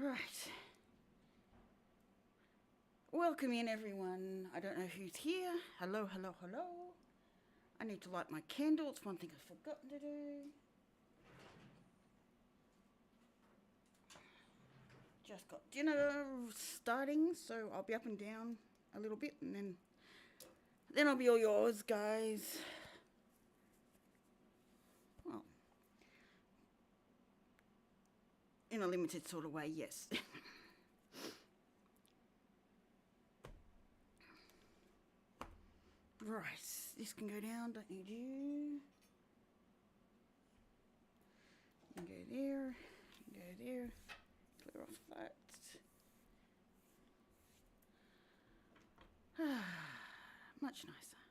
Right. Welcome in, everyone. I don't know who's here. Hello, hello, hello. I need to light my candle. It's one thing I've forgotten to do. Just got dinner starting, so I'll be up and down a little bit, and then I'll be all yours, guys. Well, in a limited sort of way, yes. Right, this can go down, don't need you. You can go there, you can go there, clear off that. Much nicer.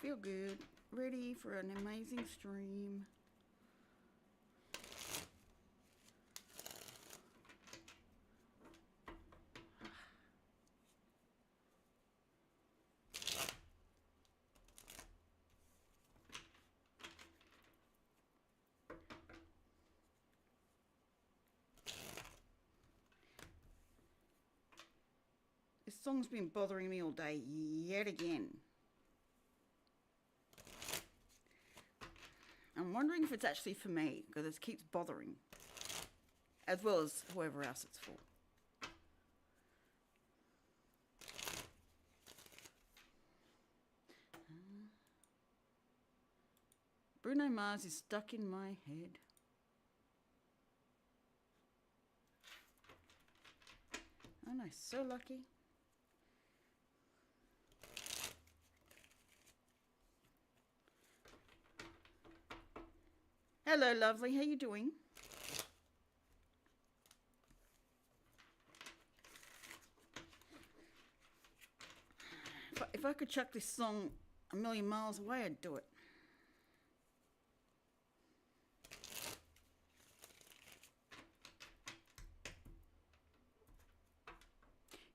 Feel good, ready for an amazing stream. This song's been bothering me all day yet again. I'm wondering if it's actually for me, because it keeps bothering, as well as whoever else it's for. Bruno Mars is stuck in my head. Oh no, so lucky. Hello, lovely. How you doing? If I could chuck this song a million miles away, I'd do it.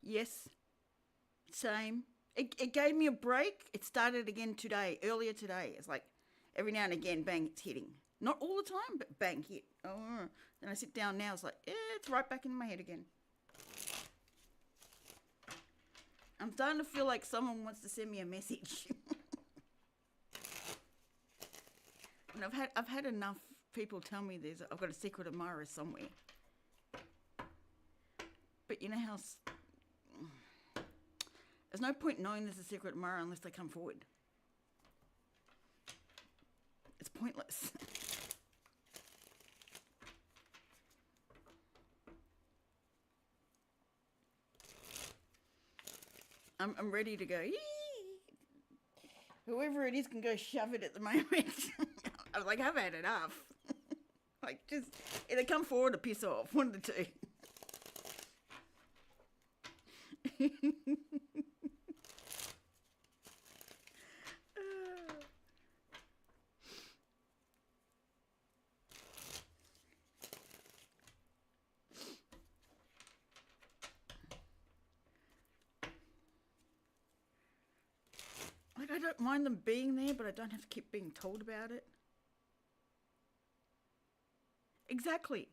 Yes, same. It gave me a break. It started again today, earlier today. It's like every now and again, bang, it's hitting. Not all the time, but bang, hit. Oh, then I sit down now, it's like, it's right back in my head again. I'm starting to feel like someone wants to send me a message. And I've had enough people tell me I've got a secret admirer somewhere. But you know how there's no point knowing there's a secret admirer unless they come forward. It's pointless. I'm ready to go. Yee! Whoever it is can go shove it at the moment. I was like, I've had enough. Like, just either come forward or piss off. One of the two. Like, I don't mind them being there, but I don't have to keep being told about it. Exactly.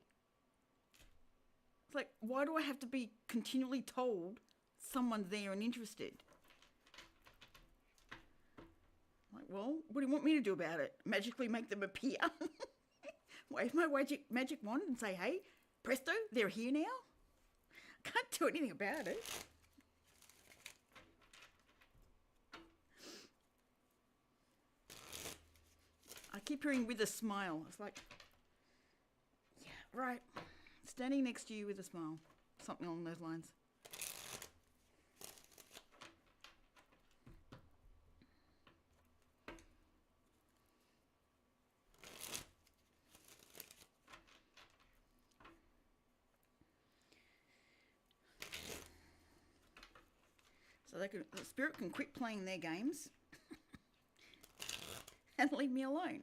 It's like, why do I have to be continually told someone's there and interested? Like, well, what do you want me to do about it? Magically make them appear? Wave my magic wand and say, hey, presto, they're here now? I can't do anything about it. I keep hearing with a smile. It's like, yeah, right. Standing next to you with a smile. Something along those lines. So the spirit can quit playing their games and leave me alone.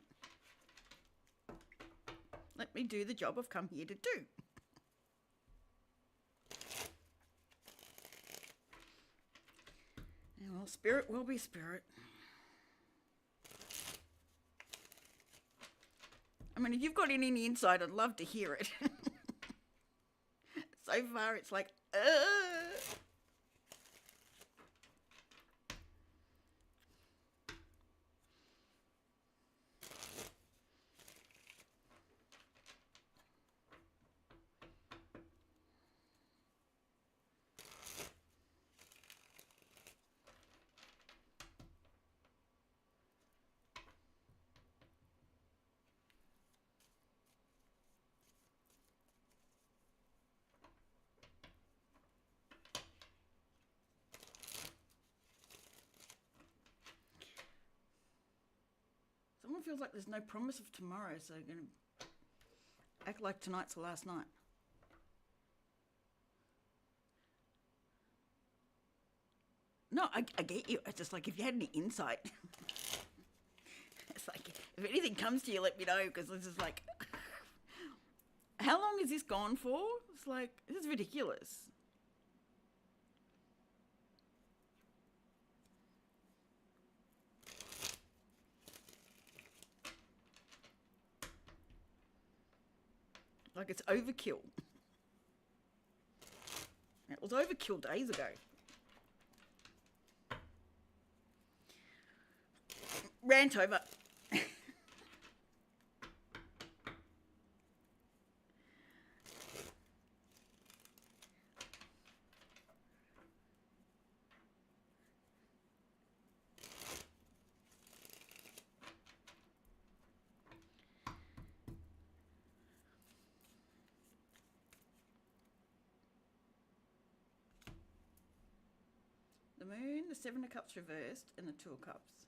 Let me do the job I've come here to do. And well, spirit will be spirit. I mean, if you've got any insight, I'd love to hear it. So far, it's like, Someone feels like there's no promise of tomorrow, so they're going to act like tonight's the last night. No, I get you. It's just like if you had any insight. It's like, if anything comes to you, let me know, because this is like, how long is this gone for? It's like, this is ridiculous. Like it's overkill. It was overkill days ago. Rant over. The moon, the Seven of Cups reversed, and the Two of Cups.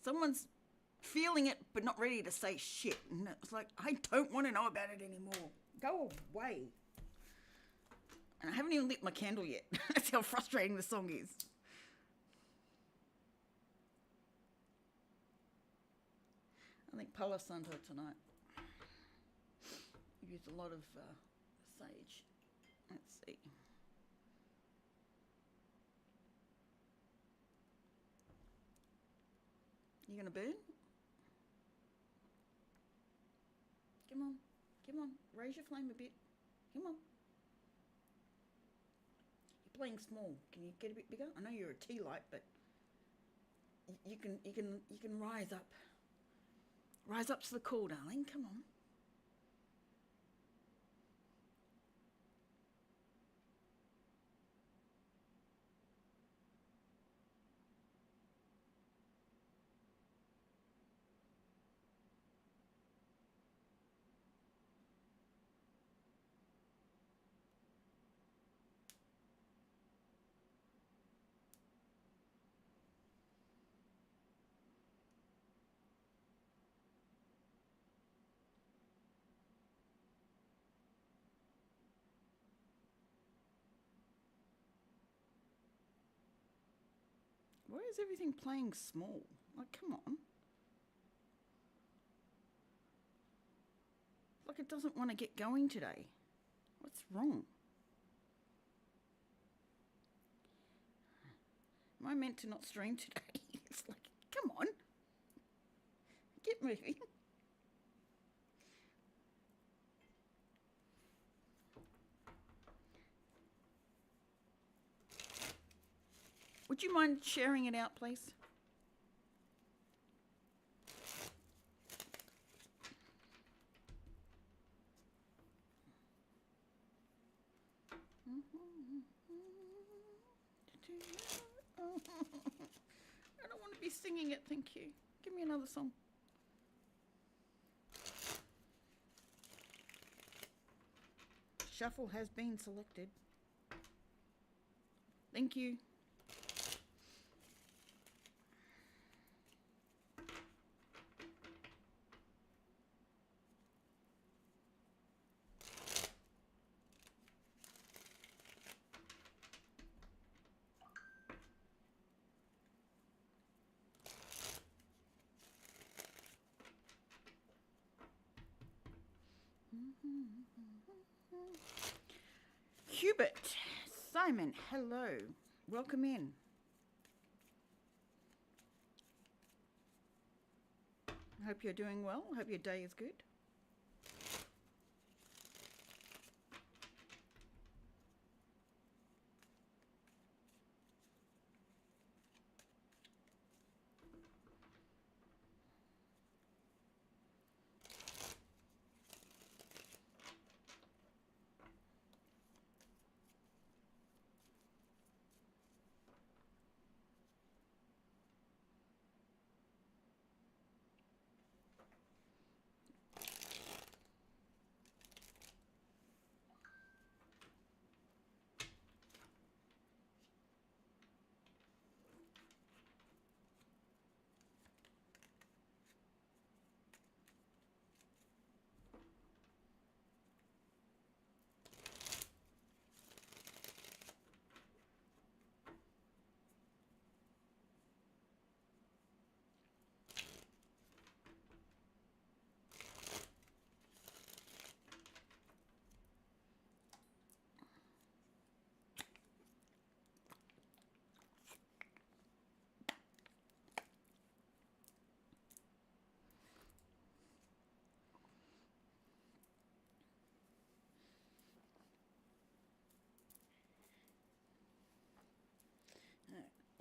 Someone's feeling it but not ready to say shit. And it's like, I don't want to know about it anymore. Go away. And I haven't even lit my candle yet. That's how frustrating the song is. I think Palo Santo tonight. I've used a lot of sage. Let's see. You gonna burn? Come on, come on. Raise your flame a bit. Come on. You're playing small. Can you get a bit bigger? I know you're a tea light, but you can rise up. Rise up to the call, darling. Come on. Why is everything playing small? Like, come on. Like it doesn't want to get going today. What's wrong? Am I meant to not stream today? It's like, come on. Get moving. Would you mind sharing it out, please? I don't want to be singing it, thank you. Give me another song. Shuffle has been selected. Thank you. Hubert, Simon, hello. Welcome in. I hope you're doing well. I hope your day is good.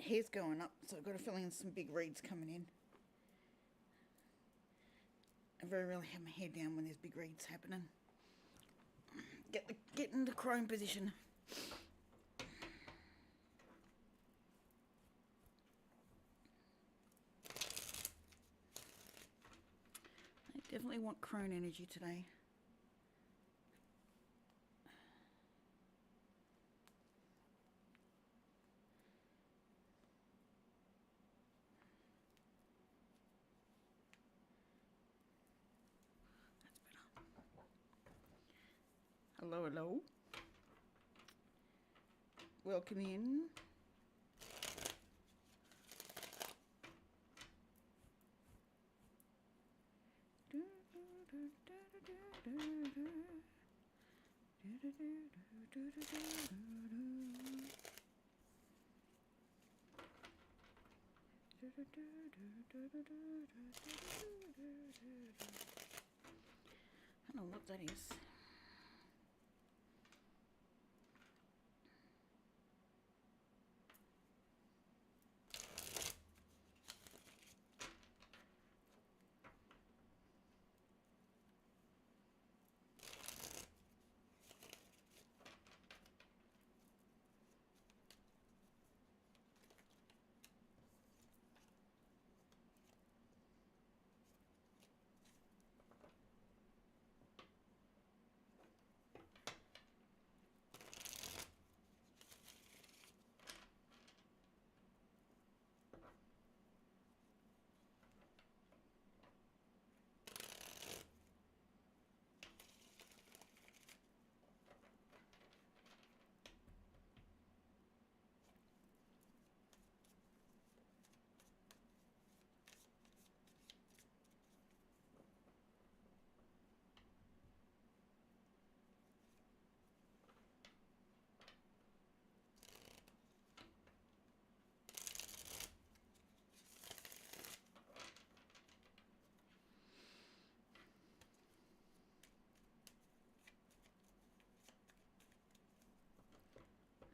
Hair's going up, so I've got a feeling some big reads coming in. I very rarely have my hair down when there's big reads happening. Get in the chrome position. I definitely want crone energy today. Hello, hello. Welcome in. I don't know what that is.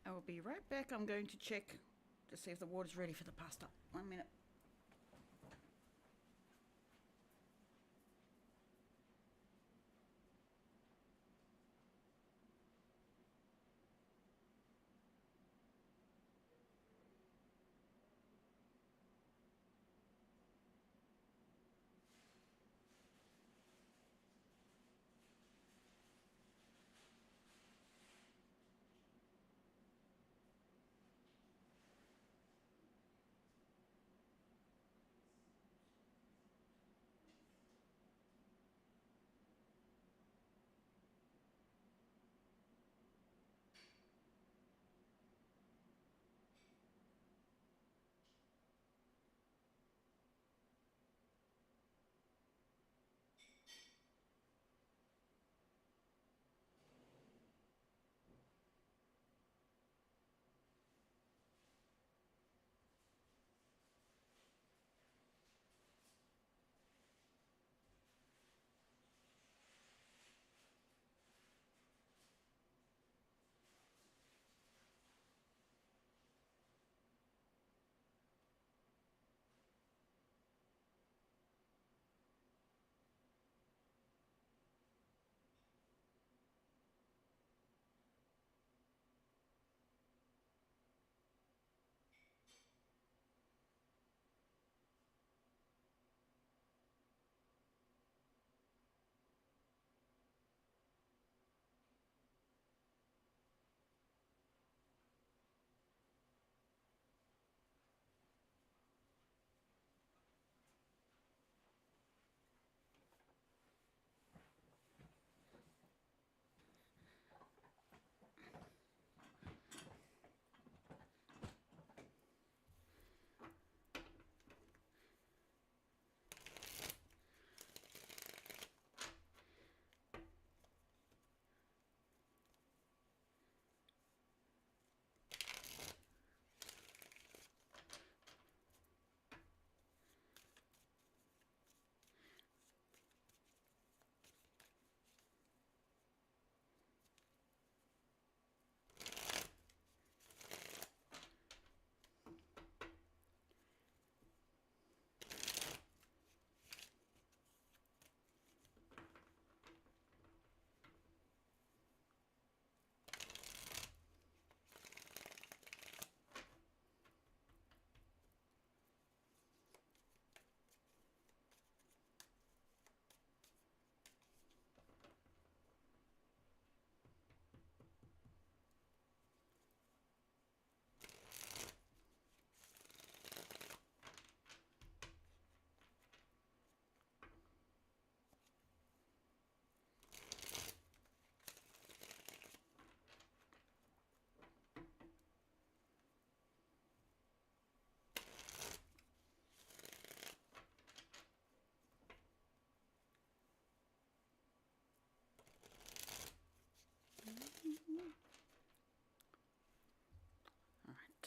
I will be right back. I'm going to check to see if the water's ready for the pasta. 1 minute.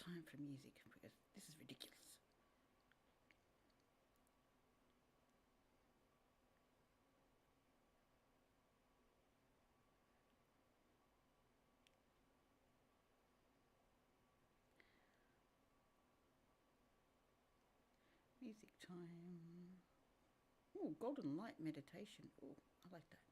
time for music because this is ridiculous. Music time. Oh, golden light meditation. Oh, I like that.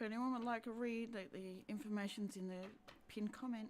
If anyone would like to read, the information's in the pinned comment.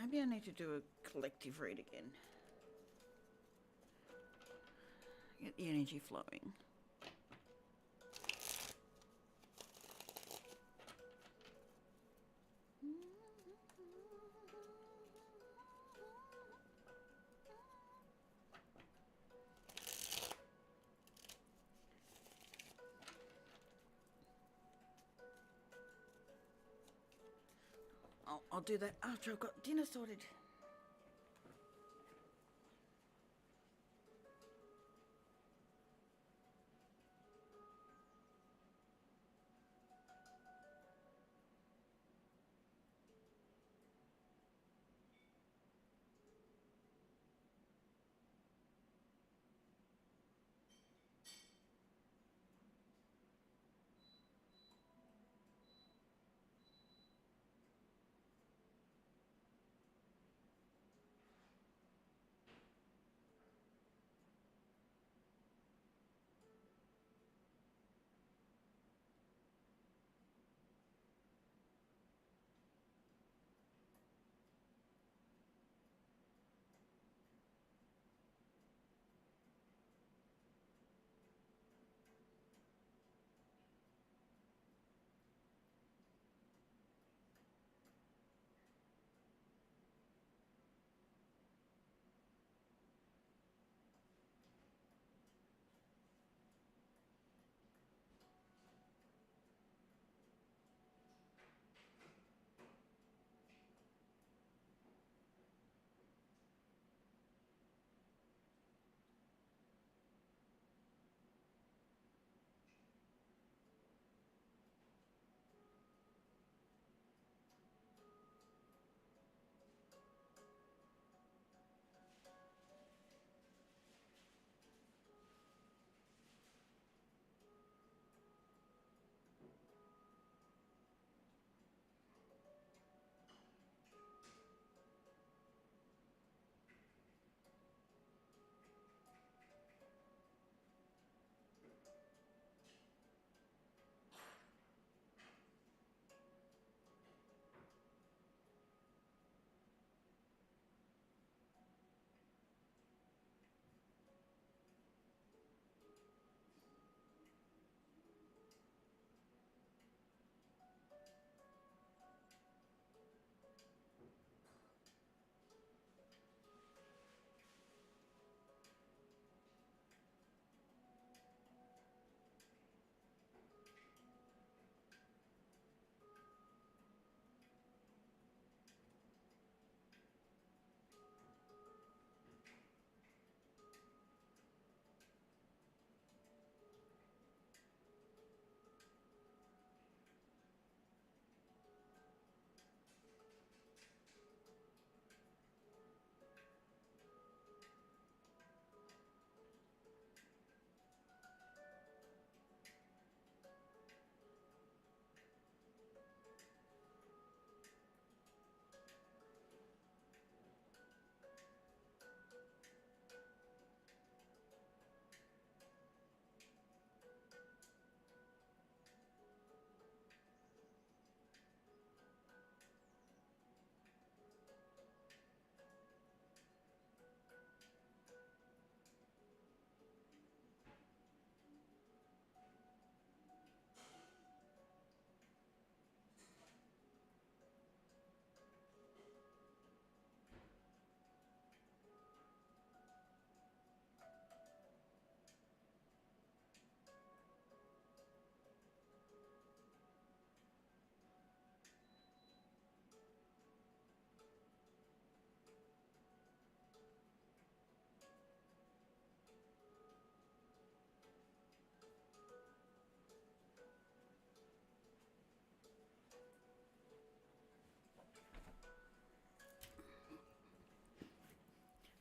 Maybe I need to do a collective read again. Get the energy flowing. I'll do that after I've got dinner sorted.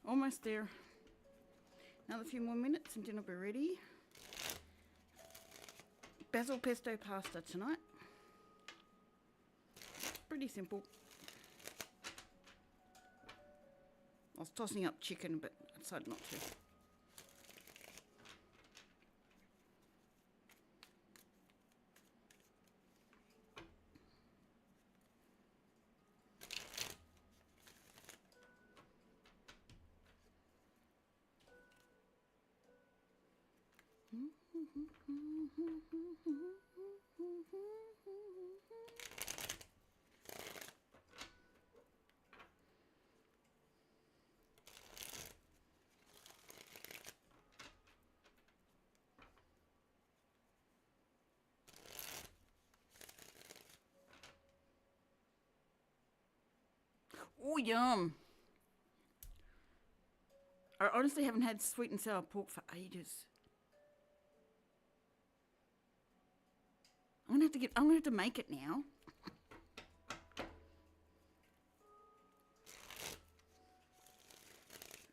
Almost there. Another few more minutes and dinner will be ready. Basil pesto pasta tonight. Pretty simple. I was tossing up chicken, but I decided not to. Oh, yum. I honestly haven't had sweet and sour pork for ages. I'm gonna have to make it now.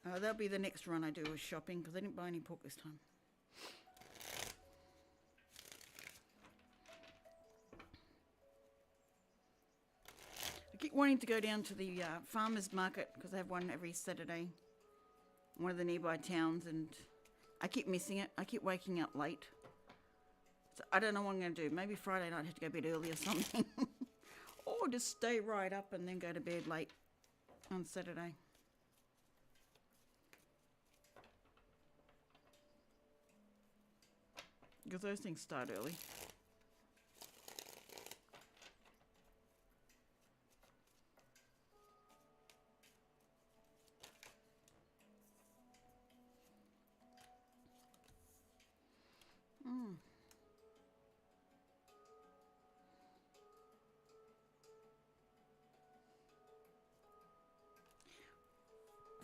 That'll be the next run I do is shopping because I didn't buy any pork this time. I keep wanting to go down to the farmers market because they have one every Saturday in one of the nearby towns, and I keep missing it. I keep waking up late. So I don't know what I'm going to do. Maybe Friday night I have to go to bed early or something. Or just stay right up and then go to bed late on Saturday. Because those things start early.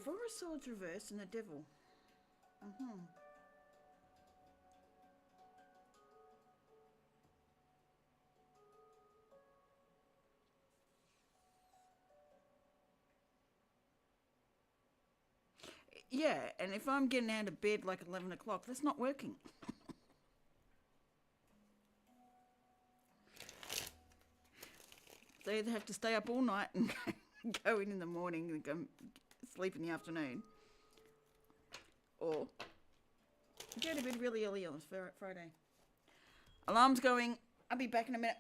Four of Swords reversed and the Devil. Yeah, and if I'm getting out of bed like 11 o'clock, that's not working. So I either have to stay up all night and go in the morning and go sleep in the afternoon, or go to bed really early on Friday. Alarm's going. I'll be back in a minute.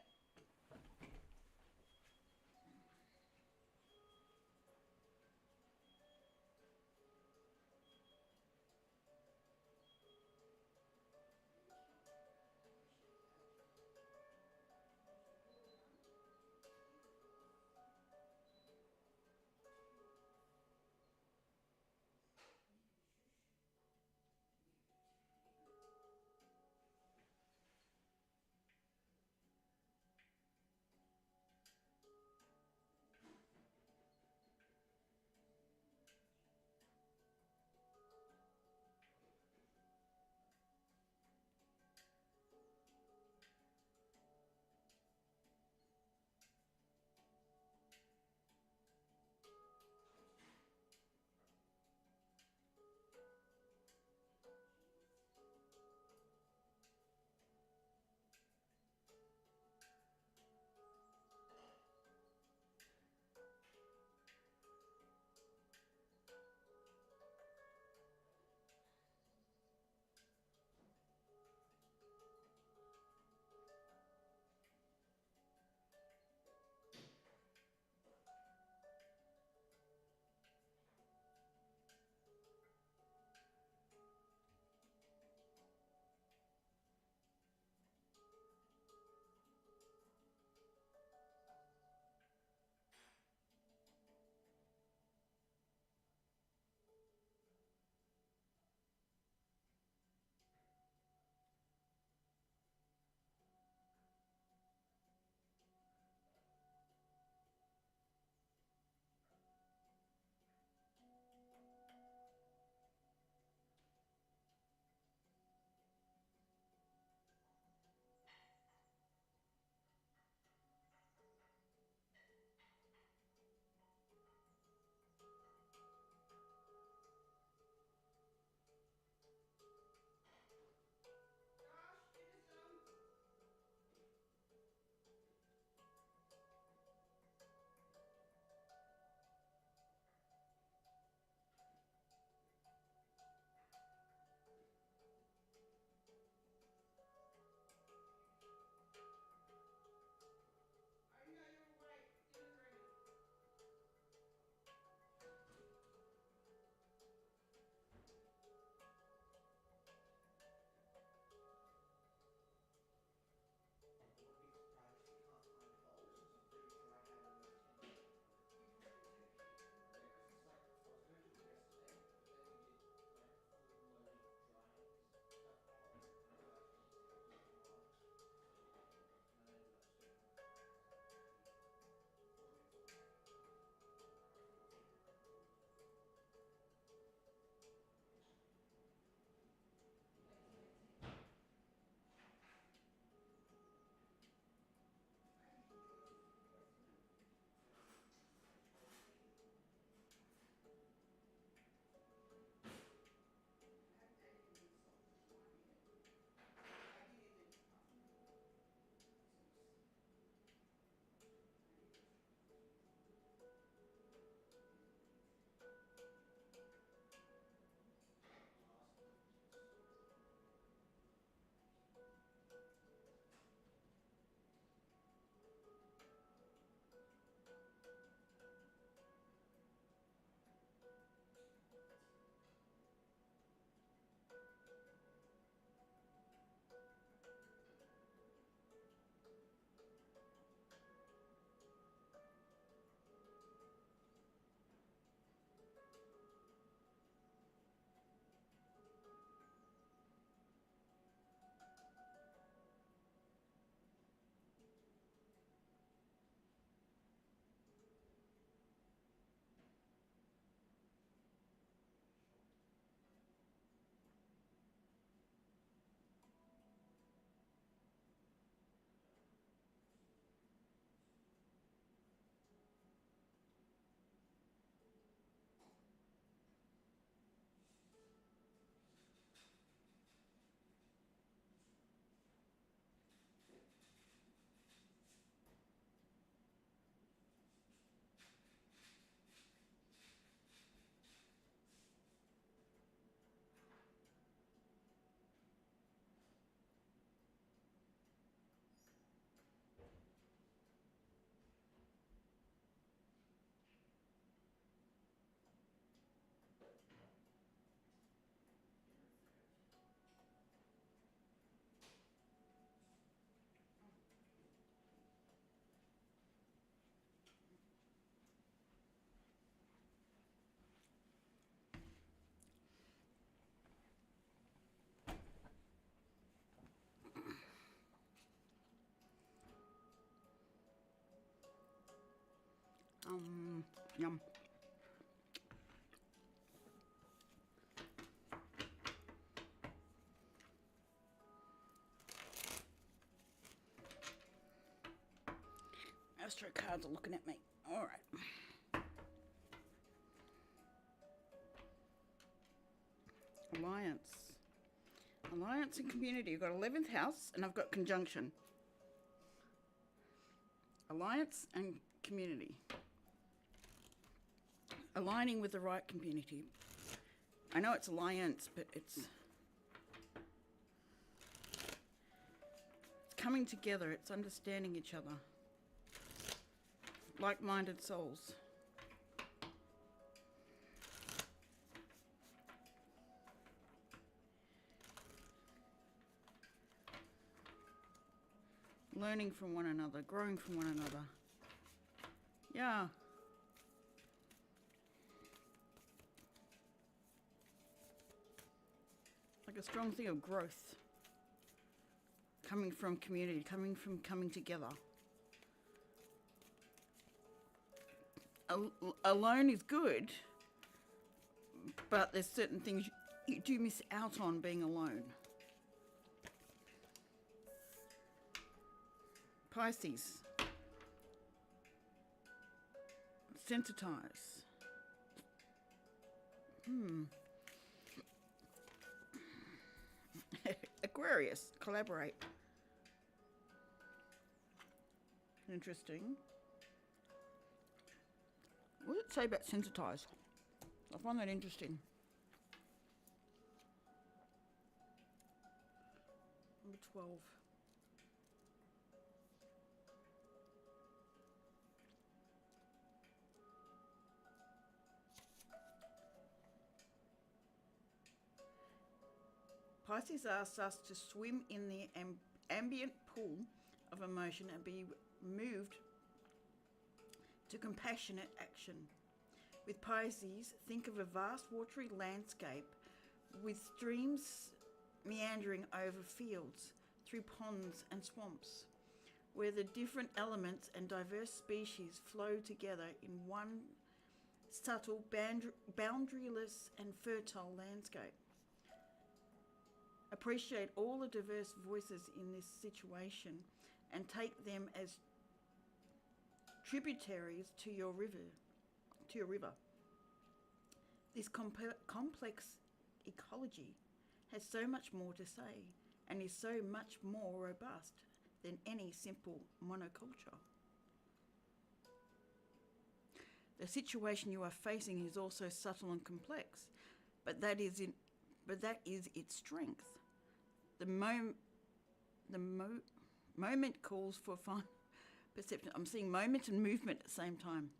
Yum. Astro cards are looking at me. All right. Alliance and community. You've got 11th house and I've got conjunction. Alliance and community. Aligning with the right community. I know it's alliance, but it's coming together. It's understanding each other. Like-minded souls. Learning from one another, growing from one another. Yeah. Like a strong thing of growth. Coming from community, coming together. Alone is good, but there's certain things you do miss out on being alone. Pisces. Sensitize. Aquarius. Collaborate. Interesting. What does it say about sensitize? I find that interesting. Number 12. Pisces asks us to swim in the ambient pool of emotion and be moved to compassionate action. With Pisces, think of a vast watery landscape with streams meandering over fields, through ponds and swamps, where the different elements and diverse species flow together in one subtle, boundaryless and fertile landscape. Appreciate all the diverse voices in this situation and take them as tributaries to your river. This complex ecology has so much more to say and is so much more robust than any simple monoculture. The situation you are facing is also subtle and complex, but that is its strength. The moment calls for fine perception. I'm seeing moment and movement at the same time.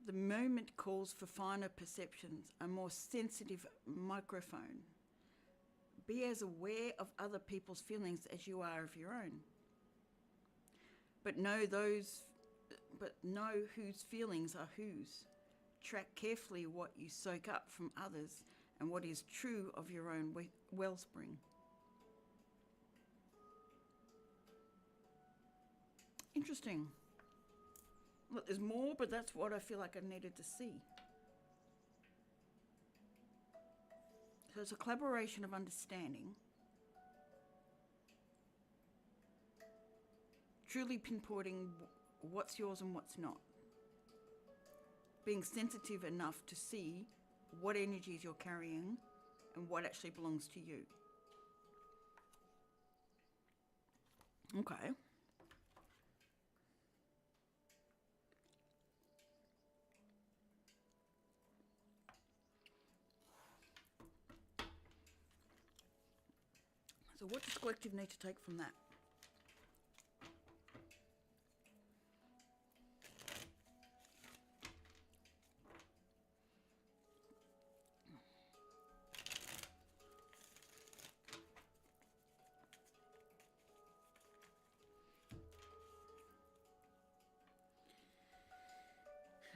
The moment calls for finer perceptions, a more sensitive microphone. Be as aware of other people's feelings as you are of your own. But know whose feelings are whose. Track carefully what you soak up from others and what is true of your own wellspring. Interesting. Look, there's more, but that's what I feel like I needed to see. So it's a collaboration of understanding, truly pinpointing what's yours and what's not. Being sensitive enough to see what energies you're carrying and what actually belongs to you. Okay. So what does collective need to take from that?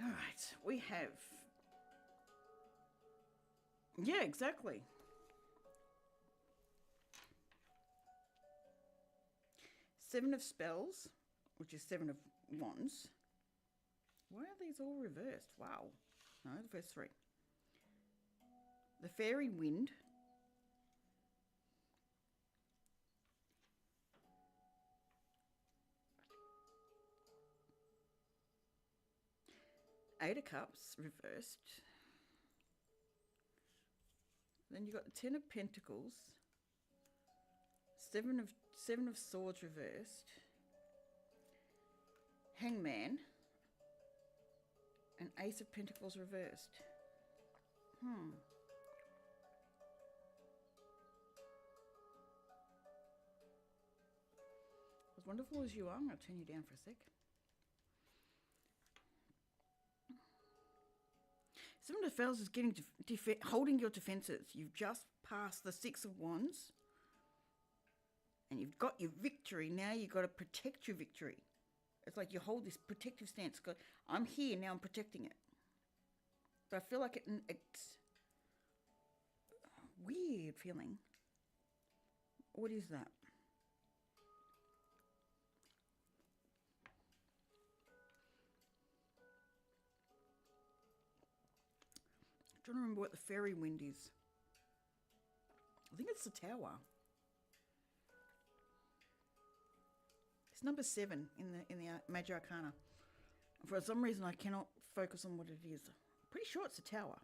All right, we have... Yeah, exactly. Seven of spells, which is seven of wands. Why are these all reversed? Wow. No, the first three. The fairy wind. Eight of Cups reversed. Then you got the Ten of Pentacles. Seven of Swords reversed. Hangman. And Ace of Pentacles reversed. As wonderful as you are, I'm going to turn you down for a sec. Some of the fellas is getting holding your defences. You've just passed the Six of Wands. And you've got your victory. Now you've got to protect your victory. It's like you hold this protective stance. I'm here, now I'm protecting it. But I feel like it's a weird feeling. What is that? I'm trying to remember what the fairy wind is. I think it's the Tower. It's number 7 in the Major Arcana. For some reason, I cannot focus on what it is. Pretty sure it's the Tower.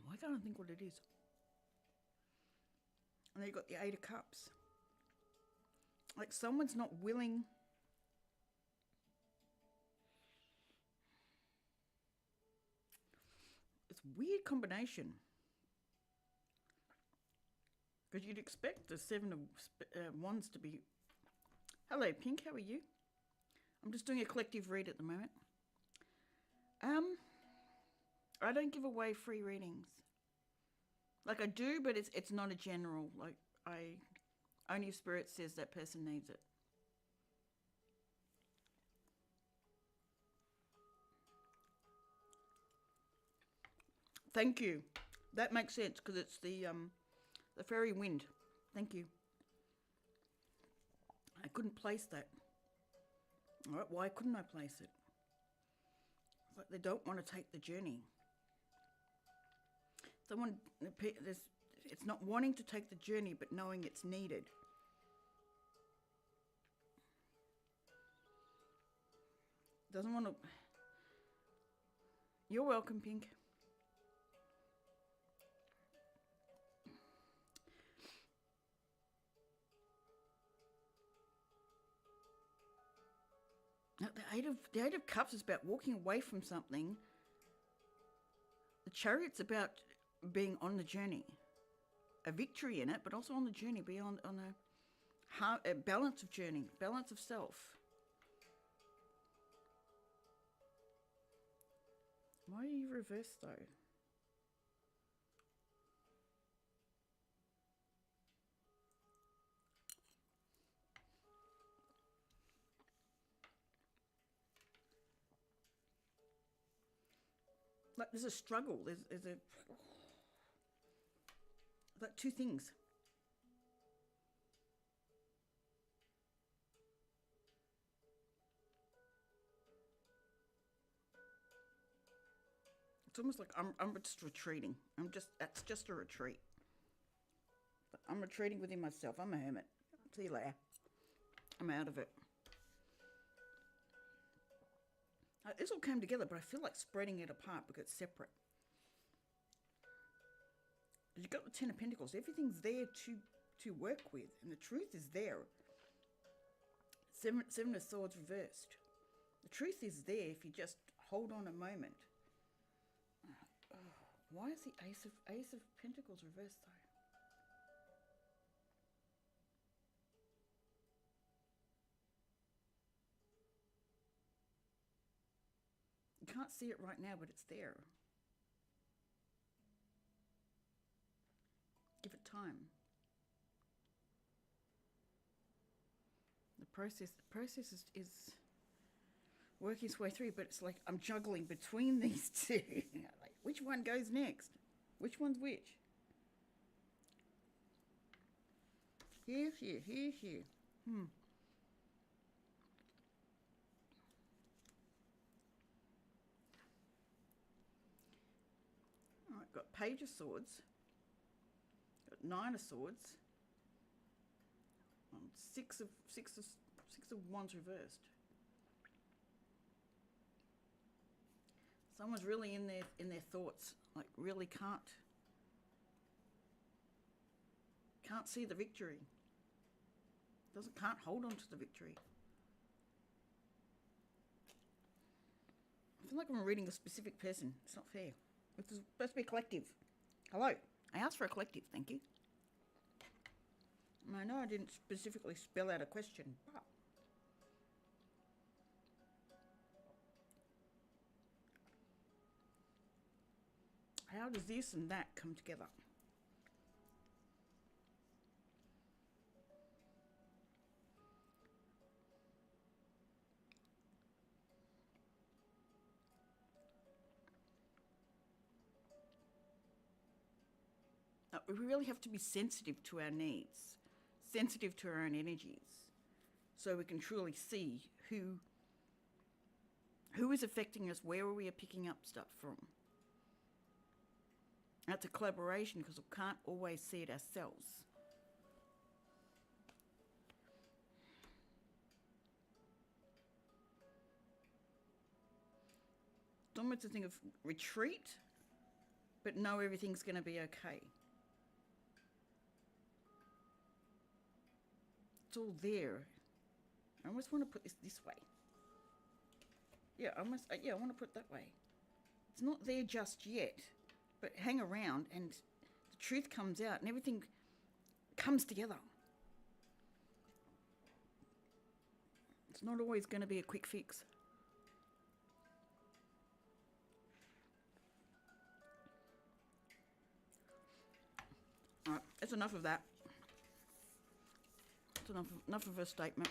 Why can't I think what it is? And then you've got the Eight of Cups. Like someone's not willing. It's a weird combination. Because you'd expect the Seven of Wands to be... Hello, Pink, how are you? I'm just doing a collective read at the moment. I don't give away free readings. Like I do, but it's not a general. Like only if Spirit says that person needs it. Thank you. That makes sense because it's the fairy wind. Thank you. I couldn't place that. All right, why couldn't I place it? It's like they don't want to take the journey. It's not wanting to take the journey, but knowing it's needed. Doesn't want to... You're welcome, Pink. Now, the Eight of Cups is about walking away from something. The Chariot's about being on the journey, a victory in it, but also on the journey, be on a balance of journey, balance of self. Why are you reversed though? Like there's a struggle. There's a like two things. It's almost like I'm just retreating. That's just a retreat. But I'm retreating within myself. I'm a hermit. See you later. I'm out of it. This all came together, but I feel like spreading it apart because it's separate. You've got the Ten of Pentacles. Everything's there to work with, and the truth is there. Seven of Swords reversed. The truth is there if you just hold on a moment. Why is the Ace of Pentacles reversed though? You can't see it right now, but it's there. Give it time. The process is working its way through, but it's like I'm juggling between these two. Like, Which one goes next? Which one's which? Here, here, here, here. All right, got Page of Swords. Got Nine of Swords. Six of Wands reversed. Someone's really in their thoughts, like really can't see the victory. Can't hold on to the victory. I feel like I'm reading a specific person. It's not fair. It's supposed to be collective. Hello. I asked for a collective, thank you. I know I didn't specifically spell out a question, but how does this and that come together? We really have to be sensitive to our needs, sensitive to our own energies, so we can truly see who is affecting us, where we are picking up stuff from. That's a collaboration because we can't always see it ourselves. It's almost a thing of retreat, but know everything's going to be okay. It's all there. I almost want to put this way. Yeah, I want to put it that way. It's not there just yet, but hang around and the truth comes out and everything comes together. It's not always going to be a quick fix. All right, that's enough of that. That's enough of a statement.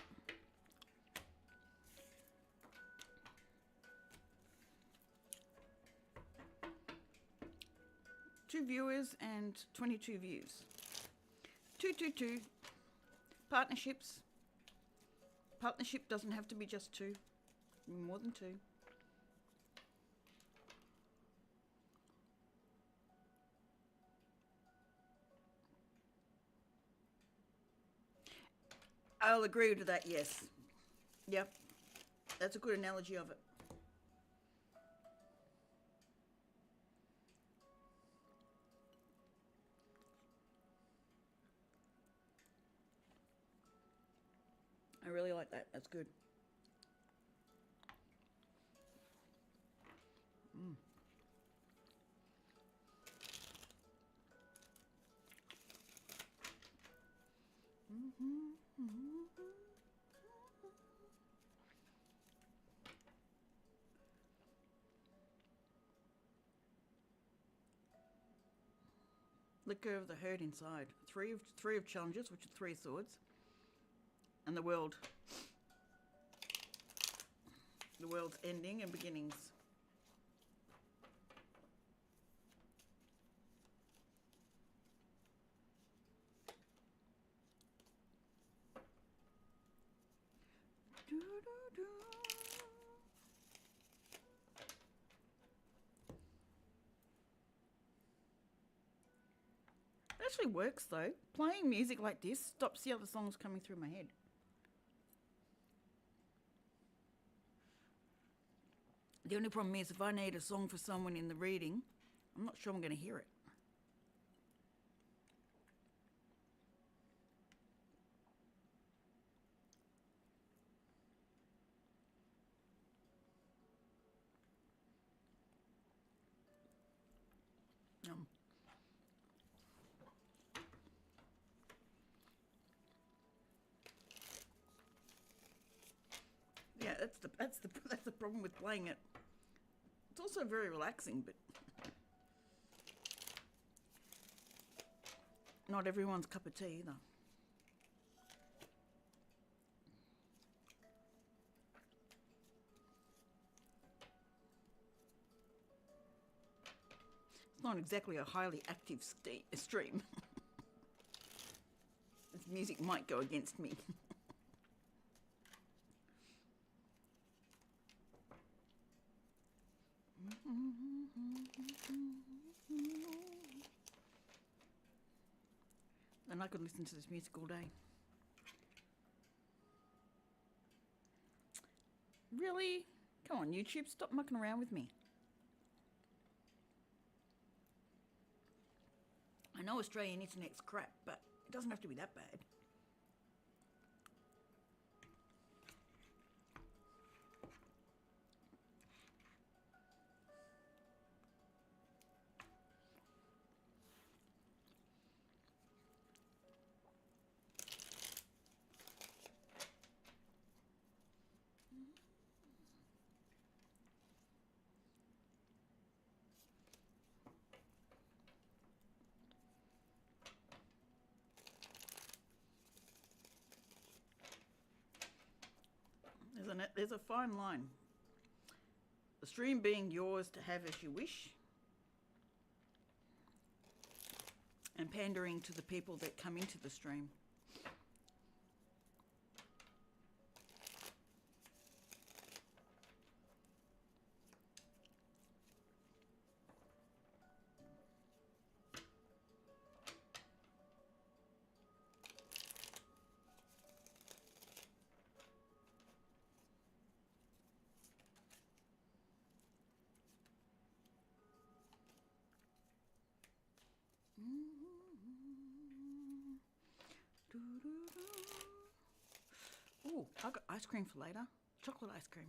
Two viewers and 22 views. 222. Partnerships. Partnership doesn't have to be just two. More than two. I'll agree to that, yes. Yep. That's a good analogy of it. I really like that. That's good. Let go of the hurt inside. Three of challenges, which are three swords, and the world's ending and beginnings. It actually works though. Playing music like this stops the other songs coming through my head. The only problem is if I need a song for someone in the reading, I'm not sure I'm going to hear it. Yeah, that's the problem with playing it. It's also very relaxing, but not everyone's cup of tea either. It's not exactly a highly active stream. This music might go against me. And I could listen to this music all day. Really? Come on, YouTube, stop mucking around with me. I know Australian internet's crap, but it doesn't have to be that bad. There's a fine line. The stream being yours to have as you wish, and pandering to the people that come into the stream. Oh, I got ice cream for later. Chocolate ice cream.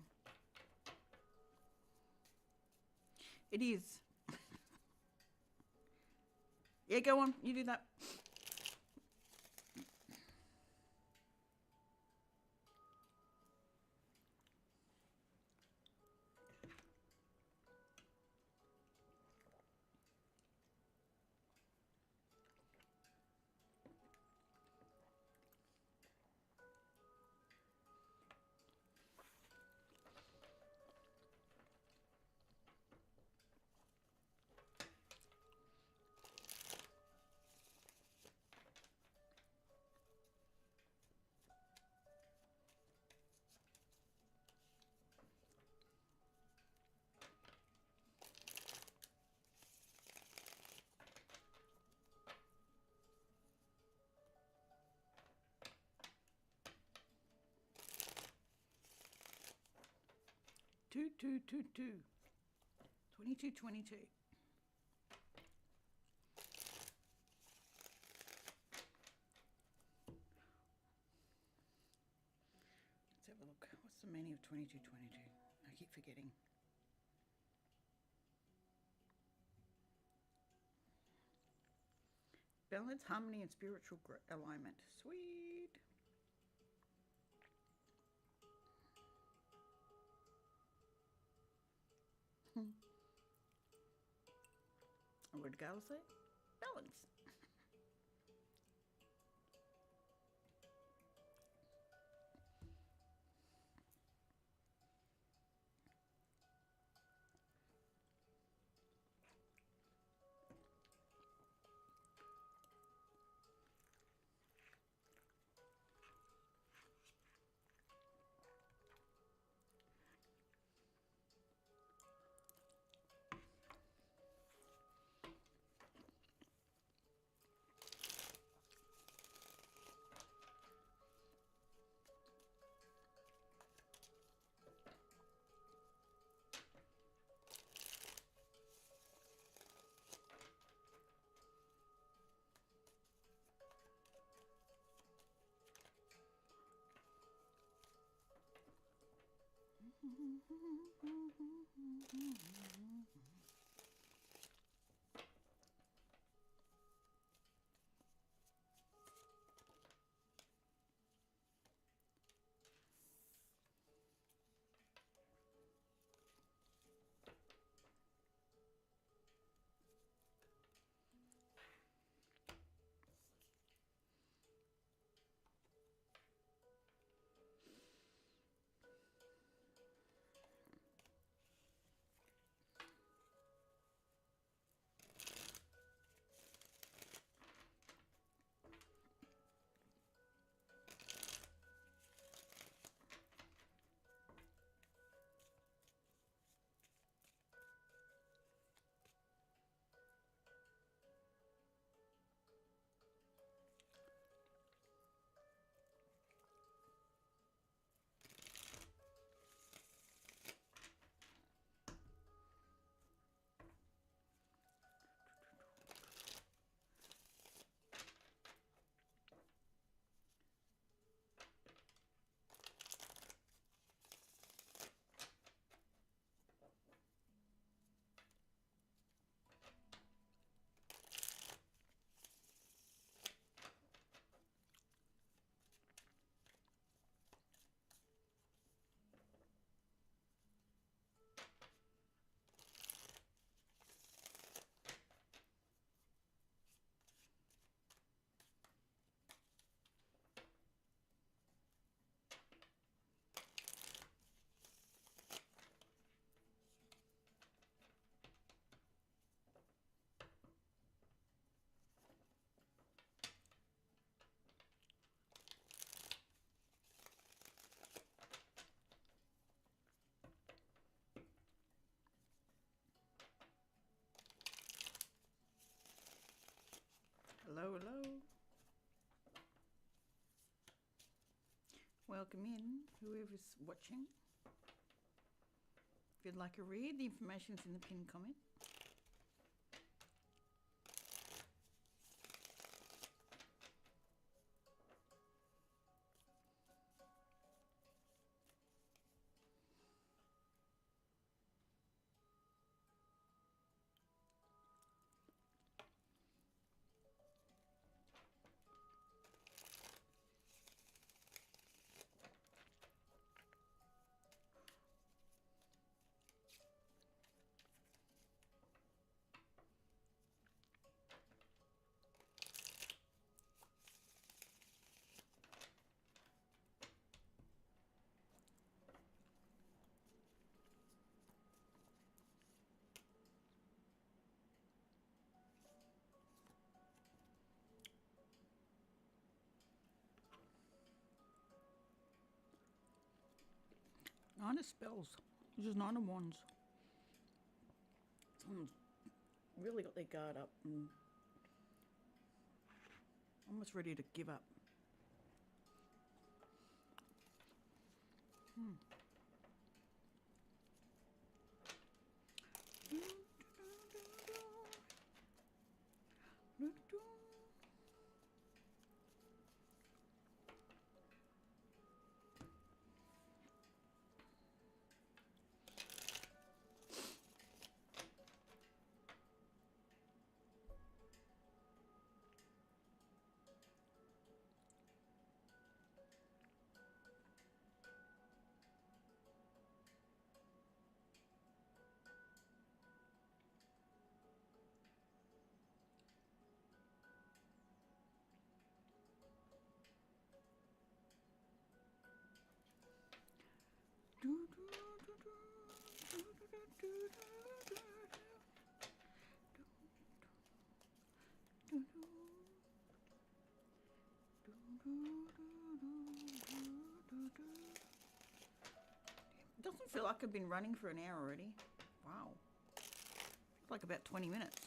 It is. Yeah, go on. You do that. Two, 22. Let's have a look. What's the meaning of 2222? I keep forgetting. Balance, harmony, and spiritual alignment. Sweet. What did Gal say? Balance. Hello, hello. Welcome in, whoever's watching. If you'd like a read, the information's in the pinned comment. Nine of spells. This is nine of wands. Someone's really got their guard up and almost ready to give up. It doesn't feel like I've been running for an hour already. Wow. Feels like about 20 minutes.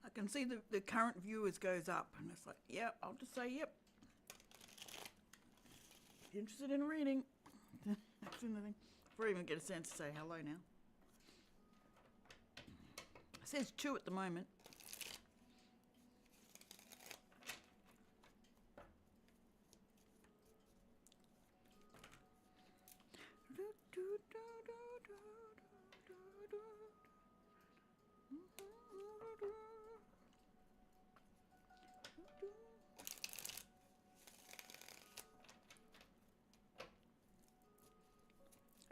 I can see the current viewers goes up, and it's like, yep, I'll just say yep. Interested in reading. That's anything. Before I even get a chance to say hello now. It says 2 at the moment.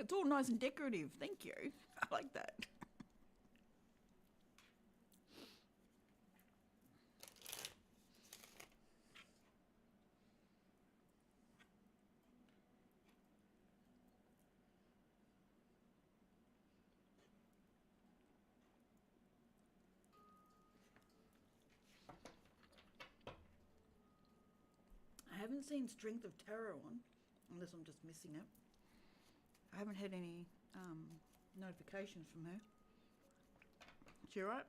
It's all nice and decorative. Thank you. I like that. I haven't seen Strength of Tarot on, unless I'm just missing it. I haven't had any notifications from her. She alright?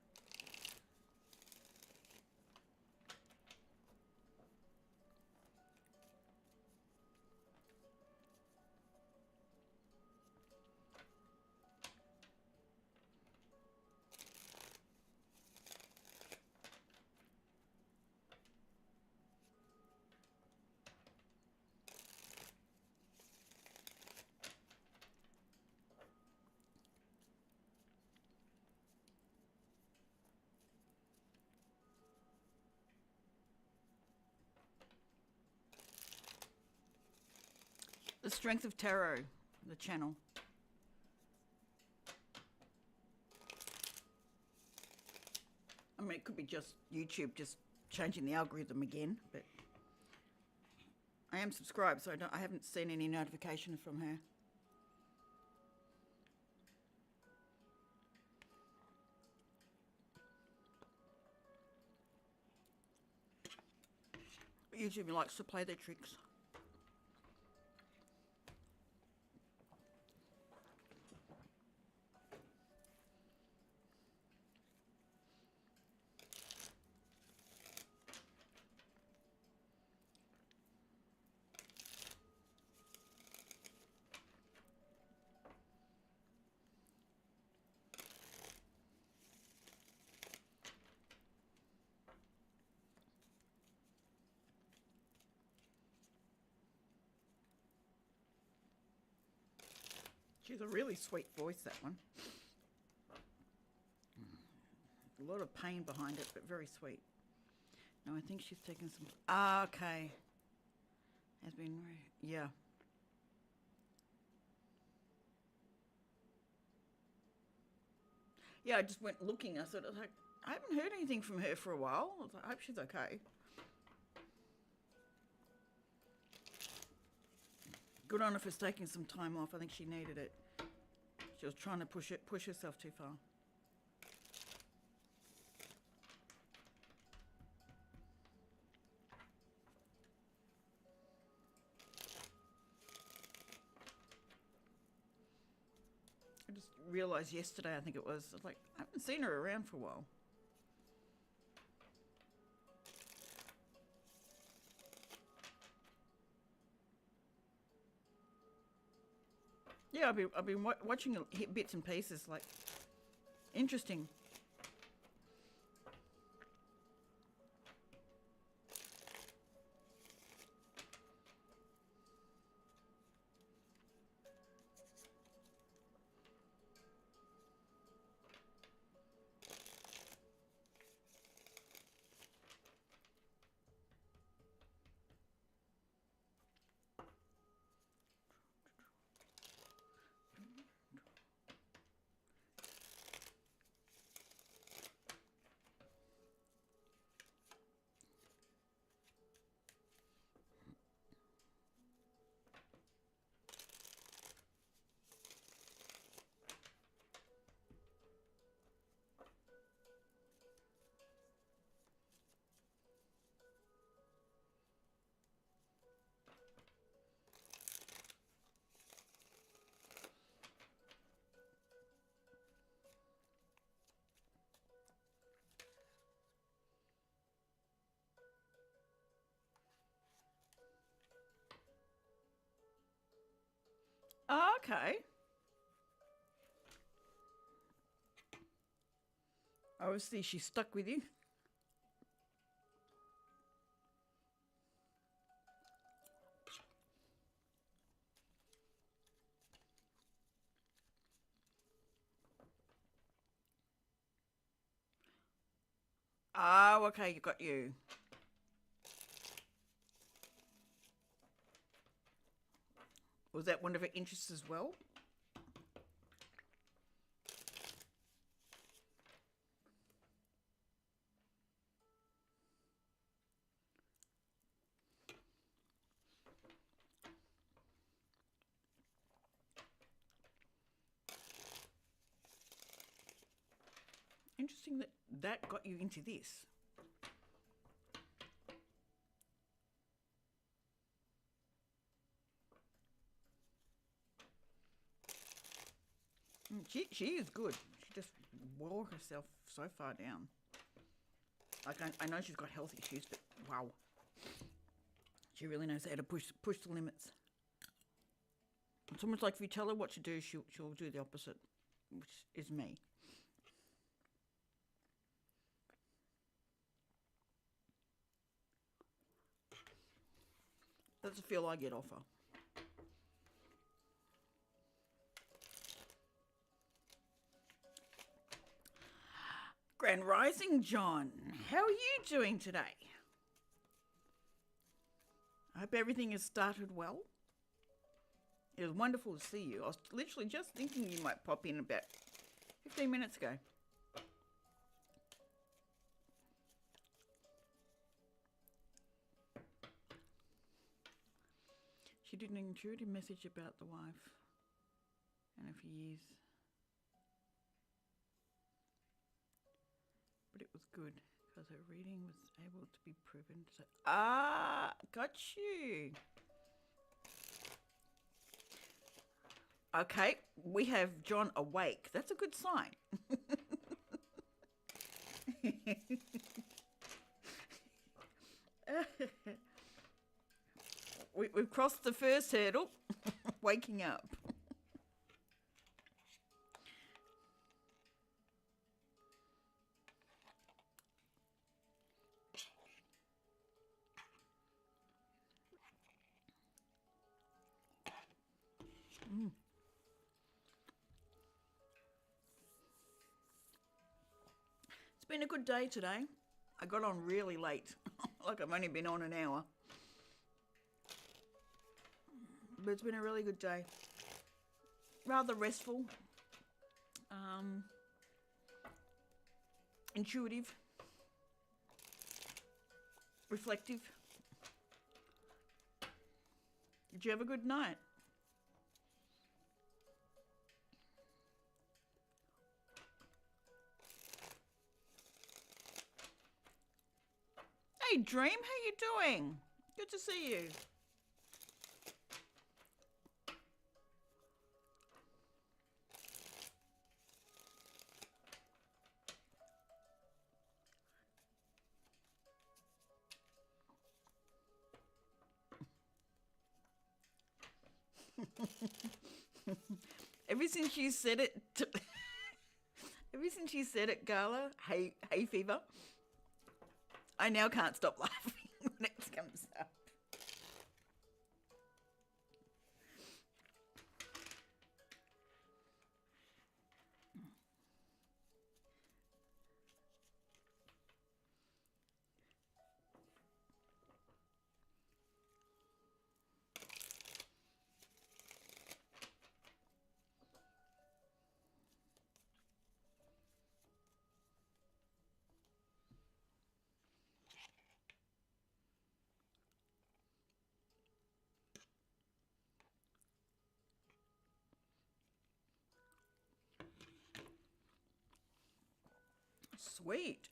The Strength of Tarot, the channel. I mean, it could be just YouTube just changing the algorithm again, but I am subscribed, so I haven't seen any notification from her. YouTube likes to play their tricks. She's a really sweet voice, that one. A lot of pain behind it, but very sweet. No, I think she's taken some... Ah, okay. Has been... Yeah. Yeah, I just went looking. I thought, like, I haven't heard anything from her for a while. I was like, I hope she's okay. Good on her for taking some time off. I think she needed it. She was trying to push herself too far. I just realised yesterday, I think it was, like, I haven't seen her around for a while. Yeah, I've been watching bits and pieces, like, interesting. Oh, okay. Obviously, she's stuck with you. Oh, okay, got you. Was that one of her interests as well? interesting that that got you into this. She is good. She just wore herself so far down. Like I know she's got health issues, but wow, she really knows how to push the limits. It's almost like if you tell her what to do, she'll do the opposite, which is me. That's the feel I get off her. Grand Rising, John. How are you doing today? I hope everything has started well. It was wonderful to see you. I was literally just thinking you might pop in about 15 minutes ago. She did an intuitive message about the wife and a few years. But it was good because her reading was able to be proven. So, got you. Okay, we have John awake. That's a good sign. We've crossed the first hurdle, waking up. It's been a good day today. I got on really late, like I've only been on an hour. But it's been a really good day. Rather restful. Intuitive. Reflective. Did you have a good night? Hey Dream, how you doing? Good to see you. Ever since you said it, ever since you said it, Gala, hay fever, I now can't stop laughing when it comes up. Sweet.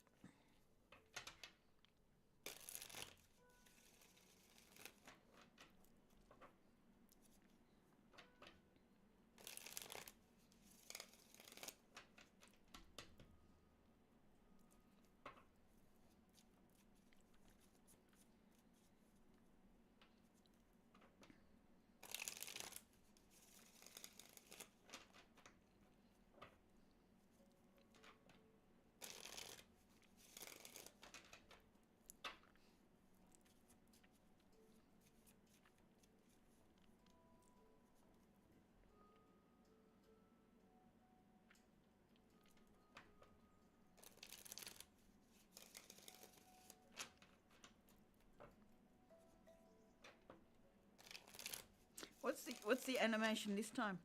What's the animation this time?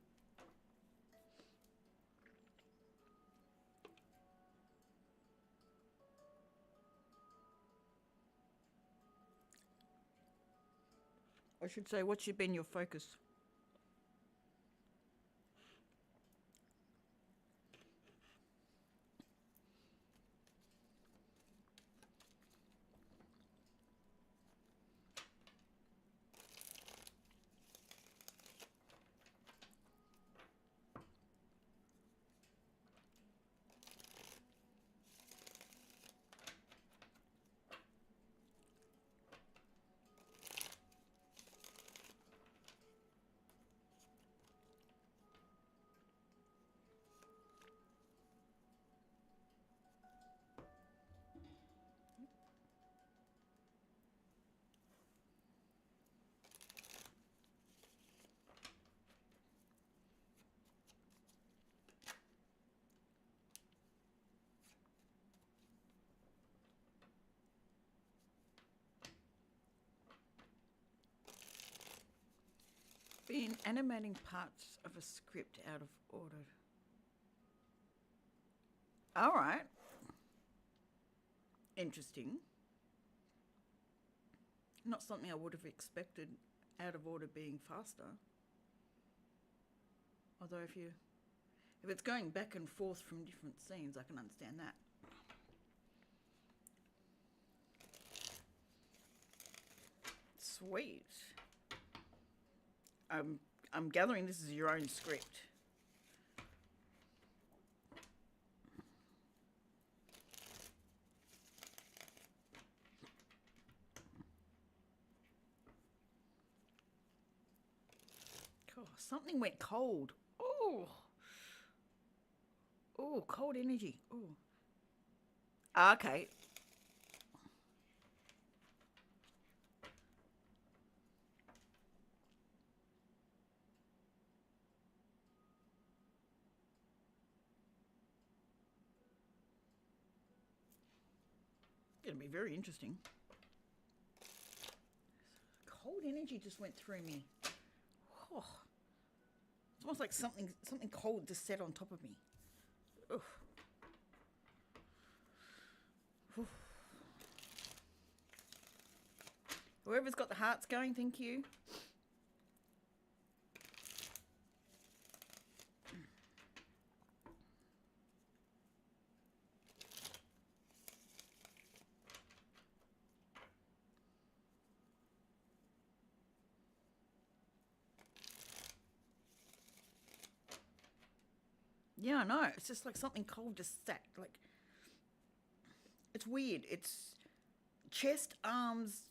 I should say, what should been your focus? Animating parts of a script out of order. All right. Interesting. Not something I would have expected out of order being faster. Although if it's going back and forth from different scenes, I can understand that. Sweet. I'm gathering this is your own script. Oh, something went cold. Oh. Oh, cold energy. Oh. Okay. It'll be very interesting. Cold energy just went through me. Oh. It's almost like something cold just set on top of me. Oof. Oof. Whoever's got the hearts going, thank you. Yeah, I know. It's just like something cold just sat. Like, it's weird. It's chest, arms,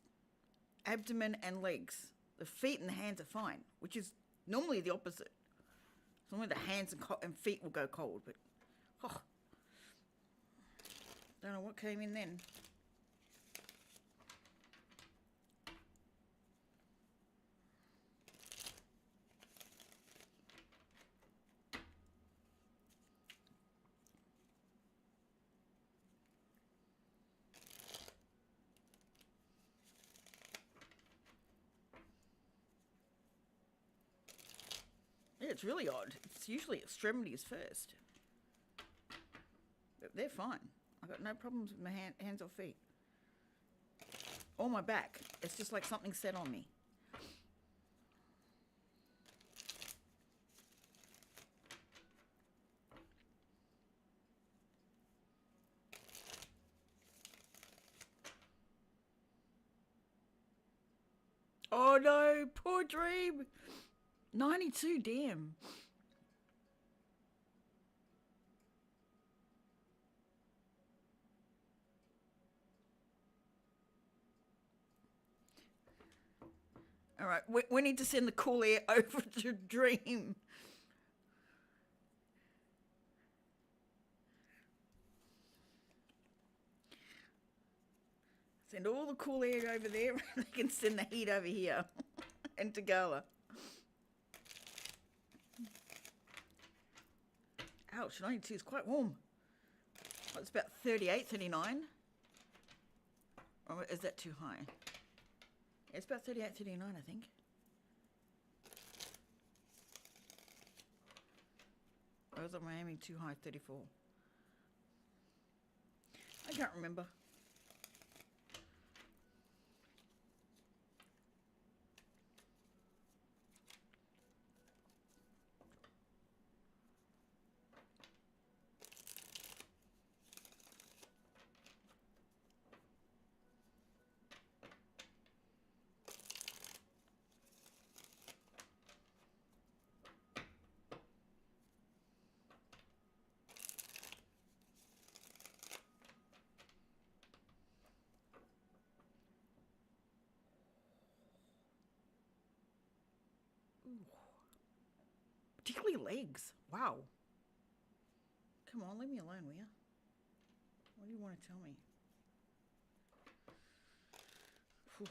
abdomen, and legs. The feet and the hands are fine, which is normally the opposite. Normally the hands and feet will go cold, but don't know what came in then. Yeah, it's really odd. It's usually extremities first. But they're fine. I've got no problems with my hands or feet. Or my back. It's just like something set on me. Oh no, poor Dream. 92, damn. All right, we need to send the cool air over to Dream. Send all the cool air over there, and they can send the heat over here and to Gala. Ouch, 92 is quite warm. Oh, it's about 38, 39. Or is that too high? It's about 38, 39, I think. Or was it Miami too high, 34? I can't remember. Particularly legs. Wow. Come on, leave me alone, will you? What do you want to tell me? Whew.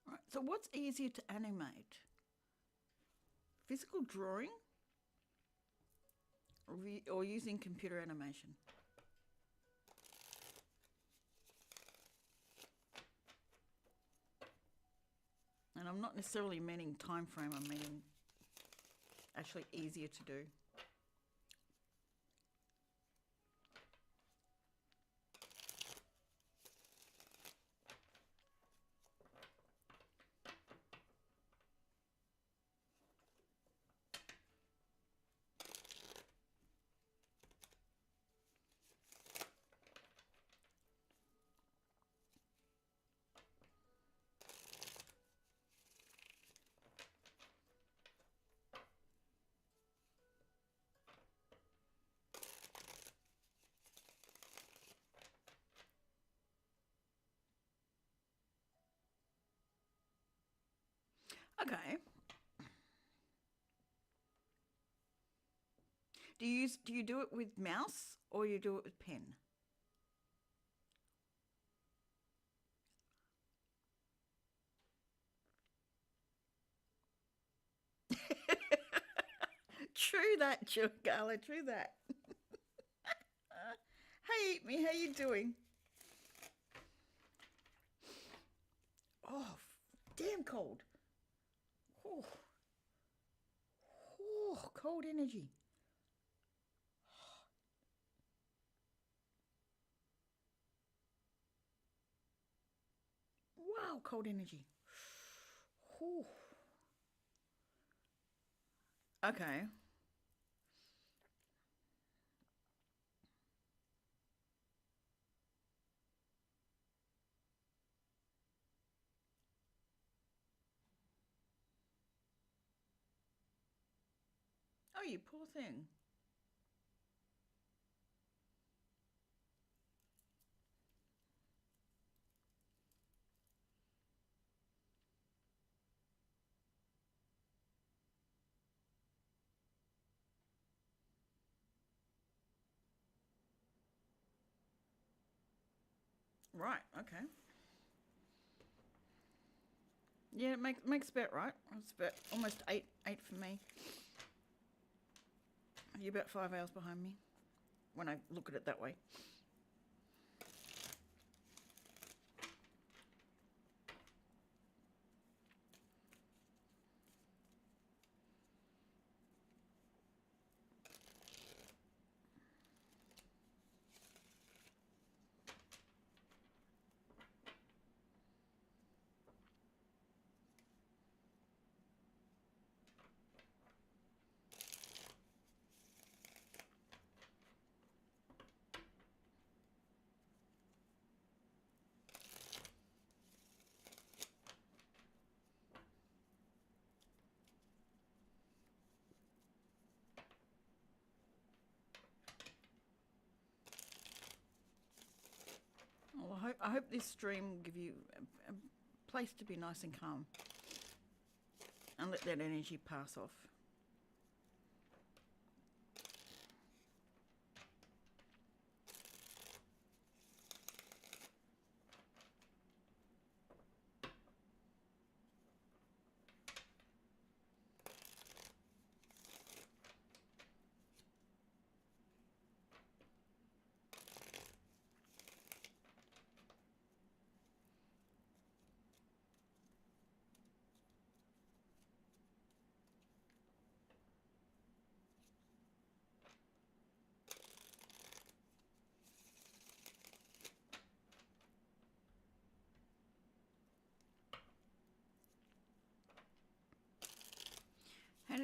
Right, so what's easier to animate? Physical drawing or using computer animation? And I'm not necessarily meaning time frame, I'm meaning actually easier to do. Okay. Do you do it with mouse or you do it with pen? True that, Gala, true that. Hey, Eat Me, how you doing? Oh, damn cold. Oh, cold energy. Wow, cold energy. Oh. Okay. Oh, you poor thing. Right, okay. Yeah, it makes about right. It's about almost eight for me. You're about 5 hours behind me when I look at it that way. Well, I hope this stream will give you a place to be nice and calm and let that energy pass off.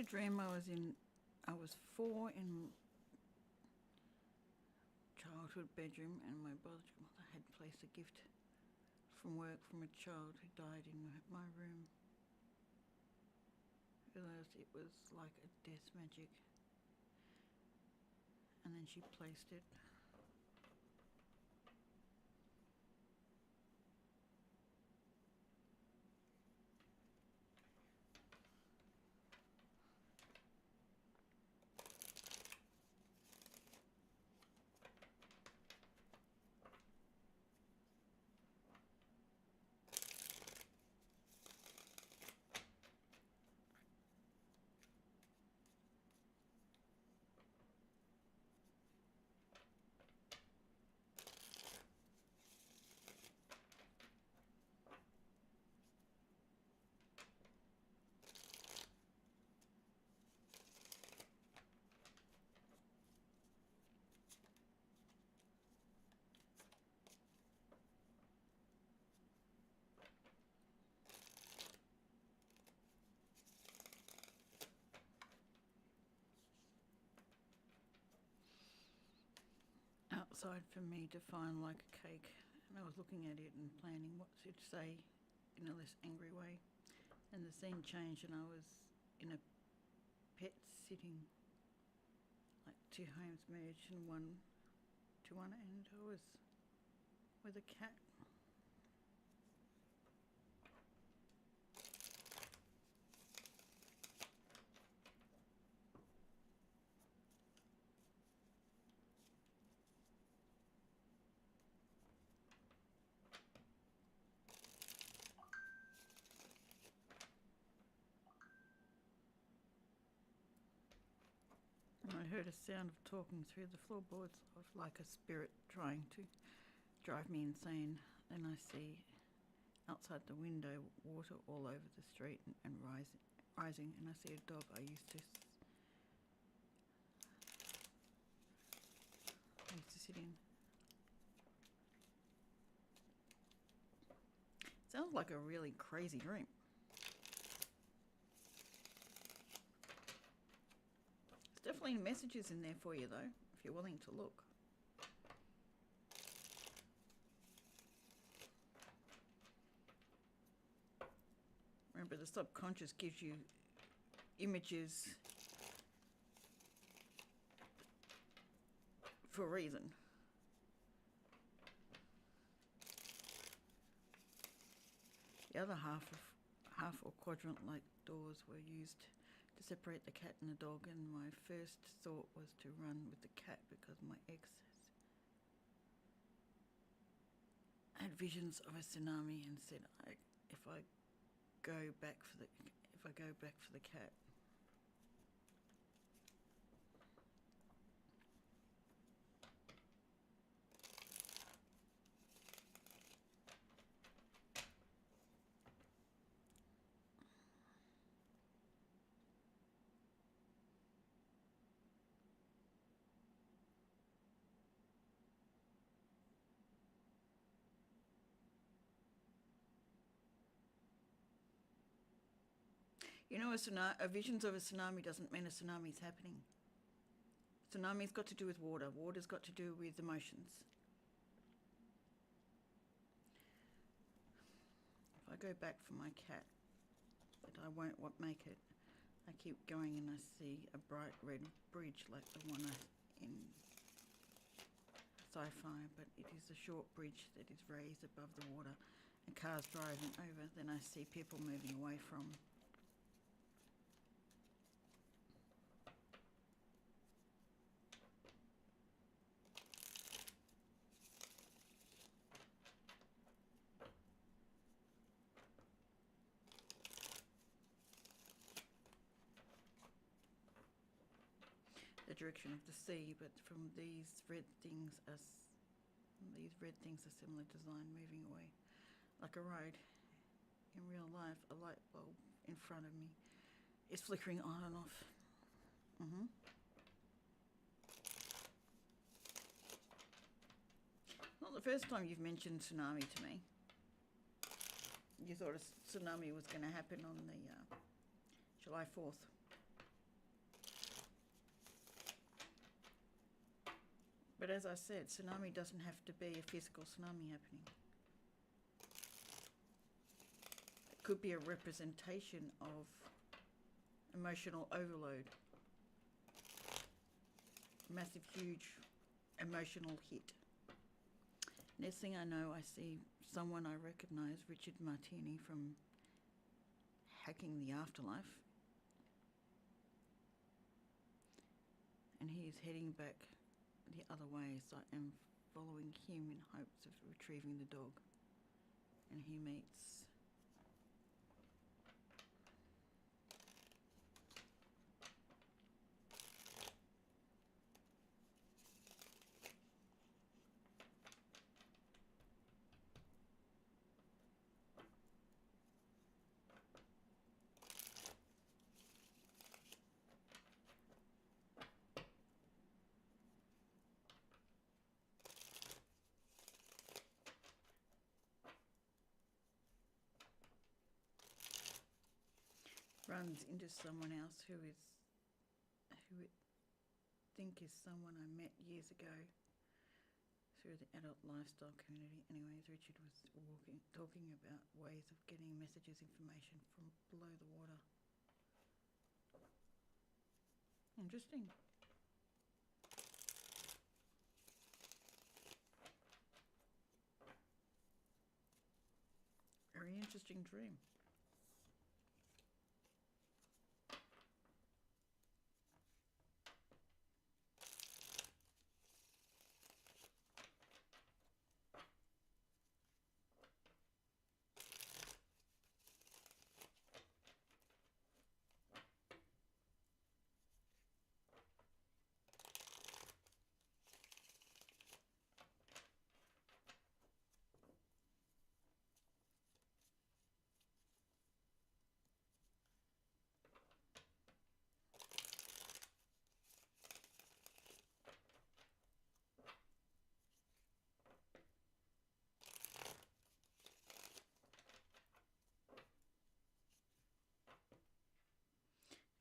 a dream I was 4 in childhood bedroom, and my biological mother had placed a gift from work from a child who died in my room. Realised it was like a death magic, and then she placed it. Outside for me to find like a cake, and I was looking at it and planning what to say in a less angry way, and the scene changed and I was in a pet sitting, like 2 homes merged and one to one end. I was with a cat. I heard a sound of talking through the floorboards of like a spirit trying to drive me insane. Then I see outside the window water all over the street and rising, and I see a dog I used to sit in. Sounds like a really crazy dream. There's definitely messages in there for you though, if you're willing to look. Remember, the subconscious gives you images for a reason. The other half or quadrant like doors were used to separate the cat and the dog, and my first thought was to run with the cat because my ex had visions of a tsunami and said if I go back for the cat. You know, a visions of a tsunami doesn't mean a tsunami is happening. Tsunami's got to do with water. Water's got to do with emotions. If I go back for my cat, but I won't make it, I keep going and I see a bright red bridge like the one in sci-fi, but it is a short bridge that is raised above the water and cars driving over. Then I see people moving away from. The direction of the sea, but from these red things are similar design moving away, like a road. In real life, a light bulb in front of me is flickering on and off. Not the first time you've mentioned tsunami to me. You thought a tsunami was going to happen on the July 4th. But as I said, tsunami doesn't have to be a physical tsunami happening. It could be a representation of emotional overload. Massive, huge emotional hit. Next thing I know, I see someone I recognise, Richard Martini from Hacking the Afterlife. And he is heading back the other way, so I am following him in hopes of retrieving the dog. And he meets runs into someone else who I think is someone I met years ago through the adult lifestyle community. Anyways, Richard was talking about ways of getting messages, information from below the water. Interesting. Very interesting dream.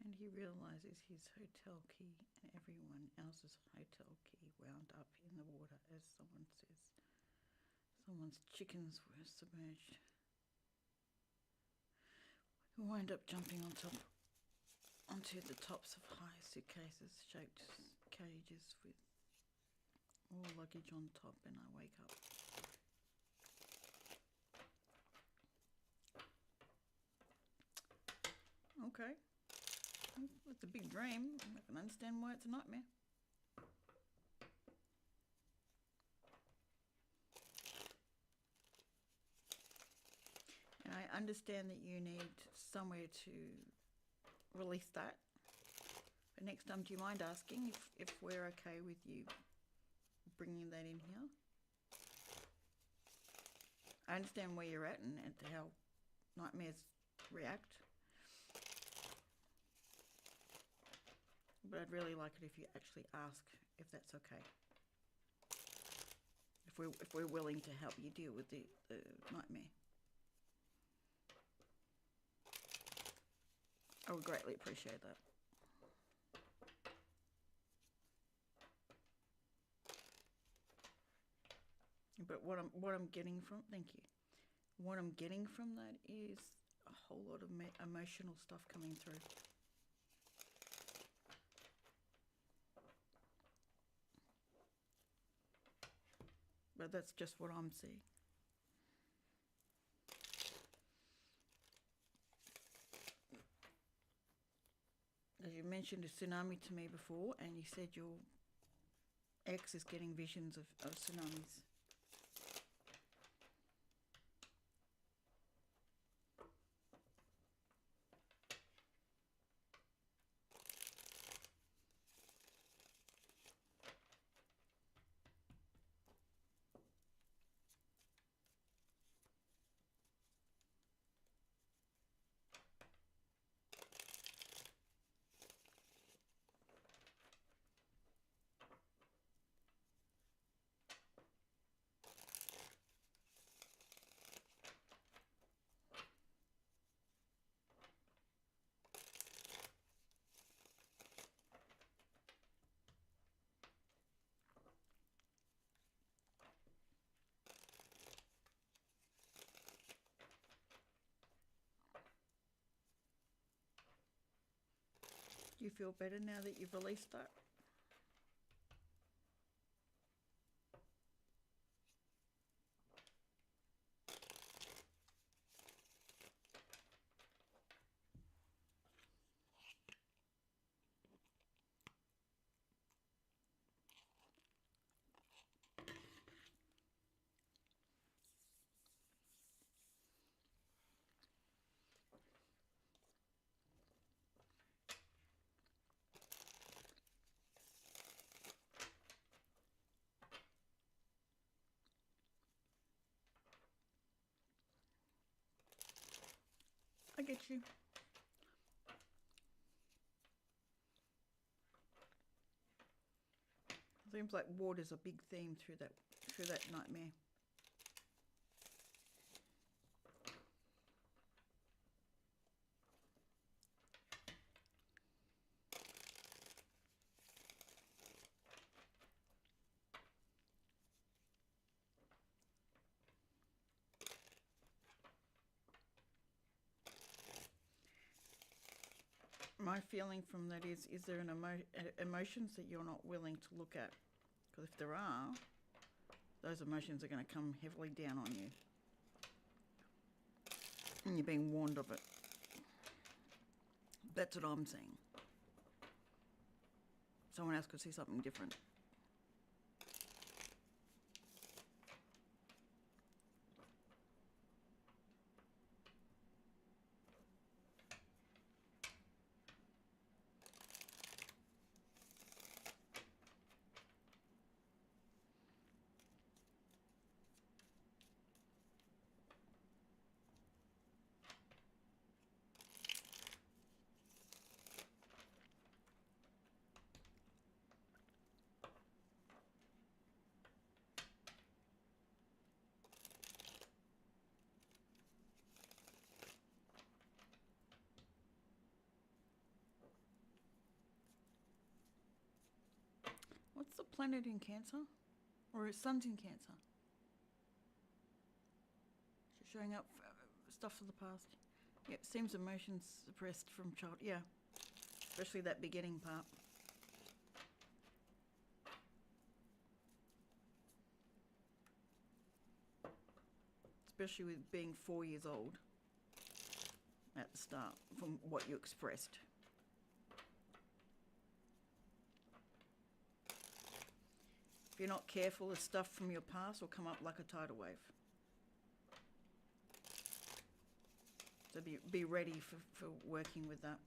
And he realises his hotel key and everyone else's hotel key wound up in the water, as someone says. Someone's chickens were submerged. We wind up jumping onto the tops of high suitcases, shaped cages with all luggage on top, and I wake up. Okay. It's a big dream. I can understand why it's a nightmare. And I understand that you need somewhere to release that. But next time, do you mind asking if we're okay with you bringing that in here? I understand where you're at and how nightmares react. But I'd really like it if you actually ask if that's okay. If we're willing to help you deal with the nightmare. I would greatly appreciate that. But what I'm getting from, thank you. What I'm getting from that is a whole lot of emotional stuff coming through. But that's just what I'm seeing. As you mentioned a tsunami to me before, and you said your ex is getting visions of tsunamis. Do you feel better now that you've released that? I get you. Seems like water's a big theme through that nightmare. My feeling from that is there an emotions that you're not willing to look at? Because if there are, those emotions are going to come heavily down on you. And you're being warned of it. That's what I'm seeing. Someone else could see something different. What's the planet in Cancer? Or his sun's in Cancer? She's showing up stuff for the past. Yeah, it seems emotions suppressed from child. Yeah, especially that beginning part. Especially with being 4 years old at the start, from what you expressed. If you're not careful, the stuff from your past will come up like a tidal wave. So be ready for working with that.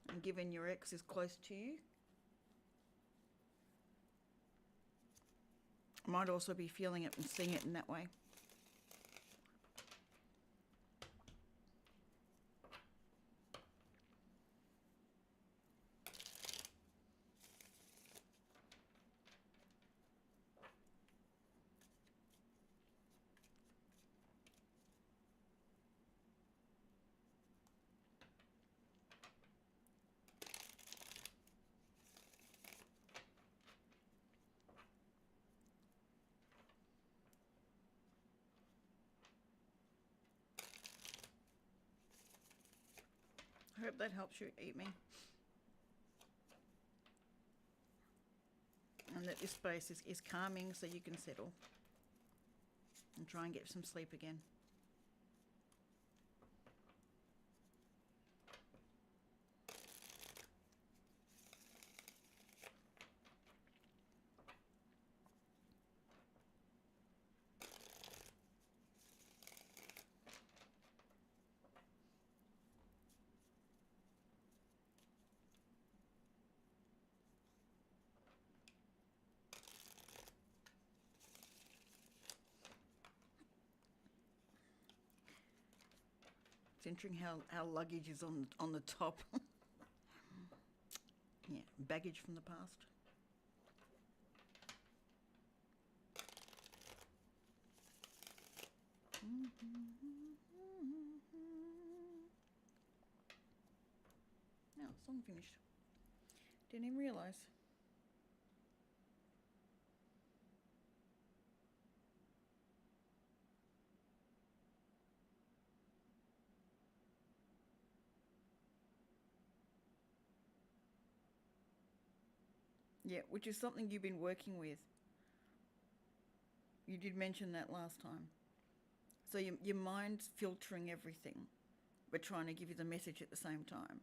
And given your ex is close to you, might also be feeling it and seeing it in that way. I hope that helps you, Eat Me. And that this space is calming so you can settle and try and get some sleep again. It's interesting how luggage is on the top. Yeah, baggage from the past. Now, song finished. Didn't even realise. Yeah, which is something you've been working with. You did mention that last time. So your mind's filtering everything, but trying to give you the message at the same time.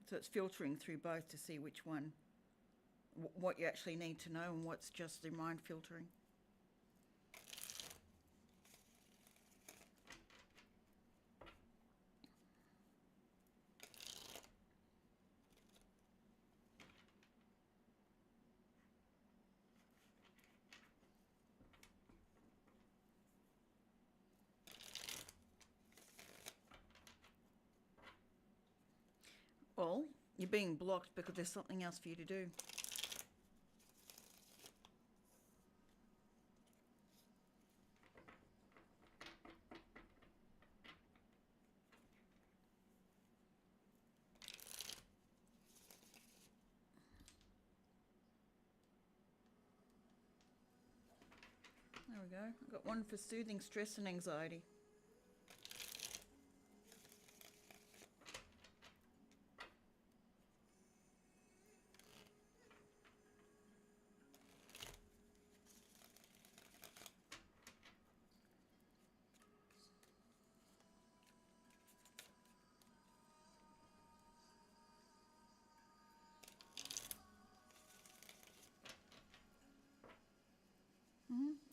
So it's filtering through both to see which one, what you actually need to know and what's just the mind filtering. Well, you're being blocked because there's something else for you to do. There we go. I've got one for soothing stress and anxiety.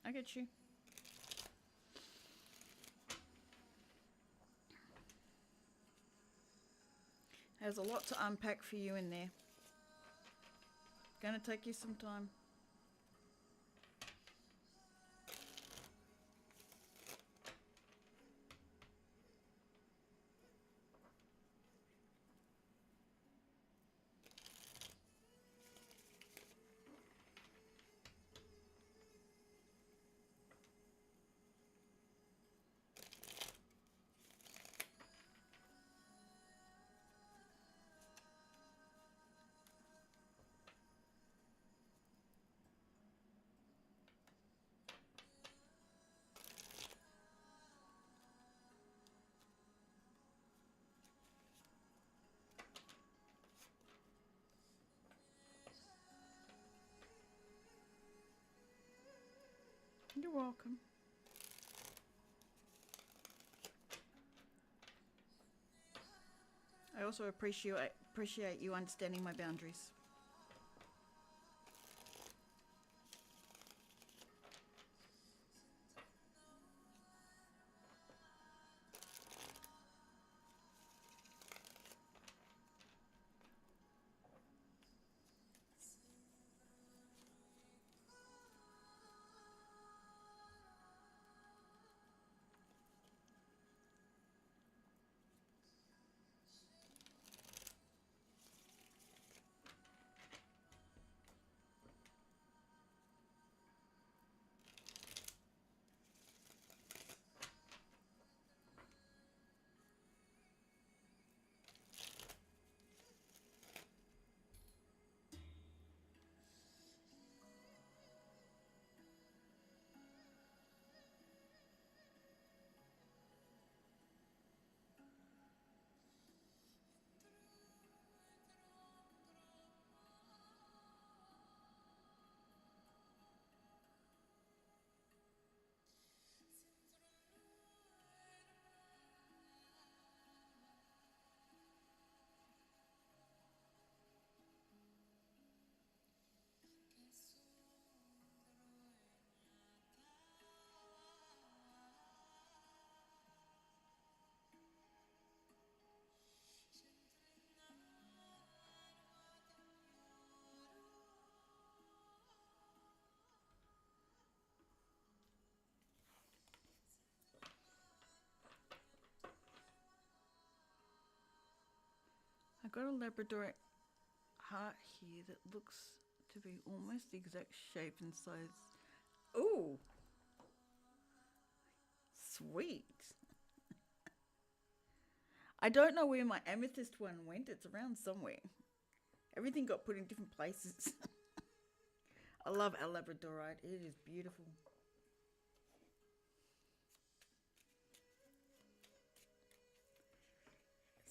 I get you. There's a lot to unpack for you in there. Going to take you some time. You're welcome. I also appreciate you understanding my boundaries. I've got a Labrador heart here that looks to be almost the exact shape and size. Ooh, sweet. I don't know where my amethyst one went. It's around somewhere. Everything got put in different places. I love our Labradorite. It is beautiful.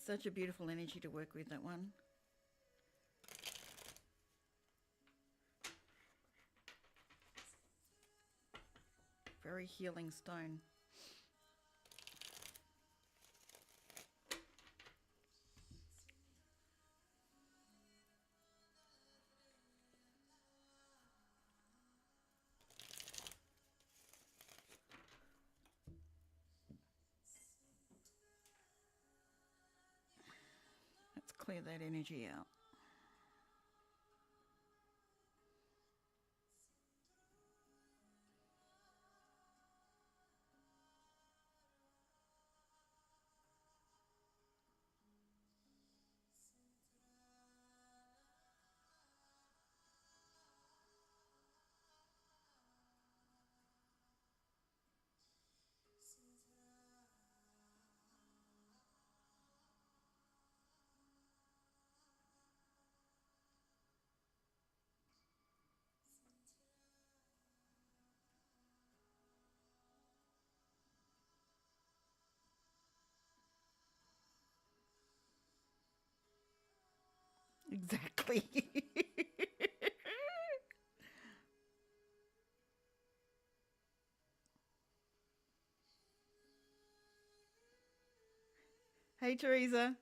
Such a beautiful energy to work with, that one. Very healing stone. Let's clear that energy out. Exactly. Hey, Teresa.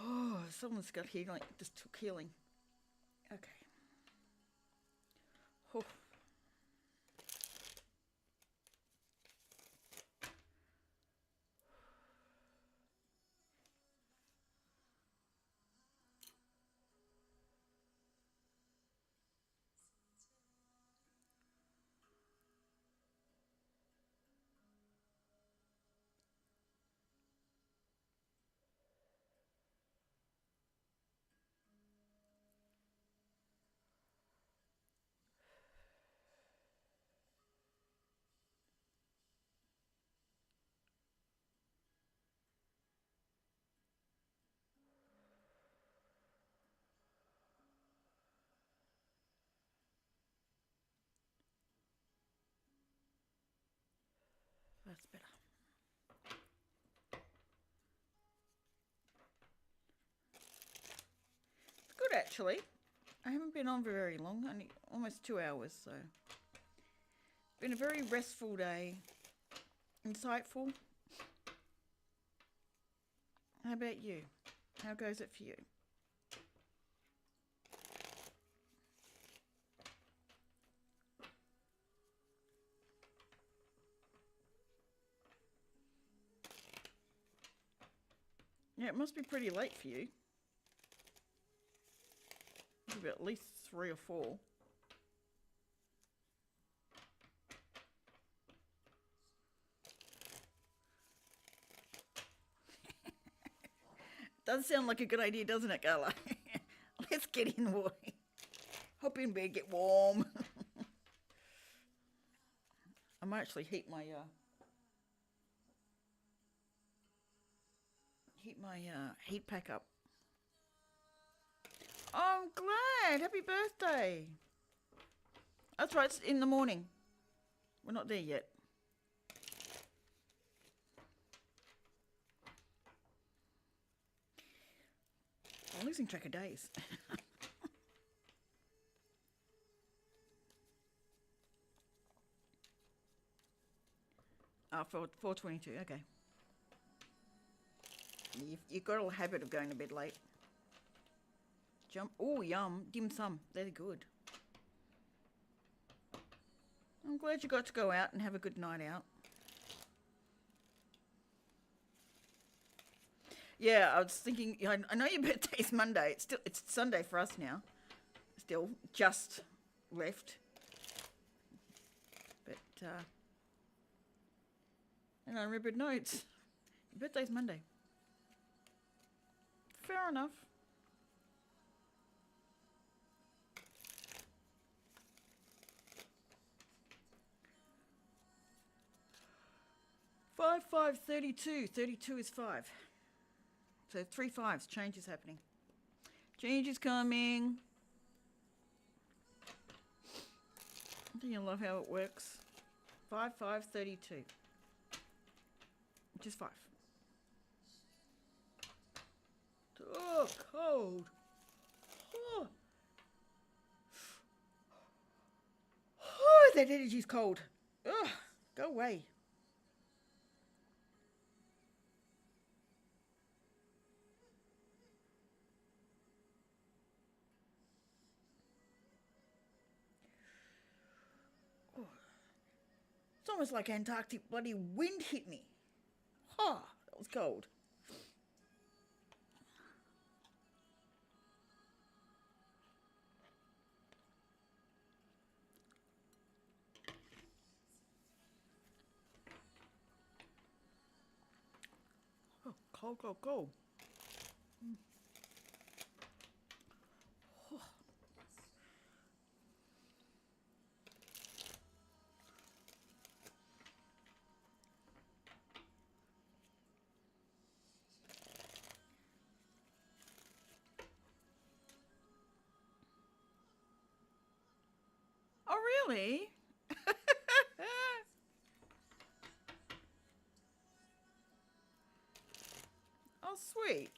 Oh, someone's got healing. Just took healing. Okay. Oh. That's better. It's good actually. I haven't been on for very long, only almost 2 hours, so been a very restful day. Insightful. How about you? How goes it for you? Yeah, it must be pretty late for you. Maybe at least 3 or 4. Does sound like a good idea, doesn't it, Carla? Let's get in, boy. Hop in bed, get warm. I might actually heat my heat pack up. Oh, I'm glad. Happy birthday. That's right. It's in the morning. We're not there yet. I'm losing track of days. Oh, 4:22. Okay. You've got a habit of going to bed late. Jump. Oh, yum. Dim sum. They're good. I'm glad you got to go out and have a good night out. Yeah, I was thinking. I know your birthday's Monday. It's Sunday for us now. Still just left, but and I remembered notes. Your birthday's Monday. Fair enough. 5, 5, 32. 32 is 5. So 3 5s. Change is happening. Change is coming. I think you'll love how it works. 5 5 32. Just 5. Oh, cold. Oh, that energy's cold. Ugh, go away. Oh, it's almost like Antarctic bloody wind hit me. Oh, that was cold. Oh, cold, cold, cold. Oh. Oh, really? Oh, sweet.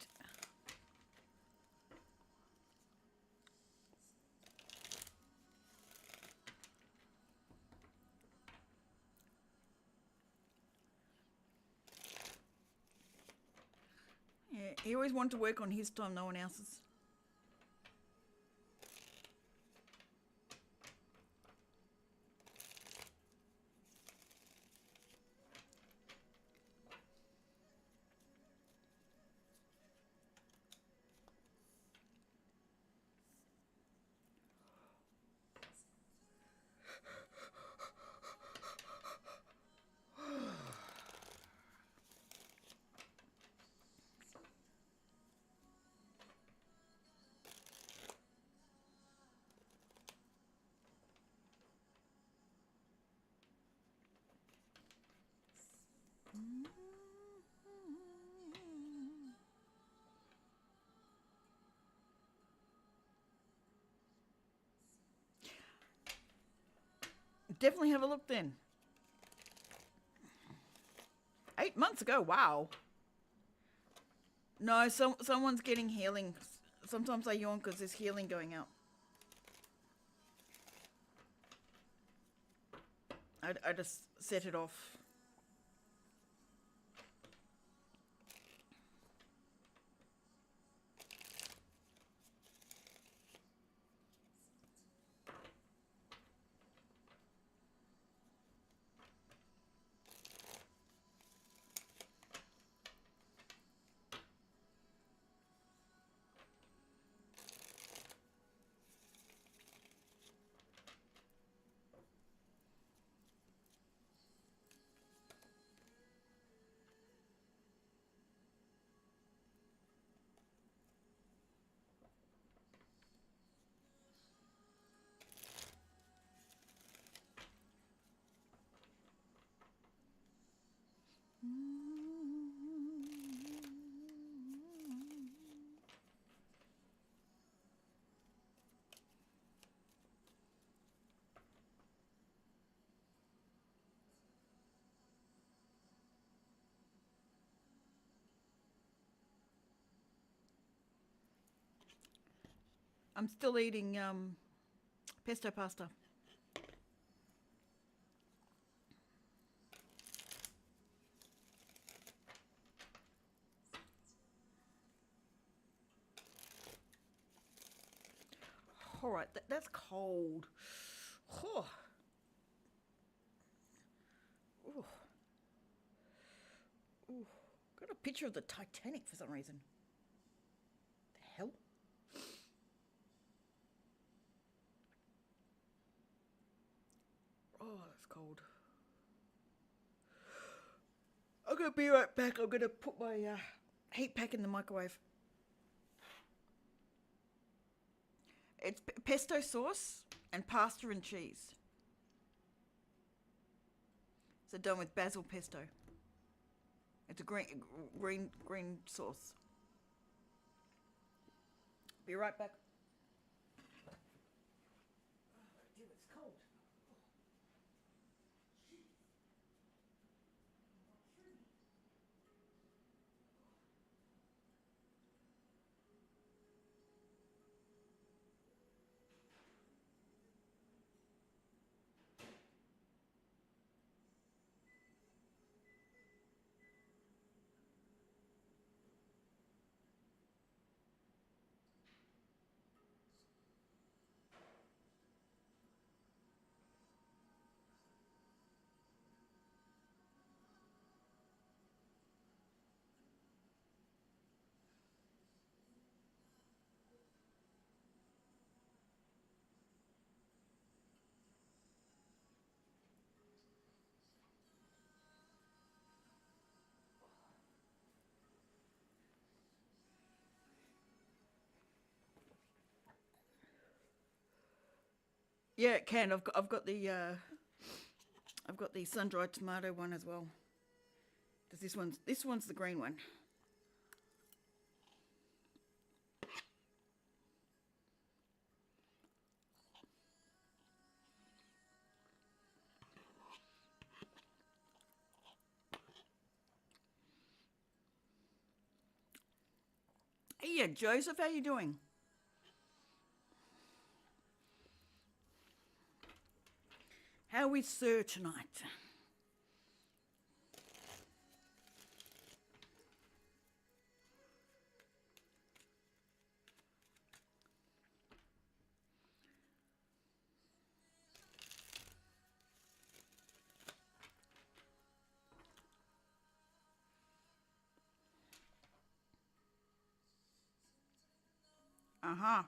Yeah, he always wanted to work on his time, no one else's. Definitely have a look then. 8 months ago, wow. No, someone's getting healing. Sometimes I yawn because there's healing going out. I just set it off. I'm still eating pesto pasta. All right, that's cold. Oh. Ooh. Ooh. Got a picture of the Titanic for some reason. The hell? Oh, that's cold. I'm gonna be right back. I'm gonna put my heat pack in the microwave. It's pesto sauce and pasta and cheese. So done with basil pesto. It's a green sauce. Be right back. Dude, it's cold. Yeah, it can. I've got the sun dried tomato one as well. Does this one's the green one. Hey, yeah, Joseph, how you doing? How is Sir tonight? Uh huh.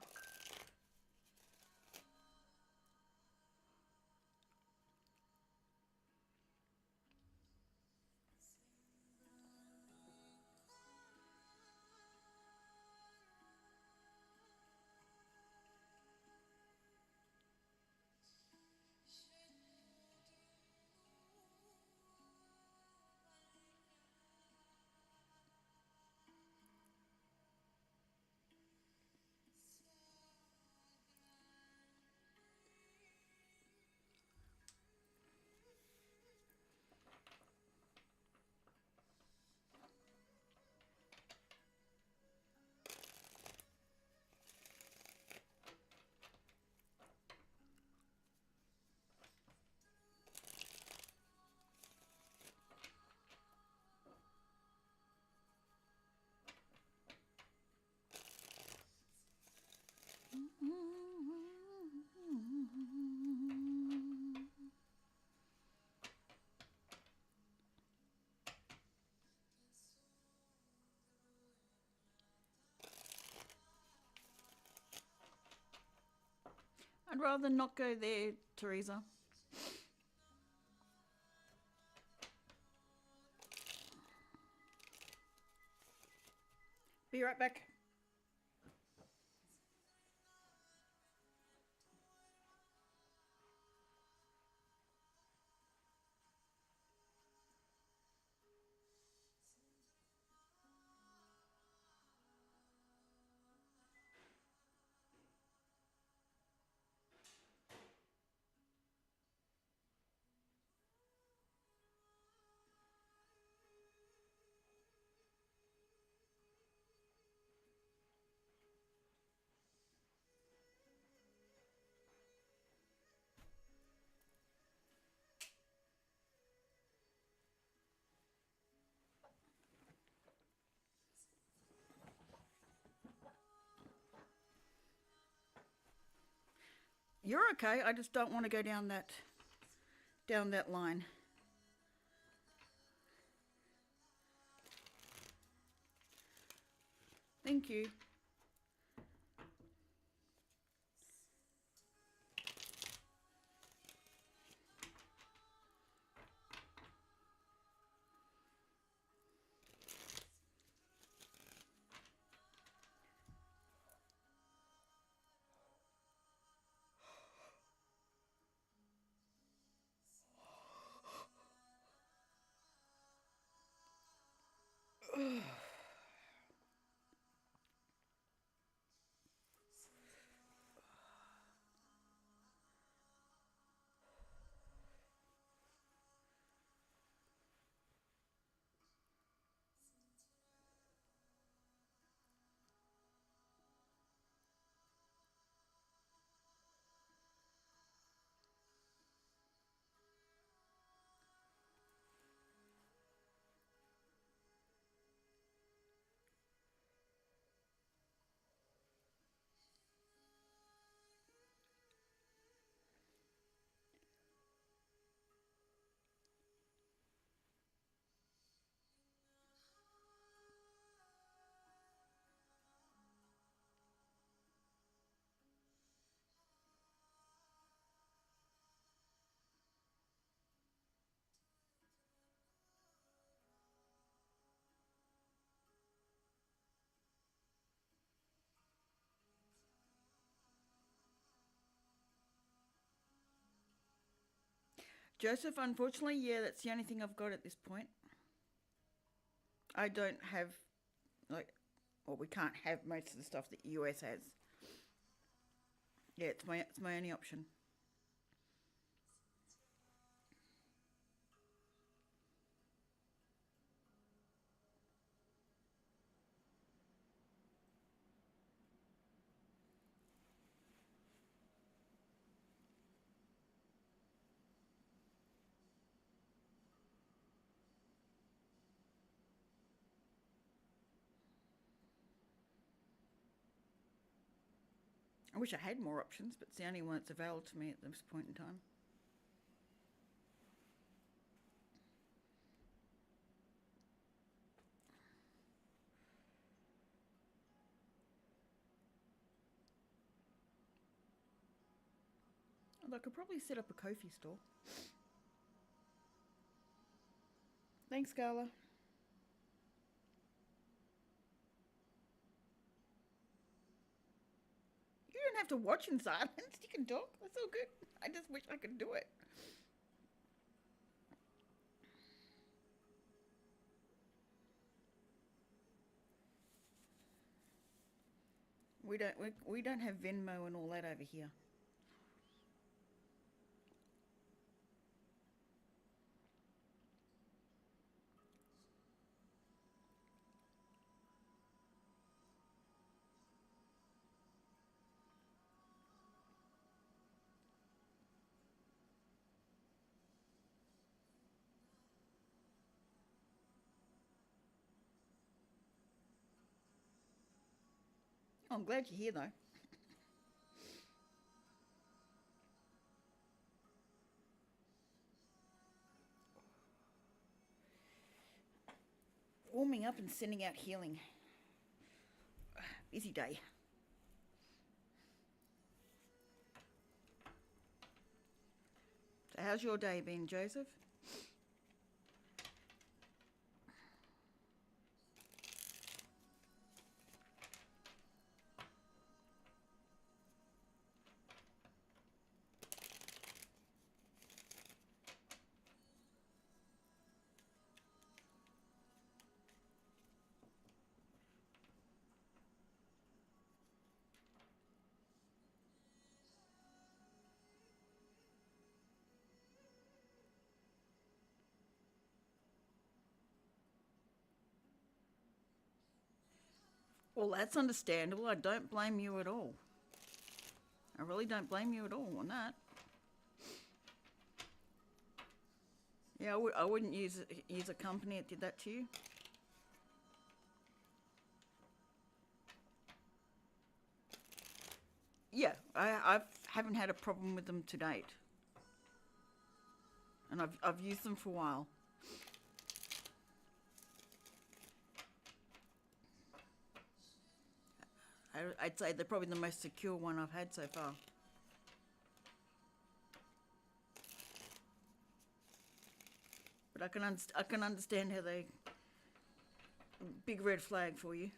I'd rather not go there, Teresa. Be right back. You're okay. I just don't want to go down that line. Thank you. Joseph, unfortunately, yeah, that's the only thing I've got at this point. I don't have, like, well, we can't have most of the stuff that the US has. Yeah, it's my only option. I wish I had more options, but it's the only one that's available to me at this point in time. Although I could probably set up a Kofi store. Thanks, Carla. You don't have to watch in silence. You can talk. That's all good. I just wish I could do it. We don't have Venmo and all that over here. Oh, I'm glad you're here though. Warming up and sending out healing. Busy day. So how's your day been, Joseph? Well, that's understandable. I don't blame you at all. I really don't blame you at all on that. Yeah, I wouldn't use a company that did that to you. Yeah, I haven't had a problem with them to date, and I've used them for a while. I'd say they're probably the most secure one I've had so far. But I can understand how they big red flag for you.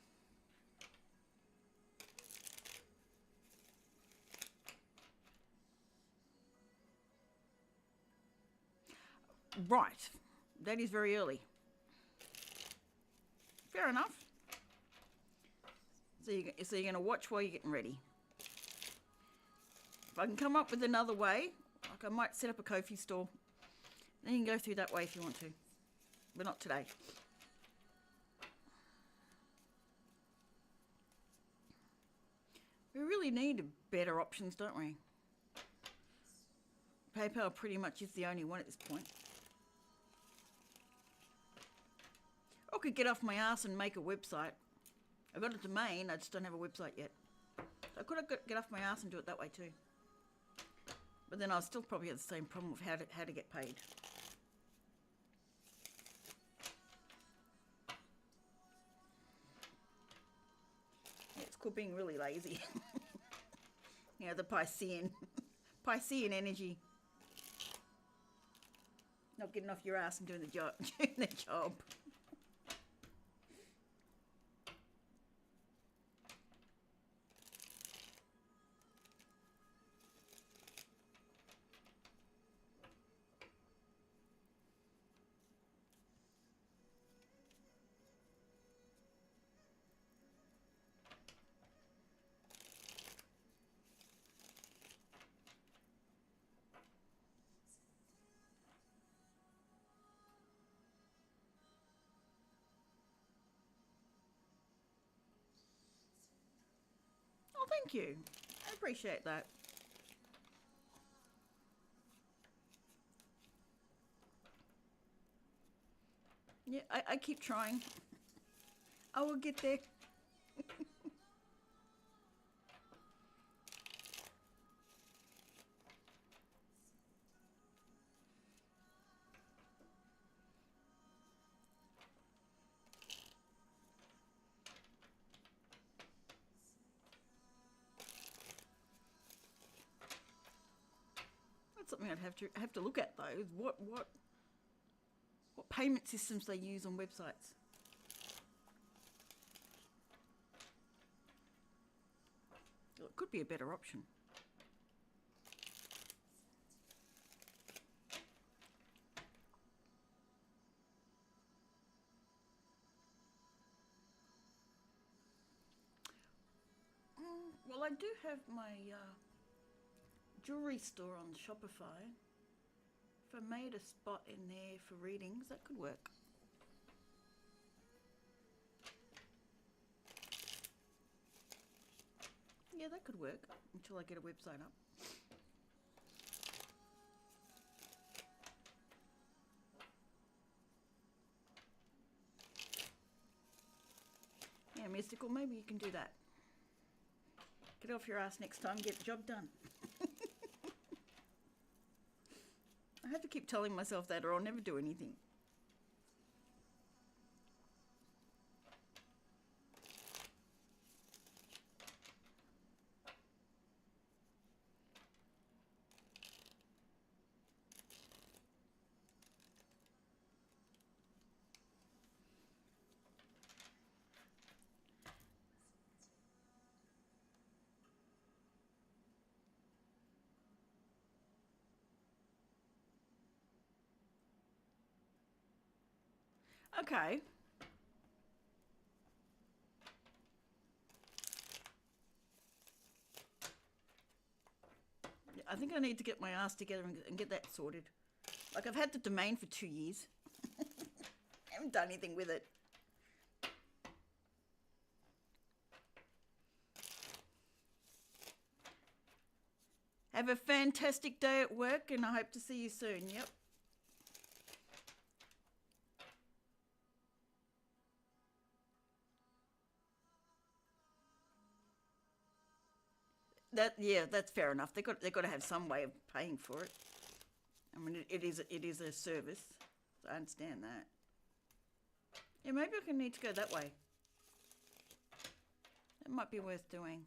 Right, that is very early. Fair enough. So you're going to watch while you're getting ready. If I can come up with another way, like I might set up a Kofi store. Then you can go through that way if you want to, but not today. We really need better options, don't we? PayPal pretty much is the only one at this point. I could get off my ass and make a website. I've got a domain, I just don't have a website yet. So I could get off my ass and do it that way too. But then I'll still probably have the same problem of how to get paid. Yeah, it's called being really lazy. You know, the Piscean energy. Not getting off your ass and doing the job. Doing the job. thank you. I appreciate that. Yeah, I keep trying. I will get there. That's something I'd have to look at though. Is what payment systems they use on websites. Well, it could be a better option. Well, I do have my jewelry store on Shopify. If I made a spot in there for readings, that could work. Yeah, that could work until I get a website up. Yeah, Mystical, maybe you can do that. Get off your ass next time, get the job done. I have to keep telling myself that or I'll never do anything. Okay. I think I need to get my ass together and get that sorted. Like, I've had the domain for 2 years. I haven't done anything with it. Have a fantastic day at work and I hope to see you soon. Yep. That's fair enough. They got to have some way of paying for it. I mean, it is a service. So I understand that. Yeah, maybe I can need to go that way. That might be worth doing.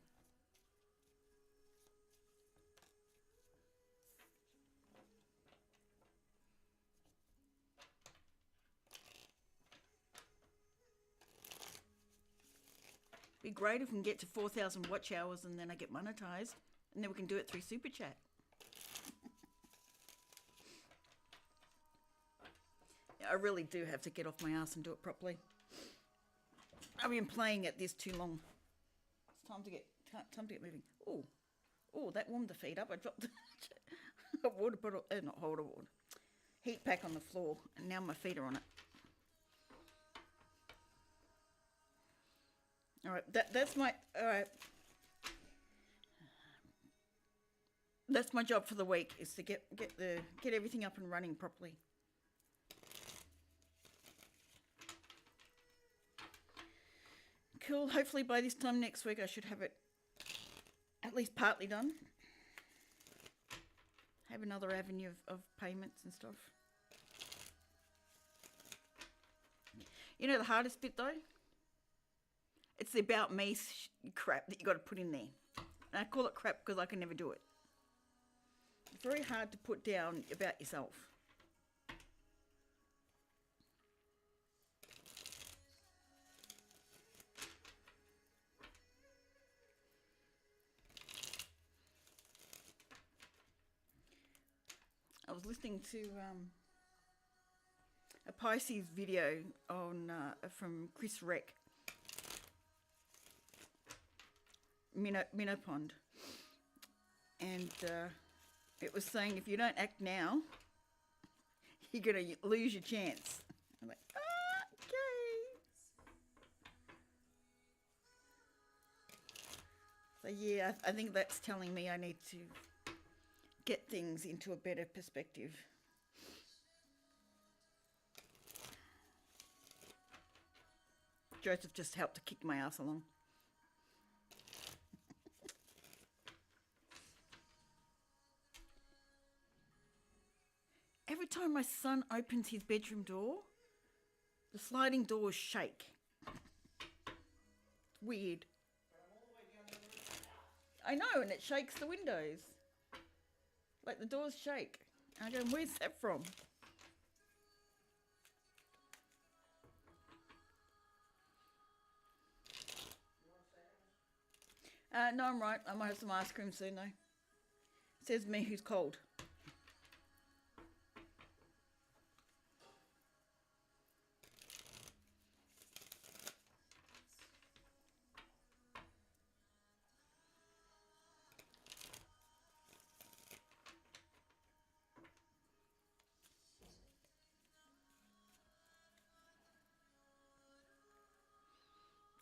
Be great if we can get to 4,000 watch hours and then I get monetized, and then we can do it through Super Chat. Yeah, I really do have to get off my ass and do it properly. I've been playing at this too long. It's time to get moving. Oh, that warmed the feet up. I dropped a water bottle, not water, heat pack on the floor, and now my feet are on it. All right, that's my all right. That's my job for the week, is to get everything up and running properly. Cool. Hopefully by this time next week I should have it at least partly done. Have another avenue of payments and stuff. You know the hardest bit though? It's the about me crap that you got to put in there. And I call it crap because I can never do it. It's very hard to put down about yourself. I was listening to a Pisces video on from Chris Reck. Minopond, and it was saying if you don't act now, you're gonna lose your chance. I'm like, okay. So yeah, I think that's telling me I need to get things into a better perspective. Joseph just helped to kick my ass along. Every time my son opens his bedroom door, the sliding doors shake. It's weird. I know, and it shakes the windows. Like the doors shake. And I go, where's that from? No, I'm right. I might have some ice cream soon, though. Says me who's cold.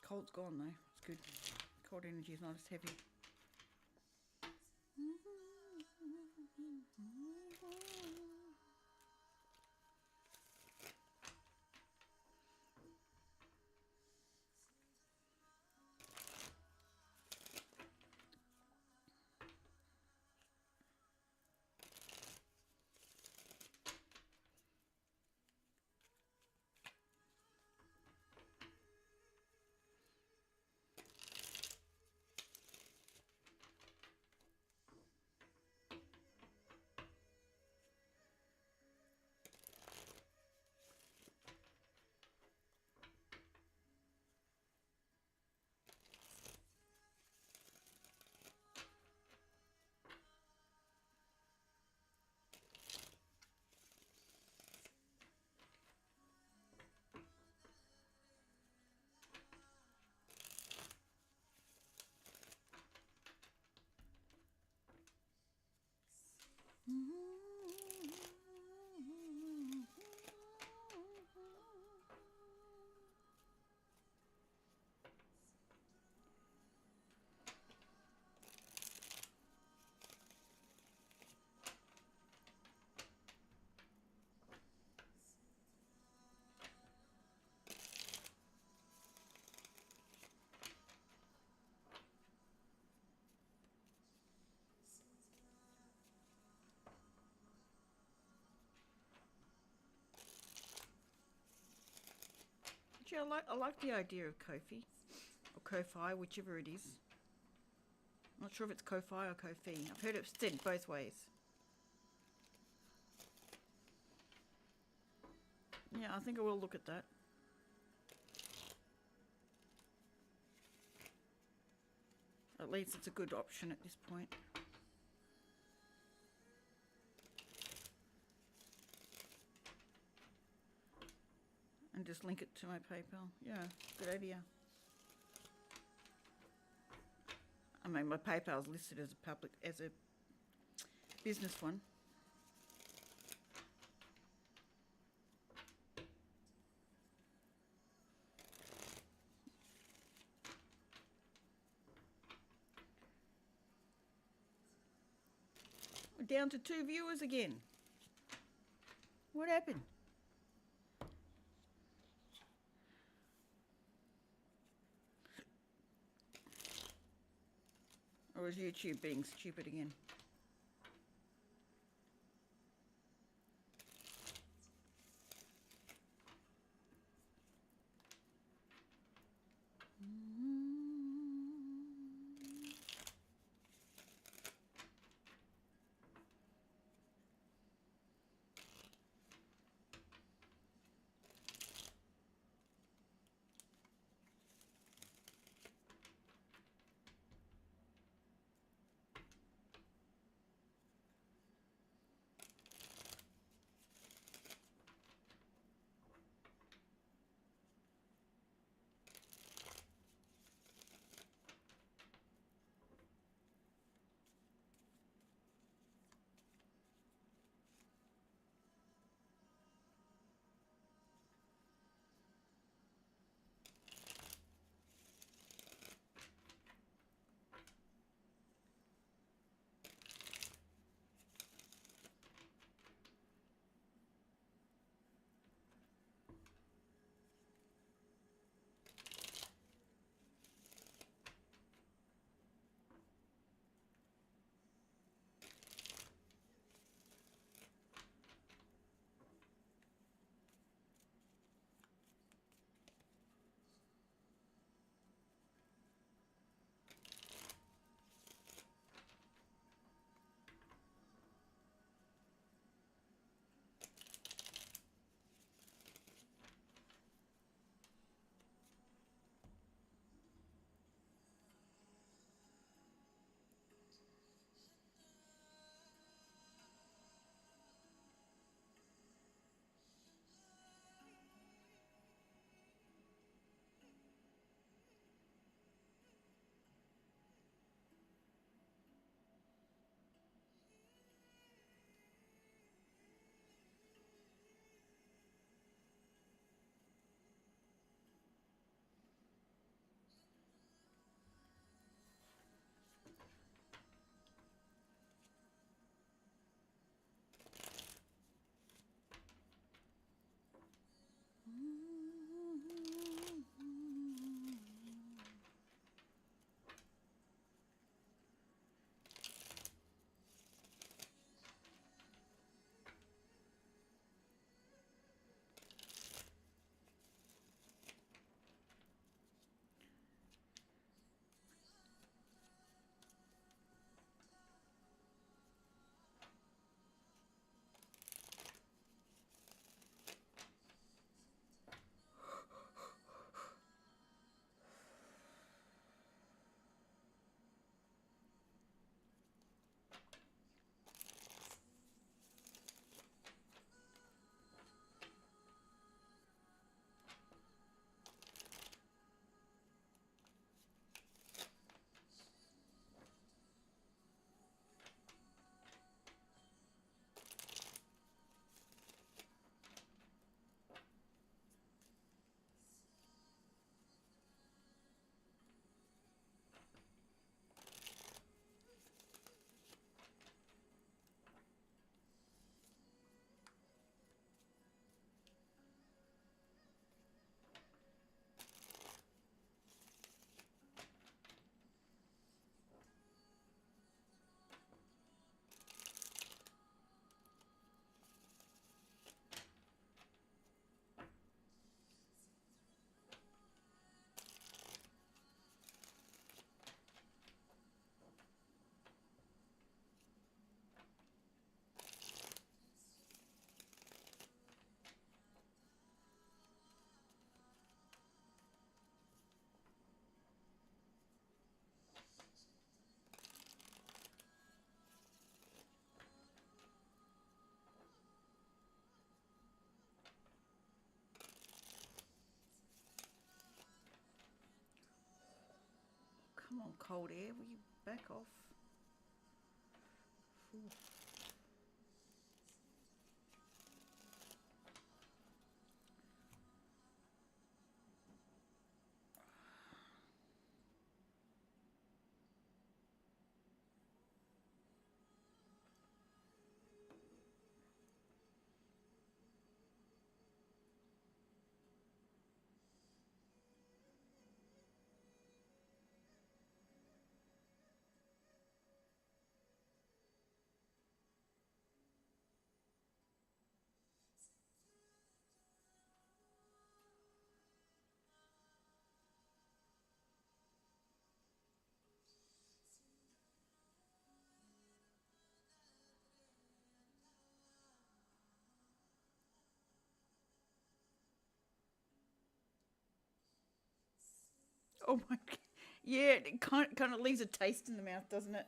Cold's gone, though. It's good. Cold energy is not as heavy. Actually, I like the idea of Ko-fi or Ko-fi, whichever it is. I'm not sure if it's Ko-fi or Ko-fi. I've heard it said both ways. Yeah, I think I will look at that. At least it's a good option at this point. And just link it to my PayPal. Yeah, good idea. I mean, my PayPal's listed as a business one. We're down to 2 viewers again. What happened? Or is YouTube being stupid again? Come on, cold air. Will you back off? Ooh. Oh my god. Yeah, it kind of leaves a taste in the mouth, doesn't it?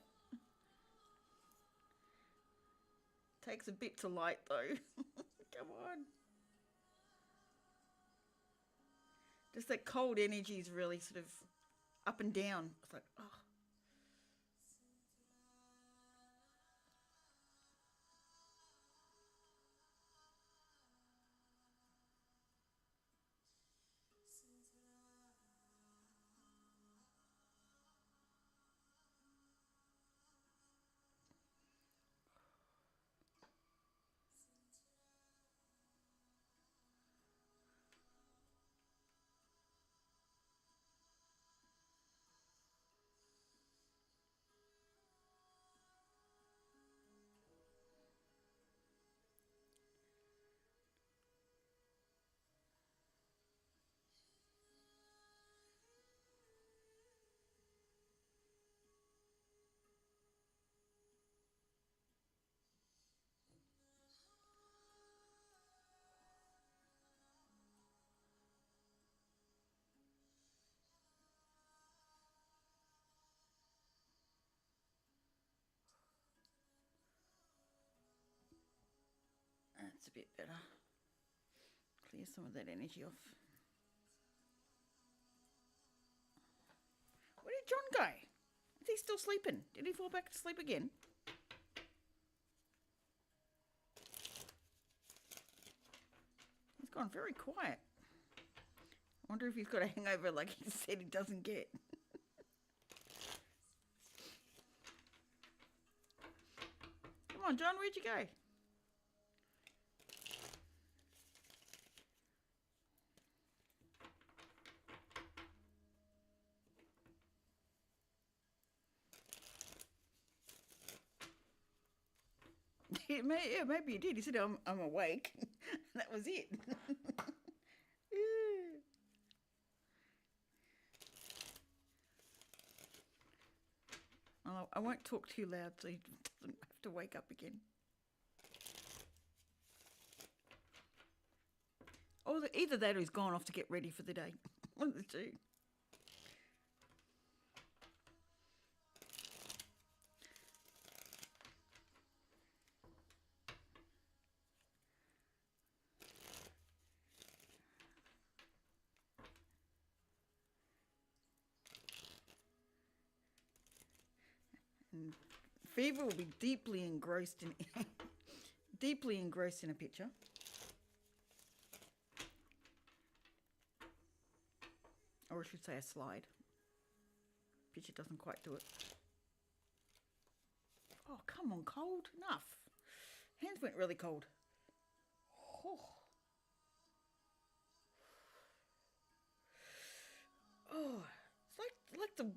Takes a bit to light though. Come on. Just that cold energy is really sort of up and down. It's like, oh. That's a bit better. Clear some of that energy off. Where did John go? Is he still sleeping? Did he fall back to sleep again? He's gone very quiet. I wonder if he's got a hangover like he said he doesn't get. Come on, John, where'd you go? Yeah, maybe he did. He said, I'm awake. That was it. I won't talk too loud so he doesn't have to wake up again. Or either that or he's gone off to get ready for the day. One of the two. And Fever will be deeply engrossed in deeply engrossed in a picture. Or I should say a slide. Picture doesn't quite do it. Oh, come on, cold. Enough. Hands went really cold. Oh. Oh, it's like the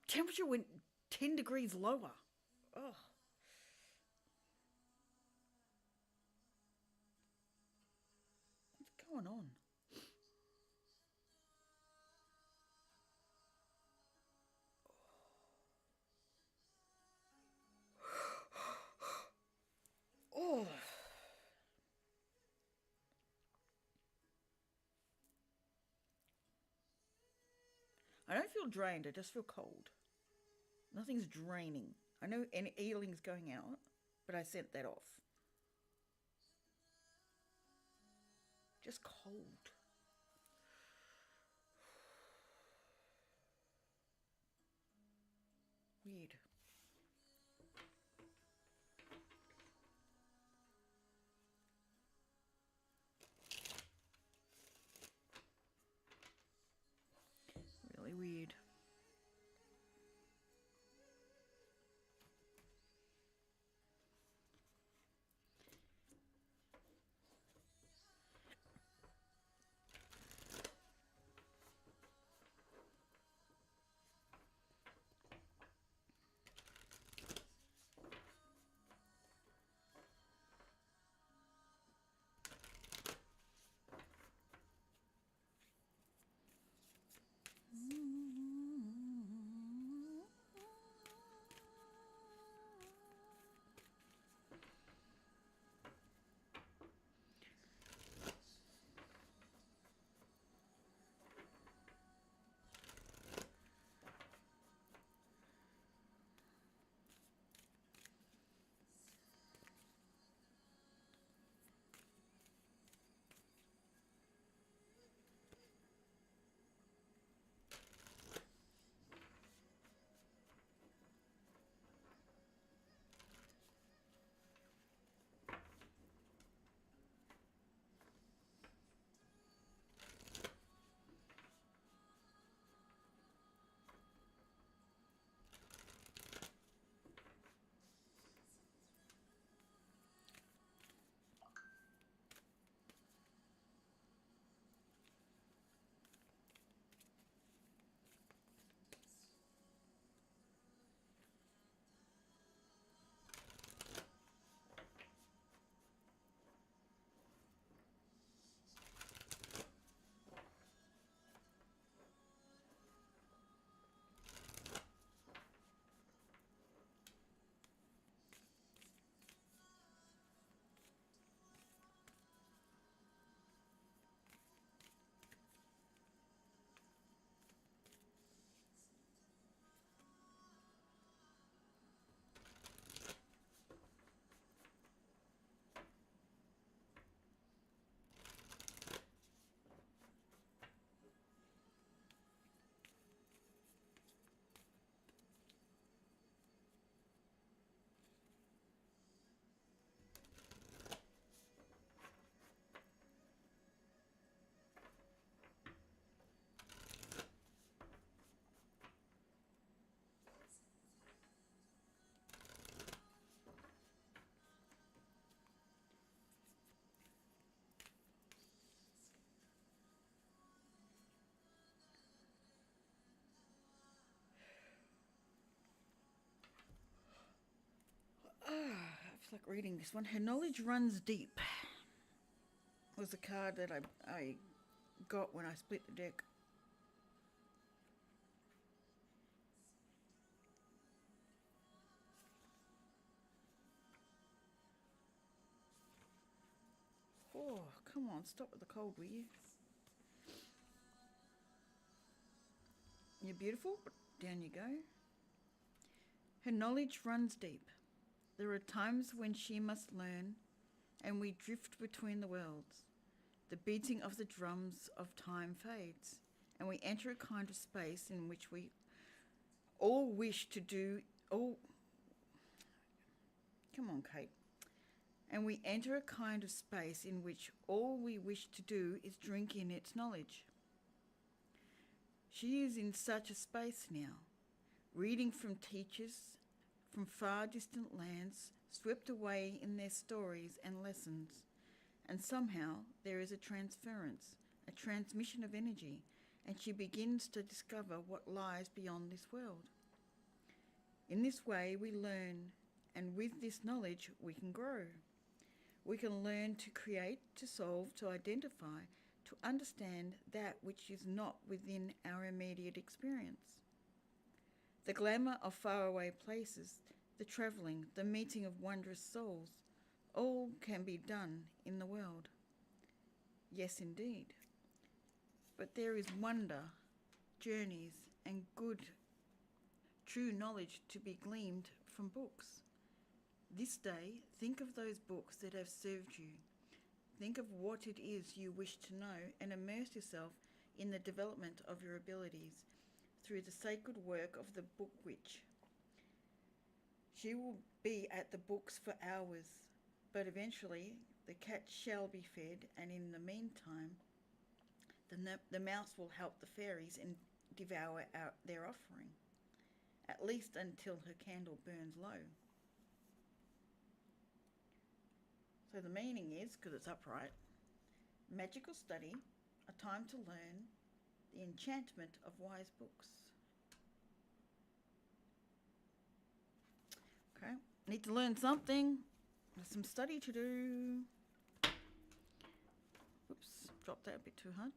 temperature went 10 degrees lower. Oh. What's going on? Oh. I don't feel drained, I just feel cold. Nothing's draining. I know any healing's going out, but I sent that off. Just cold. weird. Really weird. I feel like reading this one. Her knowledge runs deep. Was a card that I got when I split the deck. Oh, come on, stop with the cold, will you? You're beautiful. Down you go. Her knowledge runs deep. There are times when she must learn, and we drift between the worlds. The beating of the drums of time fades, and we enter a kind of space in which we all wish to do. All, come on, Kate. And we enter a kind of space in which all we wish to do is drink in its knowledge. She is in such a space now, reading from teachers from far distant lands, swept away in their stories and lessons. And somehow there is a transference, a transmission of energy, and she begins to discover what lies beyond this world. In this way we learn, and with this knowledge we can grow. We can learn to create, to solve, to identify, to understand that which is not within our immediate experience. The glamour of faraway places, the travelling, the meeting of wondrous souls, all can be done in the world. Yes, indeed. But there is wonder, journeys, and good, true knowledge to be gleaned from books. This day, think of those books that have served you. Think of what it is you wish to know and immerse yourself in the development of your abilities through the sacred work of the book witch. She will be at the books for hours, but eventually the cat shall be fed, and in the meantime, the mouse will help the fairies and devour their offering, at least until her candle burns low. So the meaning is, because it's upright, magical study, a time to learn, the enchantment of wise books. Okay, need to learn something. There's some study to do. Oops, dropped that a bit too hard.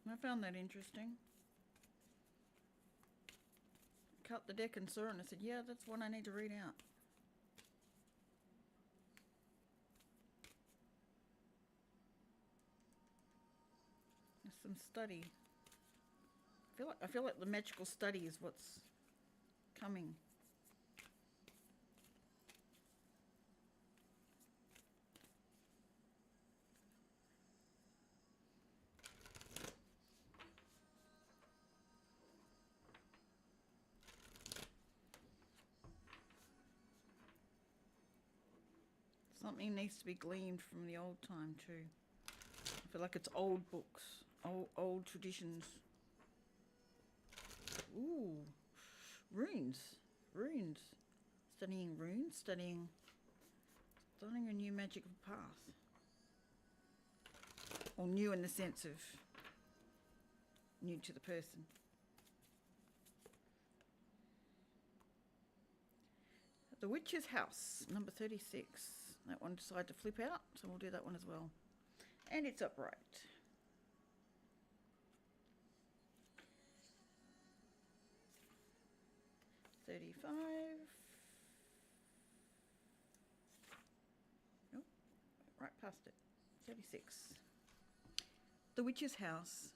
I found that interesting. Cut the deck and saw it and I said, yeah, that's one I need to read out. There's some study. I feel like the magical study is what's coming. Something needs to be gleaned from the old time too. I feel like it's old books, old traditions. Ooh, runes. Studying runes, studying a new magical path. Or new in the sense of new to the person. The Witch's House, number 36. That one decided to flip out, so we'll do that one as well. And it's upright. $35. Oh, right past it. 36. The Witch's House.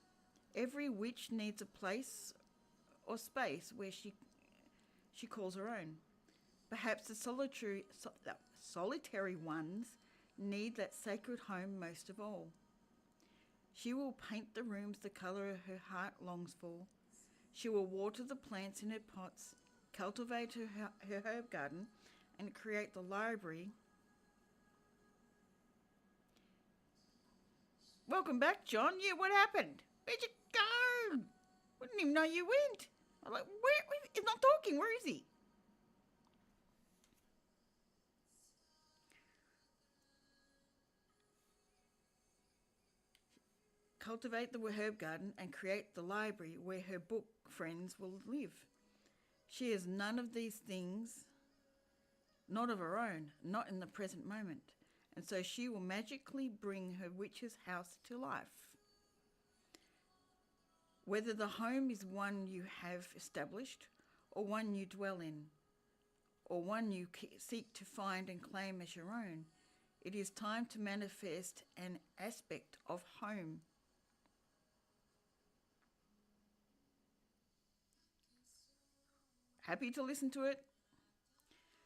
Every witch needs a place or space where she calls her own. Perhaps the solitary ones need that sacred home most of all. She will paint the rooms the colour her heart longs for. She will water the plants in her pots, cultivate her herb garden, and create the library. Welcome back, John. Yeah, what happened? Where'd you go? I didn't even know you went. I'm like, where? He's not talking. Where is he? Cultivate the herb garden and create the library where her book friends will live. She has none of these things, not of her own, not in the present moment, and so she will magically bring her witch's house to life. Whether the home is one you have established, or one you dwell in, or one you seek to find and claim as your own, it is time to manifest an aspect of home. Happy to listen to it,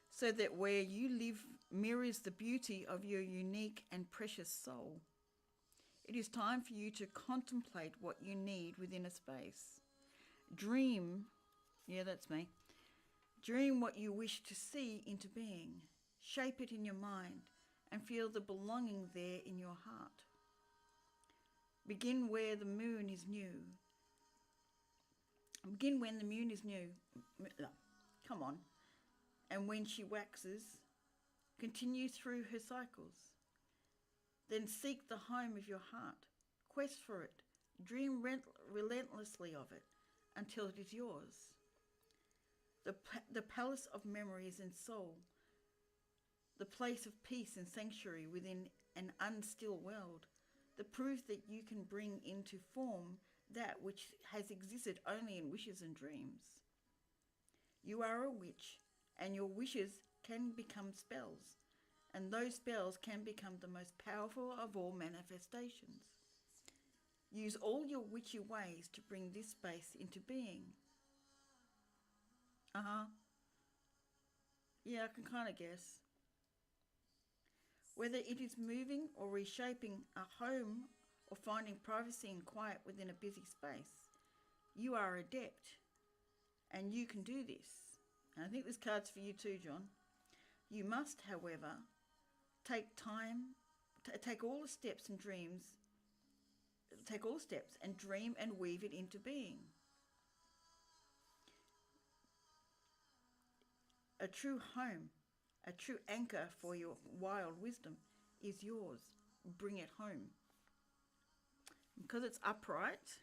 so that where you live mirrors the beauty of your unique and precious soul. It is time for you to contemplate what you need within a space. Dream, yeah, that's me. Dream what you wish to see into being. Shape it in your mind and feel the belonging there in your heart. Begin where the moon is new. Begin when the moon is new. Come on. And when she waxes, continue through her cycles. Then seek the home of your heart. Quest for it. Dream relentlessly of it until it is yours. The palace of memories and soul. The place of peace and sanctuary within an unstill world. The proof that you can bring into form that which has existed only in wishes and dreams. You are a witch, and your wishes can become spells, and those spells can become the most powerful of all manifestations. Use all your witchy ways to bring this space into being. Uh-huh. Yeah, I can kind of guess. Whether it is moving or reshaping a home or finding privacy and quiet within a busy space, you are adept and you can do this. And I think this card's for you too, John. You must, however, take time, take all the steps and dreams, take all steps and dream and weave it into being. A true home, a true anchor for your wild wisdom is yours. Bring it home. Because it's upright,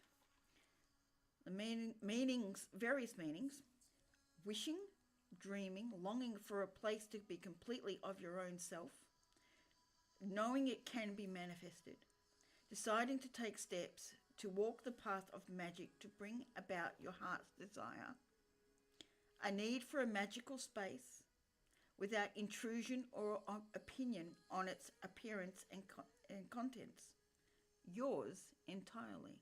the various meanings, wishing, dreaming, longing for a place to be completely of your own self, knowing it can be manifested, deciding to take steps to walk the path of magic to bring about your heart's desire, a need for a magical space without intrusion or opinion on its appearance and contents, yours entirely.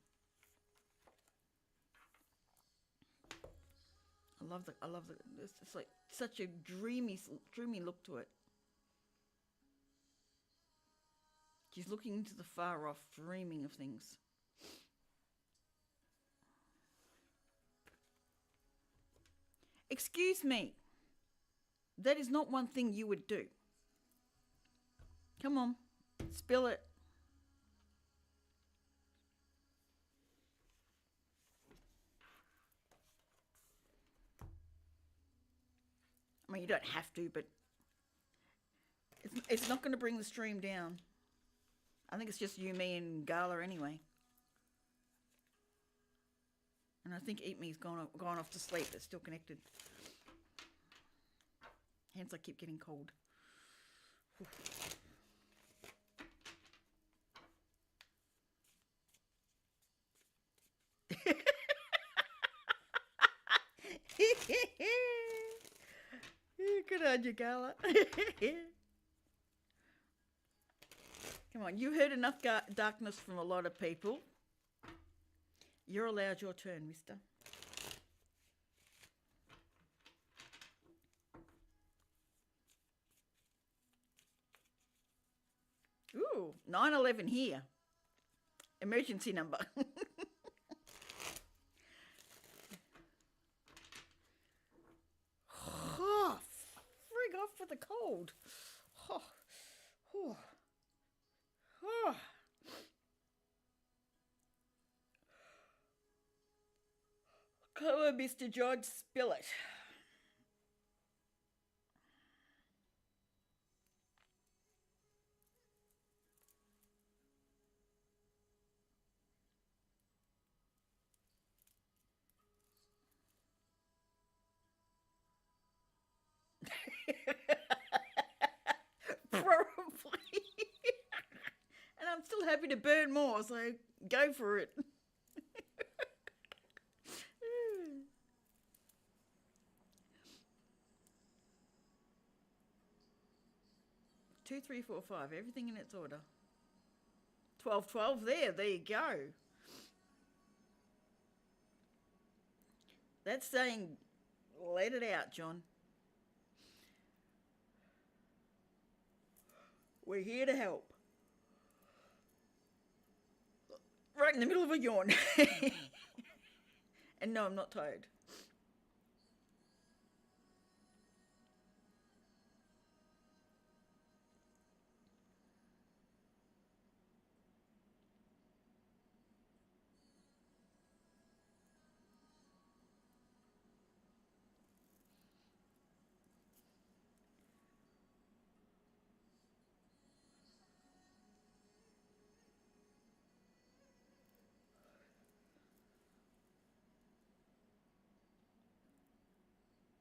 I love the. It's like such a dreamy look to it. She's looking into the far off, dreaming of things. Excuse me. That is not one thing you would do. Come on, spill it. I mean, you don't have to, but it's not going to bring the stream down. I think it's just you, me, and Gala anyway. And I think Eat Me's gone off to sleep. It's still connected. Hands I keep getting cold. Good on you, Gala. Come on, you heard enough darkness from a lot of people. You're allowed your turn, mister. Ooh, 911 here. Emergency number. Oh, frig off with the cold. Oh, oh, oh. Come on, Mr. George, spill it. Probably. And I'm still happy to burn more, so go for it. 2, 3, 4, 5. Everything in its order. 12, 12 there. There you go. That's saying, let it out, John. We're here to help. Right in the middle of a yawn. And no, I'm not tired.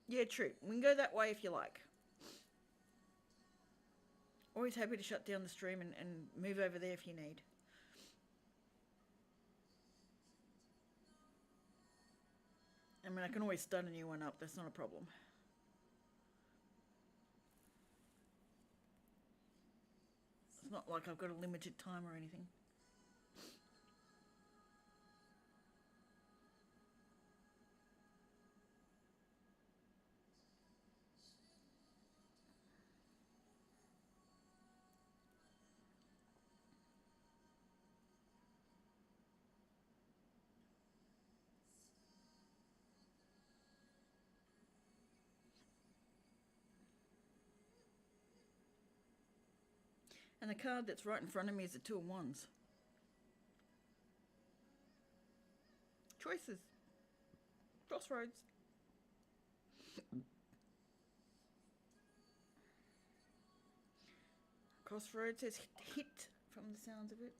Yeah, true. We can go that way if you like. Always happy to shut down the stream and move over there if you need. I mean, I can always start a new one up. That's not a problem. It's not like I've got a limited time or anything. And the card that's right in front of me is the Two of Wands. Choices. Crossroads. Crossroads says hit from the sounds of it.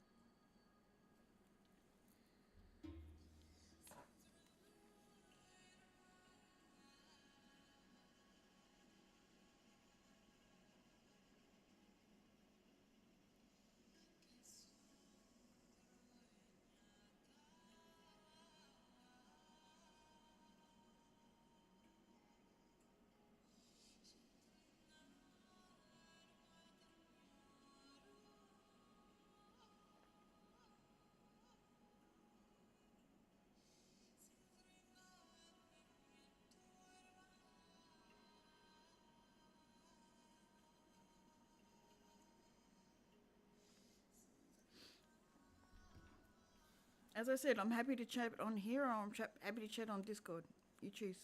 As I said, I'm happy to chat on here or I'm happy to chat on Discord. You choose.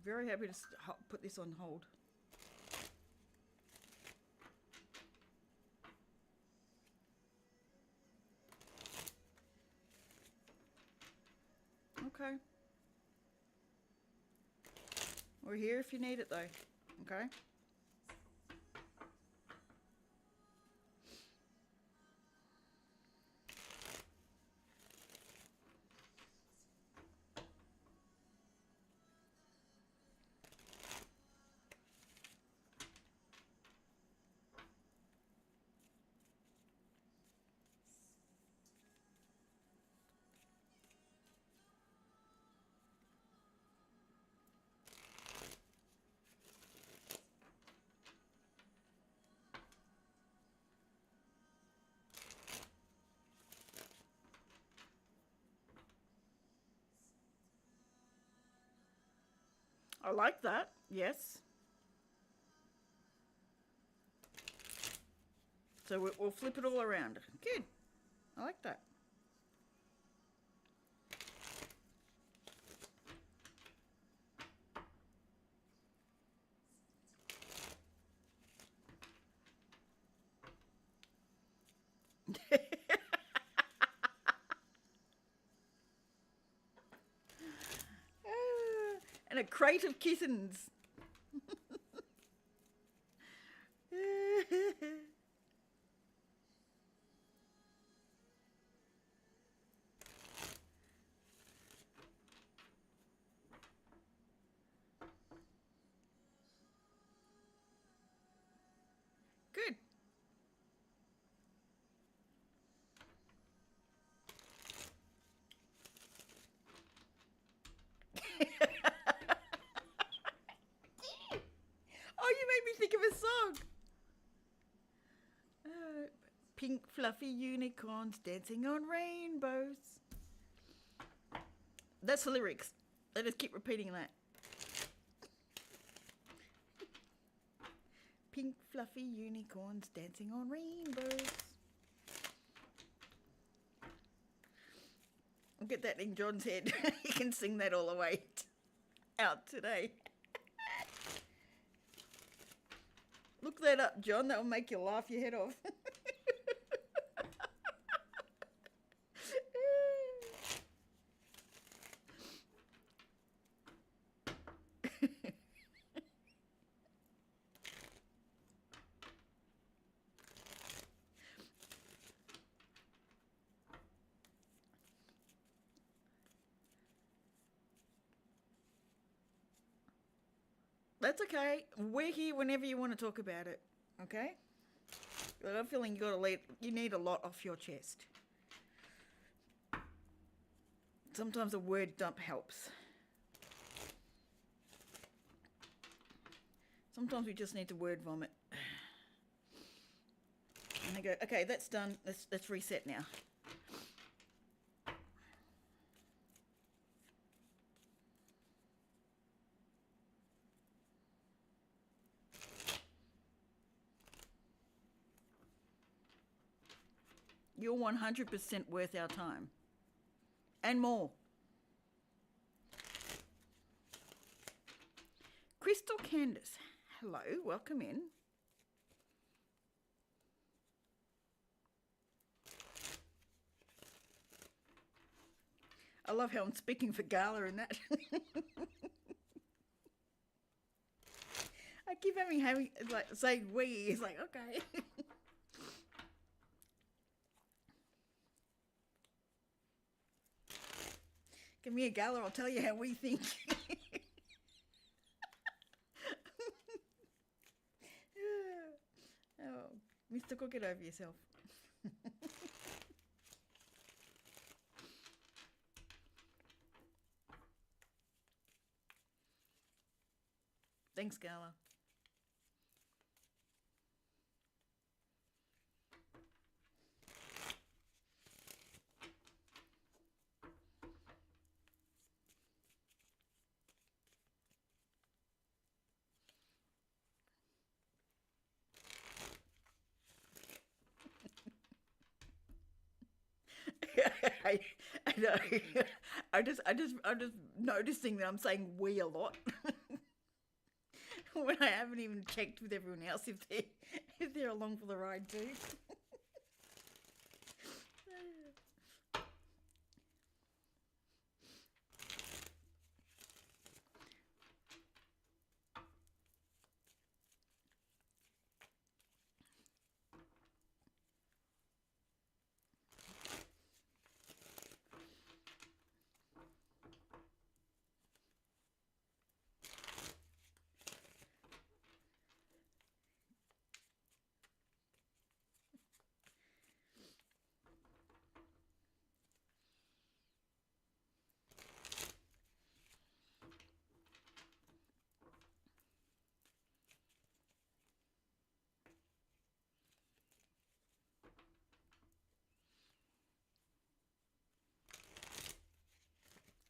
Very happy to put this on hold. Okay. We're here if you need it though. Okay? I like that. Yes. So we'll flip it all around. Good. I like that. And a crate of kittens. Good. Oh, you made me think of a song. Pink fluffy unicorns dancing on rainbows. That's the lyrics. Let us keep repeating that. Pink fluffy unicorns dancing on rainbows. I'll get that in John's head. He can sing that all the way out today. Look that up, John. That will make you laugh your head off. That's okay. We're here whenever you want to talk about it. Okay? But I'm feeling you need a lot off your chest. Sometimes a word dump helps. Sometimes we just need to word vomit. And I go, okay, that's done. Let's reset now. You're 100% worth our time. And more. Crystal Candace, hello, welcome in. I love how I'm speaking for Gala and that. I keep having like saying we. It's like okay. Give me a Gala. I'll tell you how we think. Oh, Mystikal, get over yourself. Thanks, Gala. I know. I'm just noticing that I'm saying we a lot when I haven't even checked with everyone else if they're along for the ride too.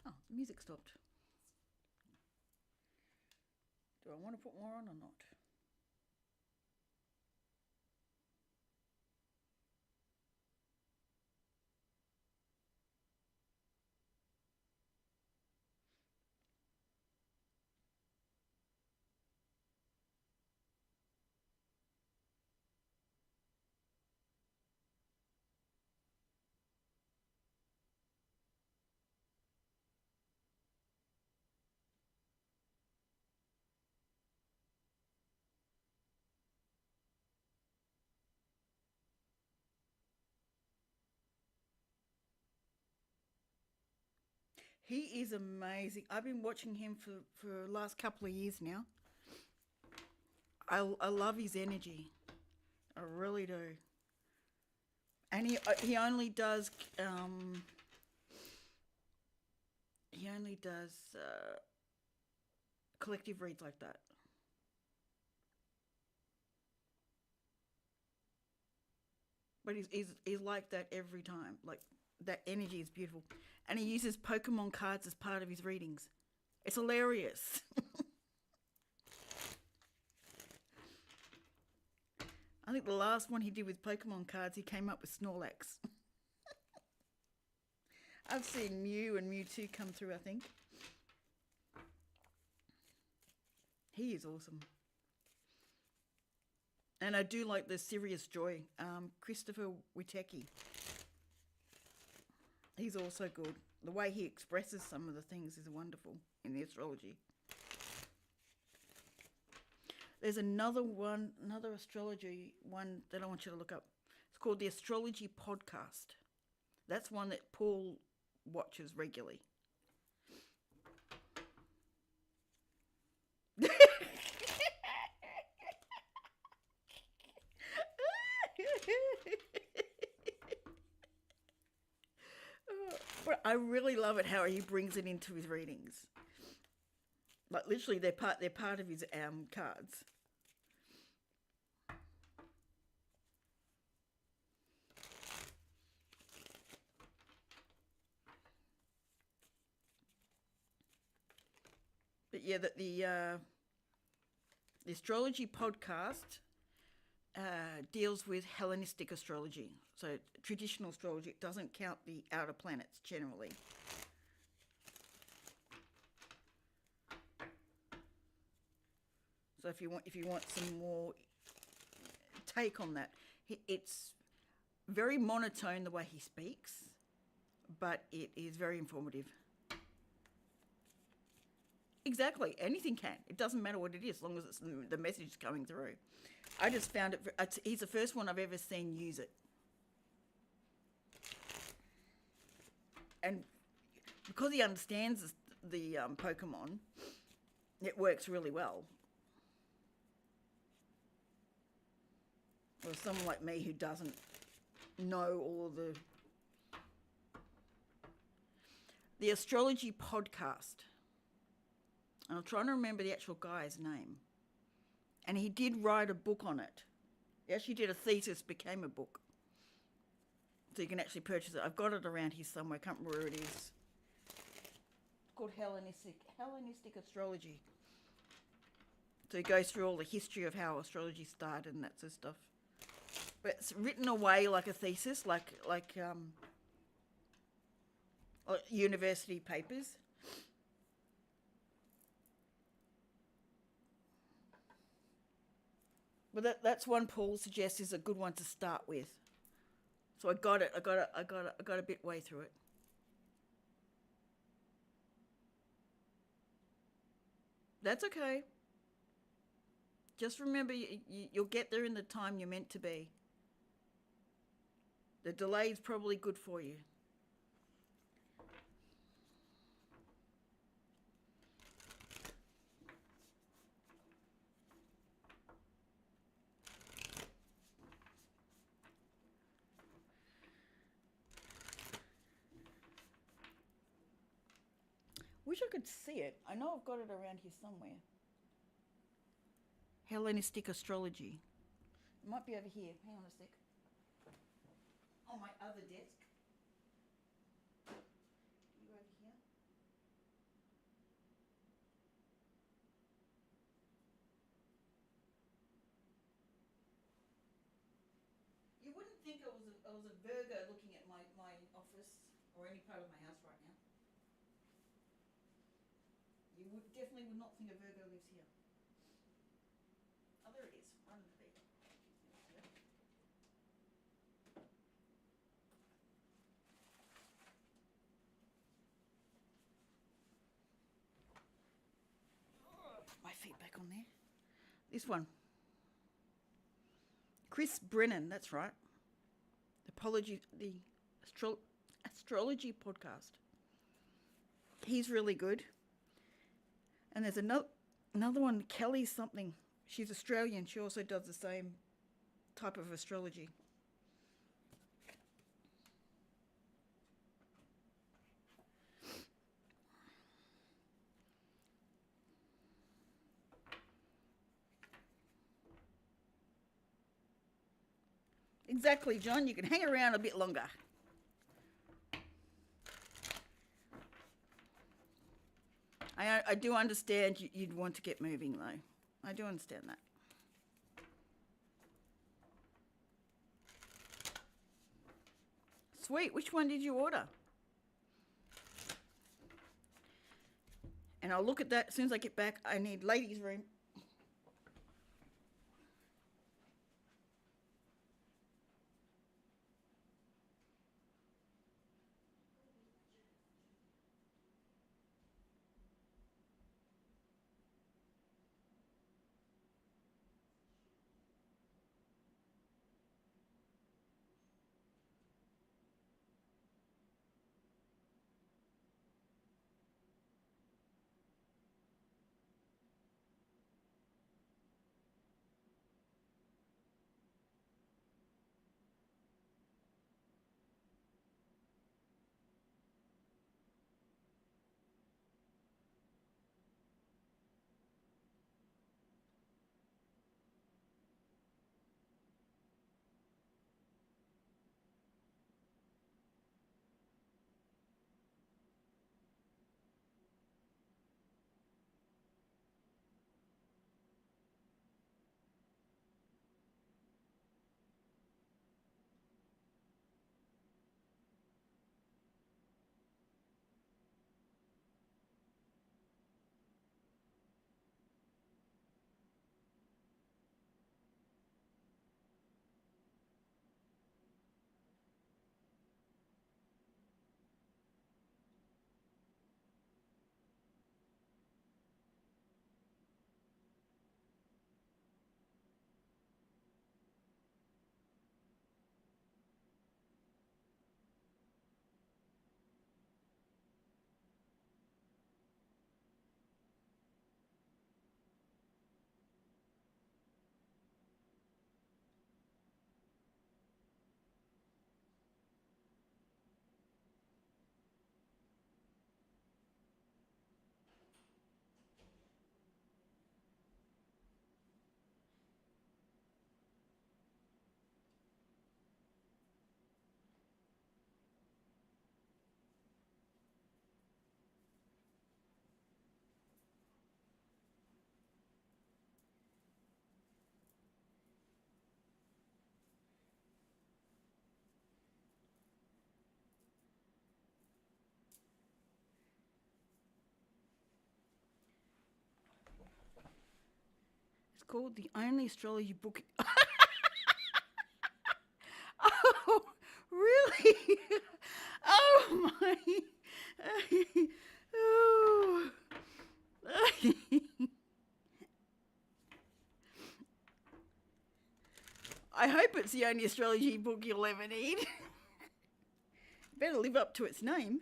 Oh, the music stopped. Do I want to put more on or not? He is amazing. I've been watching him for the last couple of years now. I love his energy. I really do. And he only does collective reads like that. But he's like that every time. Like that energy is beautiful. And he uses Pokemon cards as part of his readings. It's hilarious. I think the last one he did with Pokemon cards, he came up with Snorlax. I've seen Mew and Mewtwo come through, I think. He is awesome. And I do like the Serious Joy, Christopher Witecki. He's also good. The way he expresses some of the things is wonderful in the astrology. There's another astrology one that I want you to look up. It's called the Astrology Podcast. That's one that Paul watches regularly. But I really love it how he brings it into his readings. Like literally, they're part of his cards. But yeah, the astrology podcast deals with Hellenistic astrology. So traditional astrology, it doesn't count the outer planets generally. So if you want some more take on that, it's very monotone the way he speaks, but it is very informative. Exactly, anything can. It doesn't matter what it is, as long as it's the message coming through. I just found it. He's the first one I've ever seen use it, and because he understands the Pokemon, it works really well. Or someone like me who doesn't know all of the astrology podcast. And I'm trying to remember the actual guy's name. And he did write a book on it. He actually did a thesis, became a book. So you can actually purchase it. I've got it around here somewhere. I can't remember where it is. It's called Hellenistic Astrology. So he goes through all the history of how astrology started and that sort of stuff. But it's written away like a thesis, like university papers. But that's one Paul suggests is a good one to start with. So I got it. I got a bit way through it. That's okay. Just remember, you'll get there in the time you're meant to be. The delay is probably good for you. Wish I could see it. I know I've got it around here somewhere. Hellenistic Astrology. It might be over here. Hang on a sec. On my other desk. You over here? You wouldn't think I was a Virgo looking at my office or any part of my house right now. You definitely would not think a Virgo lives here. Oh, there it is. One of the feet. Put my feet back on there. This one. Chris Brennan, that's right. The astrology podcast. He's really good. And there's another one, Kelly something. She's Australian. She also does the same type of astrology. Exactly, John. You can hang around a bit longer. I do understand you'd want to get moving, though. I do understand that. Sweet. Which one did you order? And I'll look at that as soon as I get back. I need ladies' room. called the only astrology book. Oh, really? Oh my. Oh. I hope it's the only astrology book you'll ever need. Better live up to its name.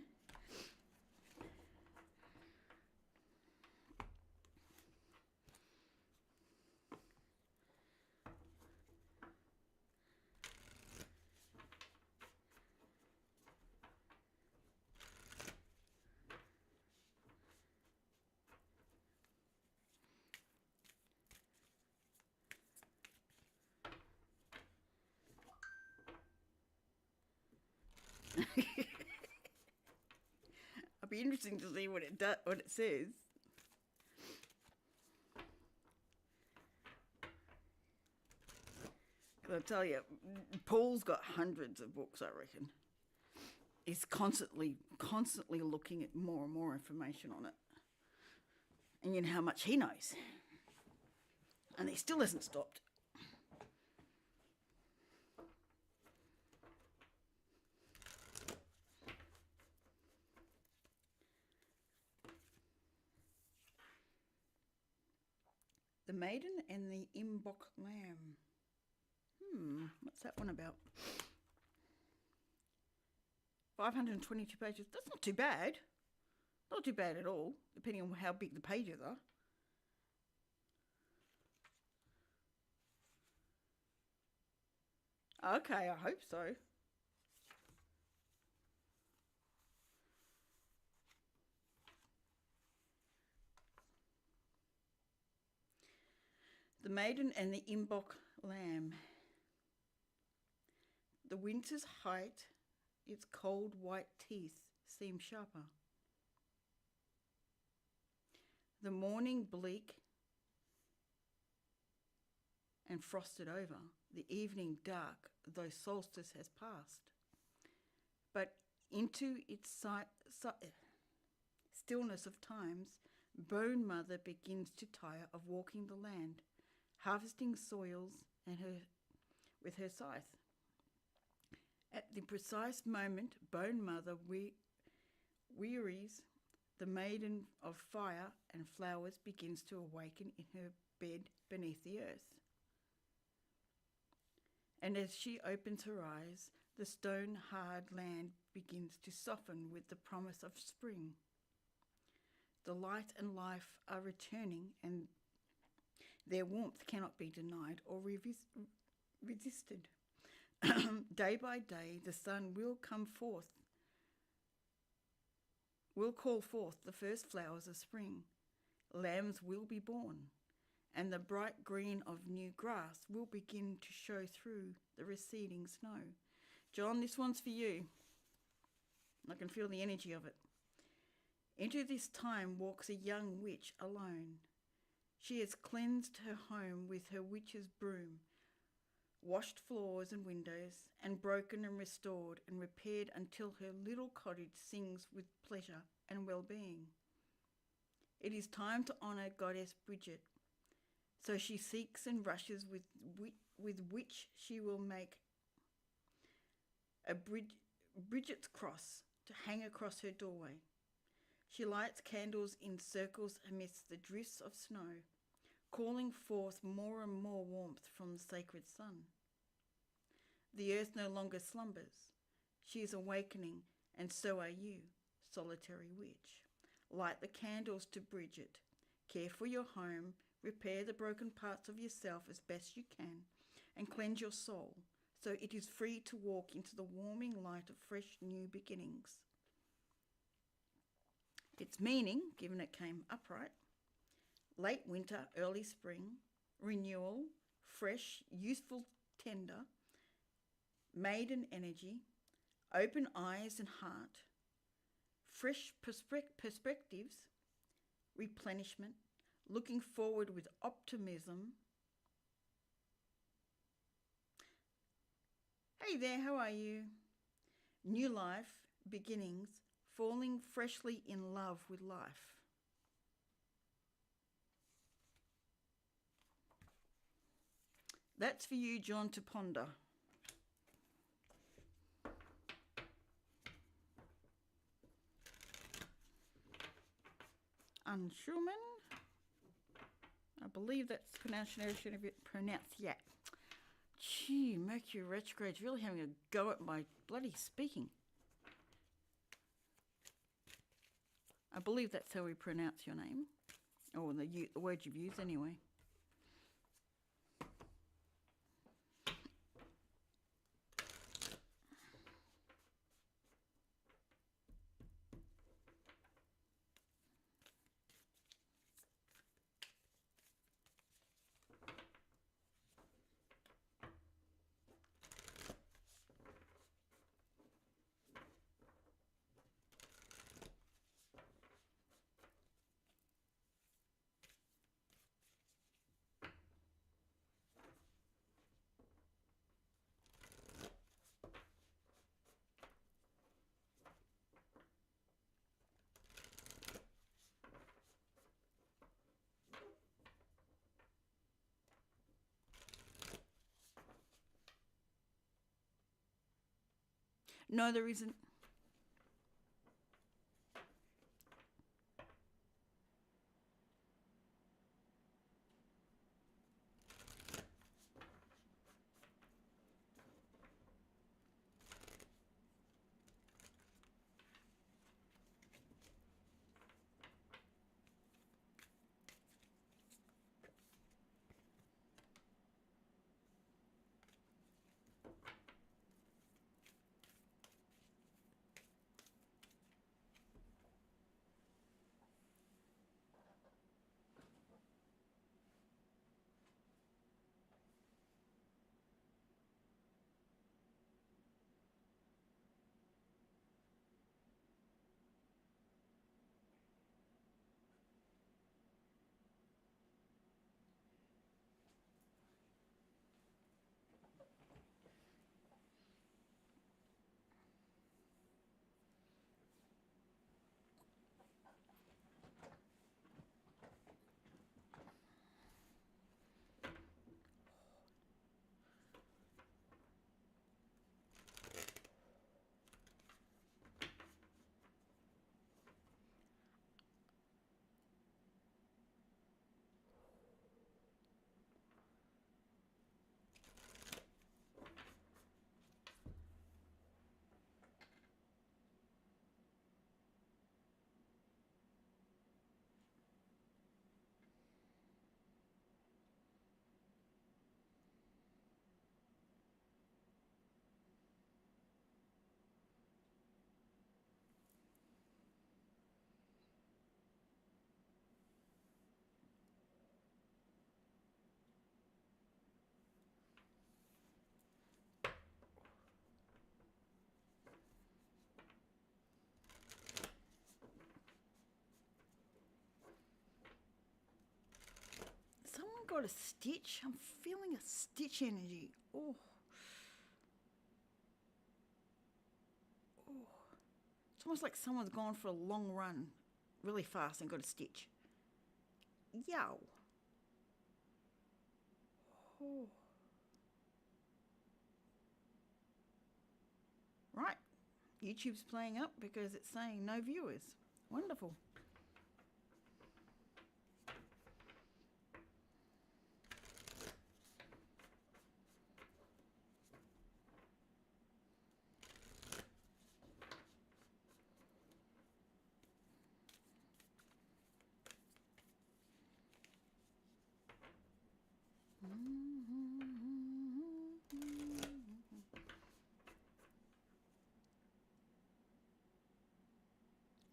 It'll be interesting to see what it says. Because I tell you, Paul's got hundreds of books, I reckon. He's constantly looking at more and more information on it. And you know how much he knows. And he still hasn't stopped. The Maiden and the Imbok Lamb. What's that one about? 522 pages. That's not too bad. Not too bad at all, depending on how big the pages are. Okay, I hope so. The Maiden and the Imbok Lamb. The winter's height, its cold white teeth seem sharper. The morning bleak and frosted over, the evening dark, though solstice has passed. But into its stillness of times, Bone Mother begins to tire of walking the land, harvesting soils and with her scythe. At the precise moment Bone Mother wearies, the Maiden of Fire and Flowers begins to awaken in her bed beneath the earth. And as she opens her eyes, the stone-hard land begins to soften with the promise of spring. The light and life are returning, and their warmth cannot be denied or resisted. Day by day, the sun will call forth the first flowers of spring. Lambs will be born, and the bright green of new grass will begin to show through the receding snow. John, this one's for you. I can feel the energy of it. Into this time walks a young witch alone. She has cleansed her home with her witch's broom, washed floors and windows, and broken and restored and repaired until her little cottage sings with pleasure and well-being. It is time to honour Goddess Bridget, so she seeks and rushes with which she will make a Bridget's cross to hang across her doorway. She lights candles in circles amidst the drifts of snow, calling forth more and more warmth from the sacred sun. The earth no longer slumbers. She is awakening, and so are you, solitary witch. Light the candles to Bridget. Care for your home, repair the broken parts of yourself as best you can, and cleanse your soul, so it is free to walk into the warming light of fresh new beginnings. Its meaning, given it came upright: late winter, early spring, renewal, fresh, youthful, tender, maiden energy, open eyes and heart, fresh perspectives, replenishment, looking forward with optimism. Hey there, how are you? New life, beginnings, falling freshly in love with life. That's for you, John, to ponder. Unschumann. I believe that's pronunciation of it. Yeah. Gee, Mercury retrograde's really having a go at my bloody speaking. I believe that's how we pronounce your name, or the word you've used anyway. No, there isn't. Someone got a stitch. I'm feeling a stitch energy. Oh. Oh. It's almost like someone's gone for a long run really fast and got a stitch. Yow. Oh. Right. YouTube's playing up because it's saying no viewers. Wonderful.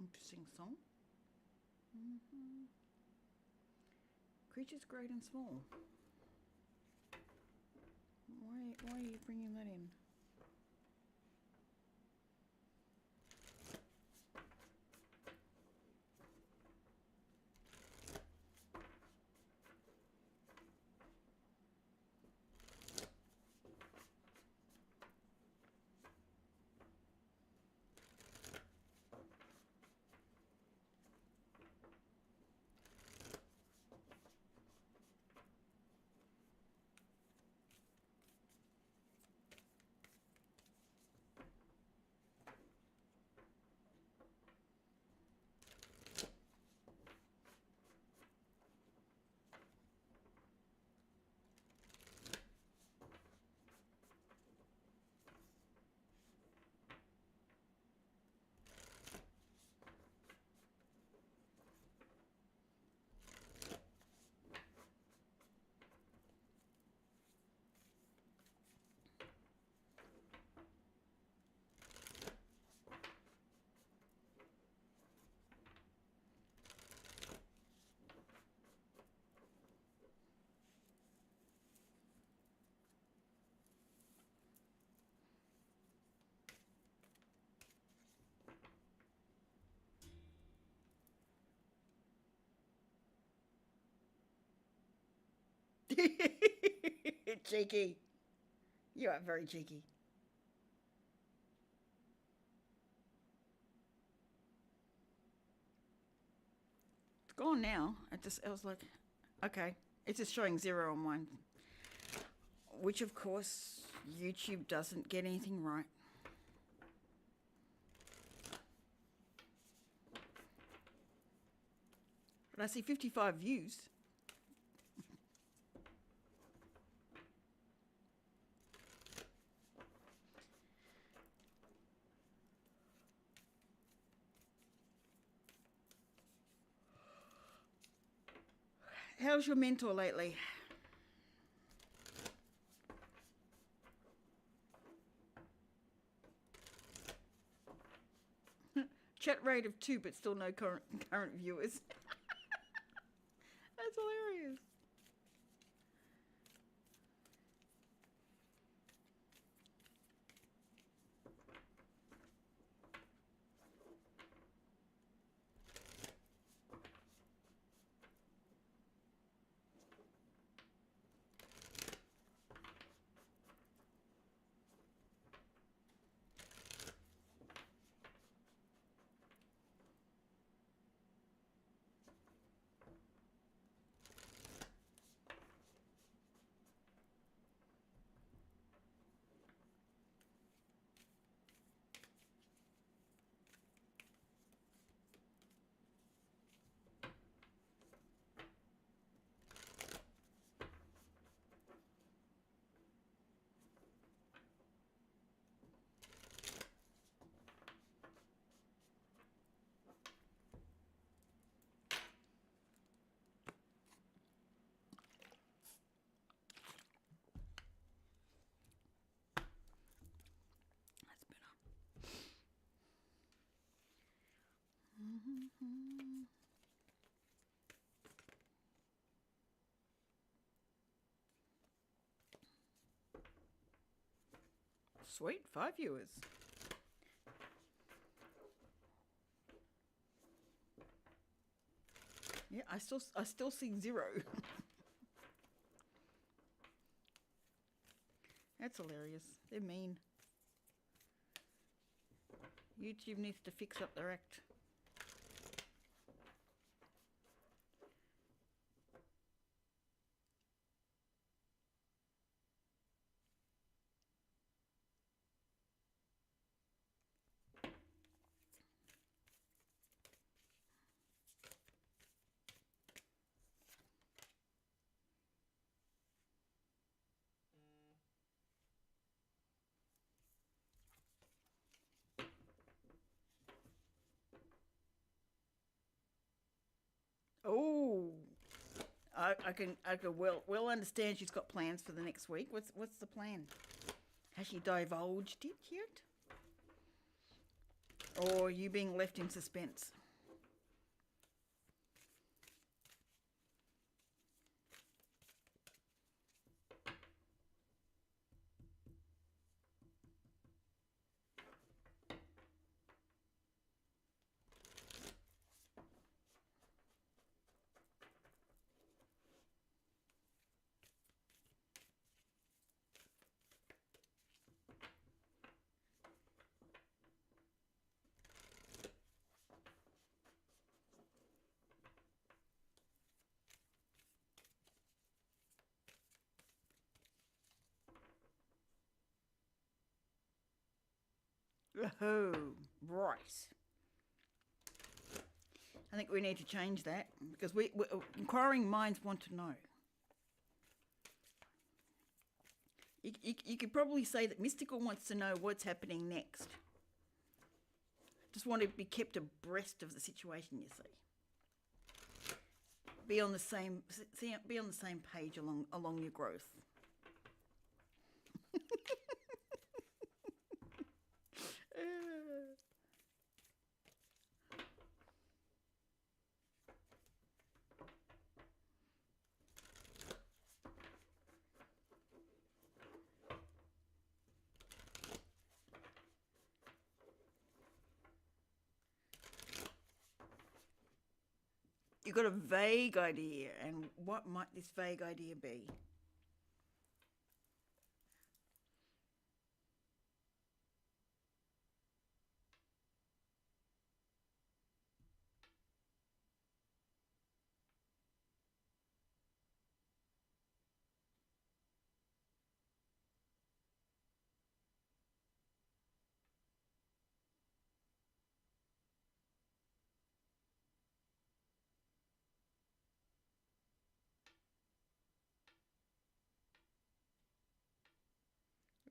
Interesting song. Creatures great and small. Why are you bringing that in? Cheeky. You are very cheeky. It's gone now. I was like, okay. It's just showing 0 on one. Which, of course, YouTube doesn't get anything right. But I see 55 views. How's your mentor lately? Chat rate of 2, but still no current viewers. That's hilarious. That's better. Sweet, 5 viewers. Yeah, I still see 0. That's hilarious. They're mean. YouTube needs to fix up their act. Oh, I can well understand she's got plans for the next week. What's the plan? Has she divulged it yet? Or are you being left in suspense? Oh, right. I think we need to change that because we inquiring minds want to know. You could probably say that Mystical wants to know what's happening next. Just want to be kept abreast of the situation. You see, be on the same page along your growth. You've got a vague idea, and what might this vague idea be?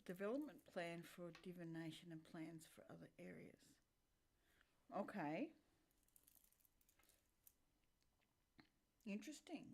Development plan for divination and plans for other areas. Okay. Interesting.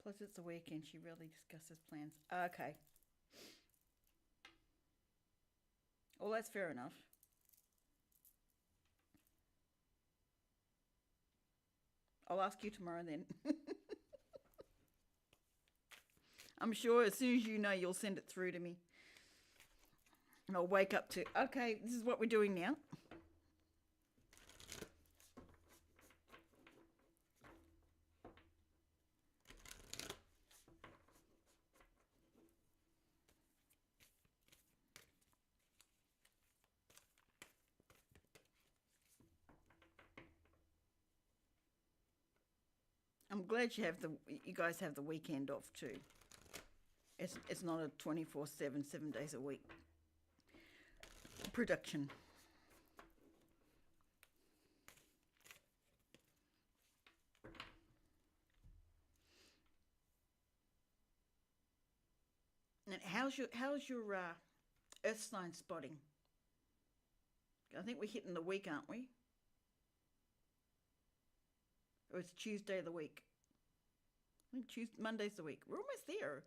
Plus, it's a weekend. She rarely discusses plans. Okay. Well, that's fair enough. I'll ask you tomorrow then. I'm sure as soon as you know, you'll send it through to me. And I'll wake up to, okay, this is what we're doing now. I'm glad you guys have the weekend off too. It's not a 24/7, 7 days a week production. And how's your Earth sign spotting? I think we're hitting the week, aren't we? Or it's Tuesday of the week. I think Monday's the week. We're almost there.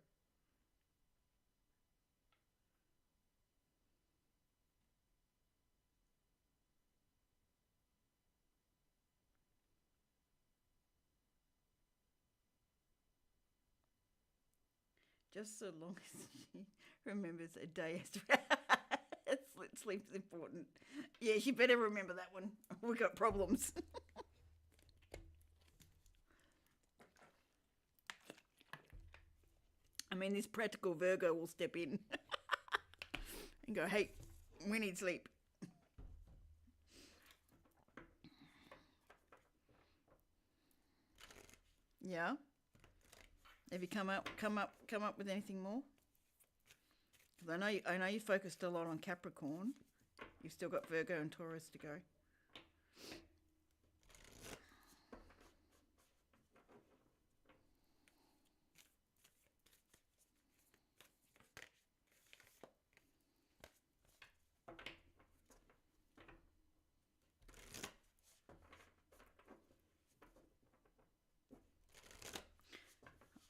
Just so long as she remembers a day sleep's important. Yeah, she better remember that one. We've got problems. I mean, this practical Virgo will step in and go, hey, we need sleep. Yeah. Have you come up with anything more? Because I know you focused a lot on Capricorn. You've still got Virgo and Taurus to go.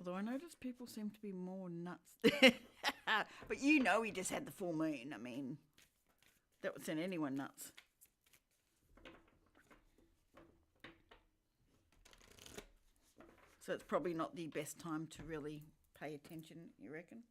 Although I notice people seem to be more nuts. But you know he just had the full moon. I mean, that would send anyone nuts. So it's probably not the best time to really pay attention, you reckon?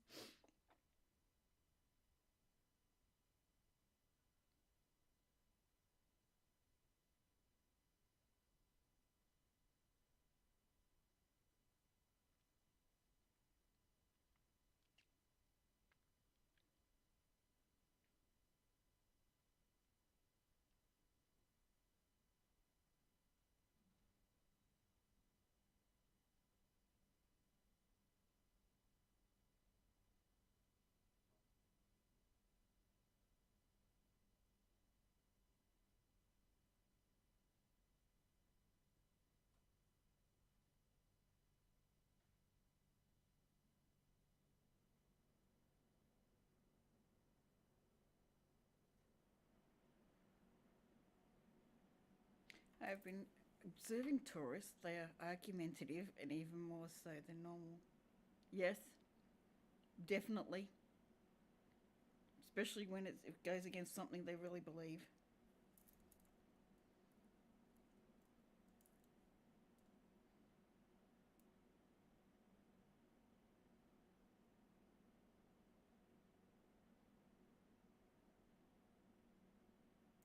I've been observing Taurus. They are argumentative and even more so than normal. Yes, definitely. Especially when it goes against something they really believe.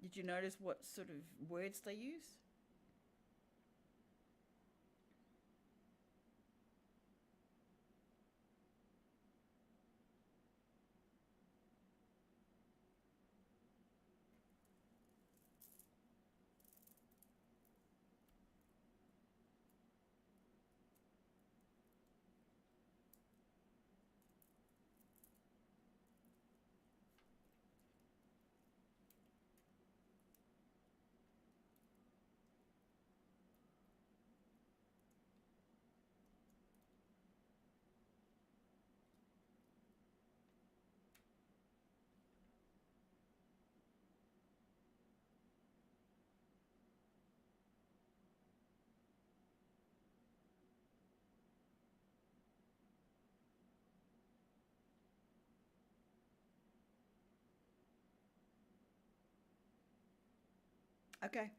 Did you notice what sort of words they use? Okay.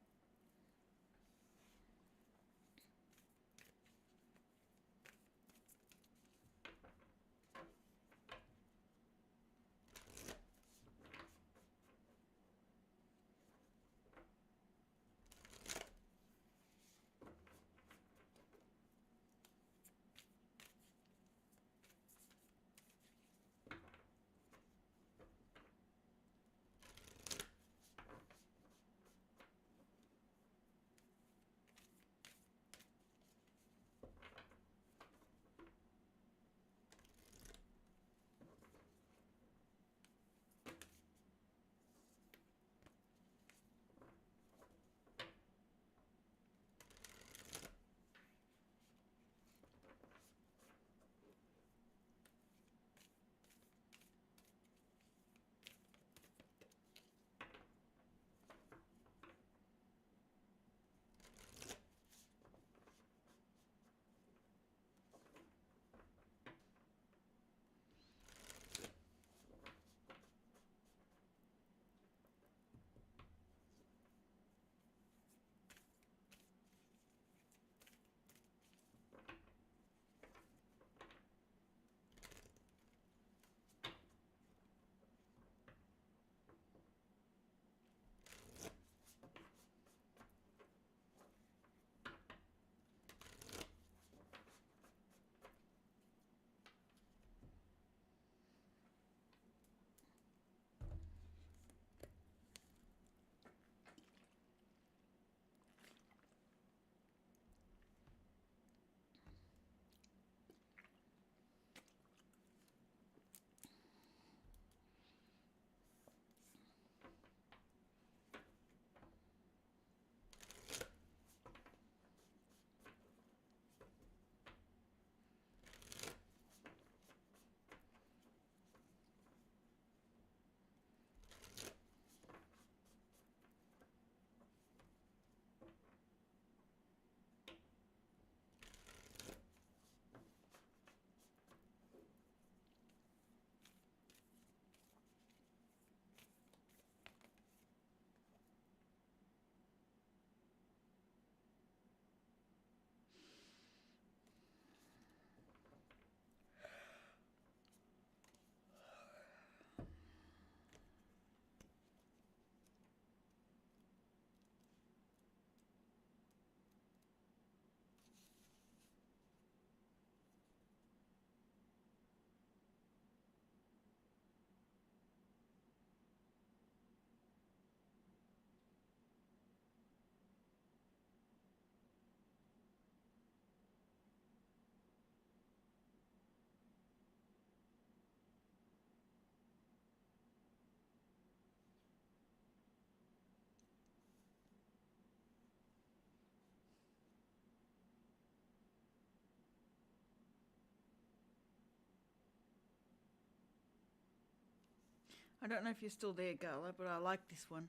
I don't know if you're still there, Gala, but I like this one.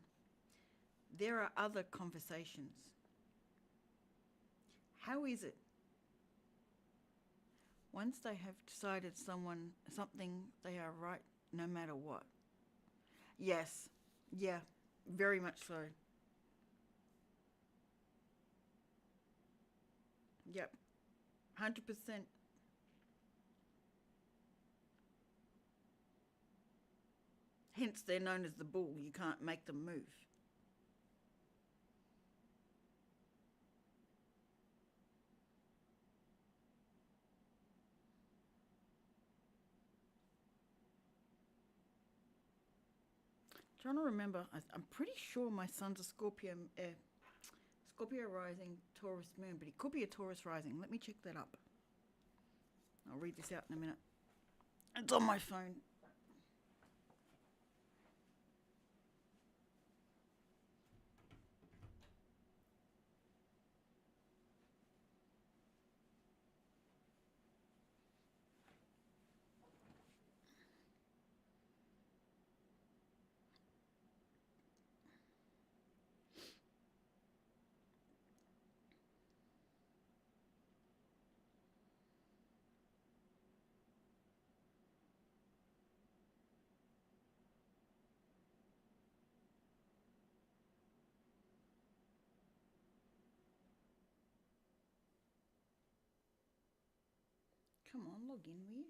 There are other conversations. How is it? Once they have decided something, they are right no matter what. Yes. Yeah. Very much so. Yep. 100%. Hence, they're known as the bull. You can't make them move. Trying to remember, I'm pretty sure my son's a Scorpio rising, Taurus moon, but it could be a Taurus rising. Let me check that up. I'll read this out in a minute. It's on my phone. Come on, log in, will you?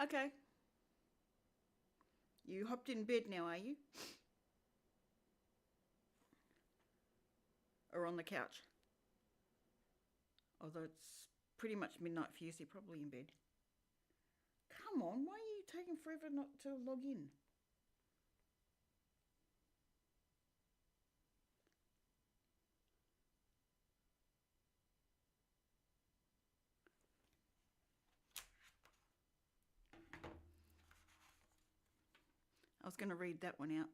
Okay. You hopped in bed now, are you? Or on the couch? Although it's pretty much midnight for you, so you're probably in bed. Come on, why are you taking forever not to log in? I was going to read that one out.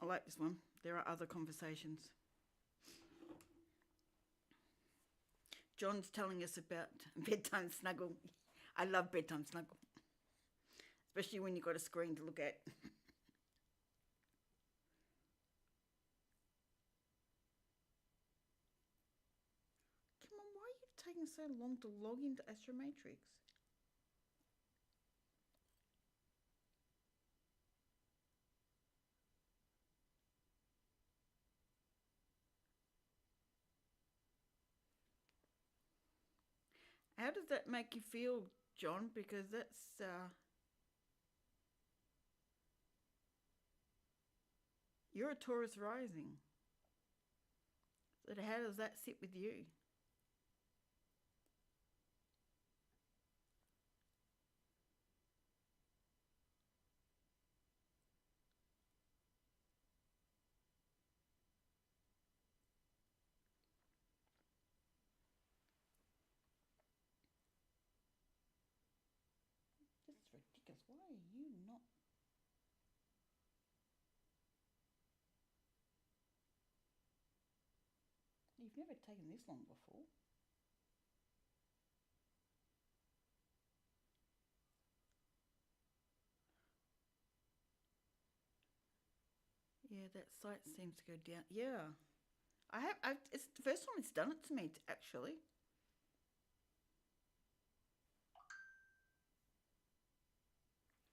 I like this one. There are other conversations. John's telling us about bedtime snuggle. I love bedtime snuggle, especially when you've got a screen to look at. Come on, why are you taking so long to log into Astromatrix? How does that make you feel, John? Because that's you're a Taurus rising. So how does that sit with you? This is ridiculous. Why are you not? You've never taken this long before. Yeah, that site seems to go down. Yeah, I have. It's the first time it's done it to me, actually.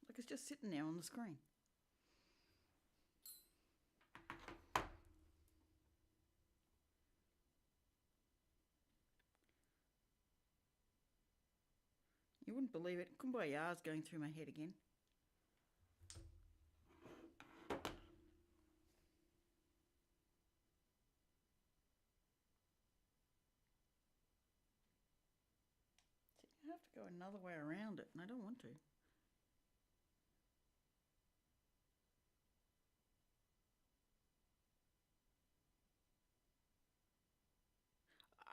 Like it's just sitting there on the screen. You wouldn't believe it. Kumbaya's going through my head again. I have to go another way around it, and I don't want to.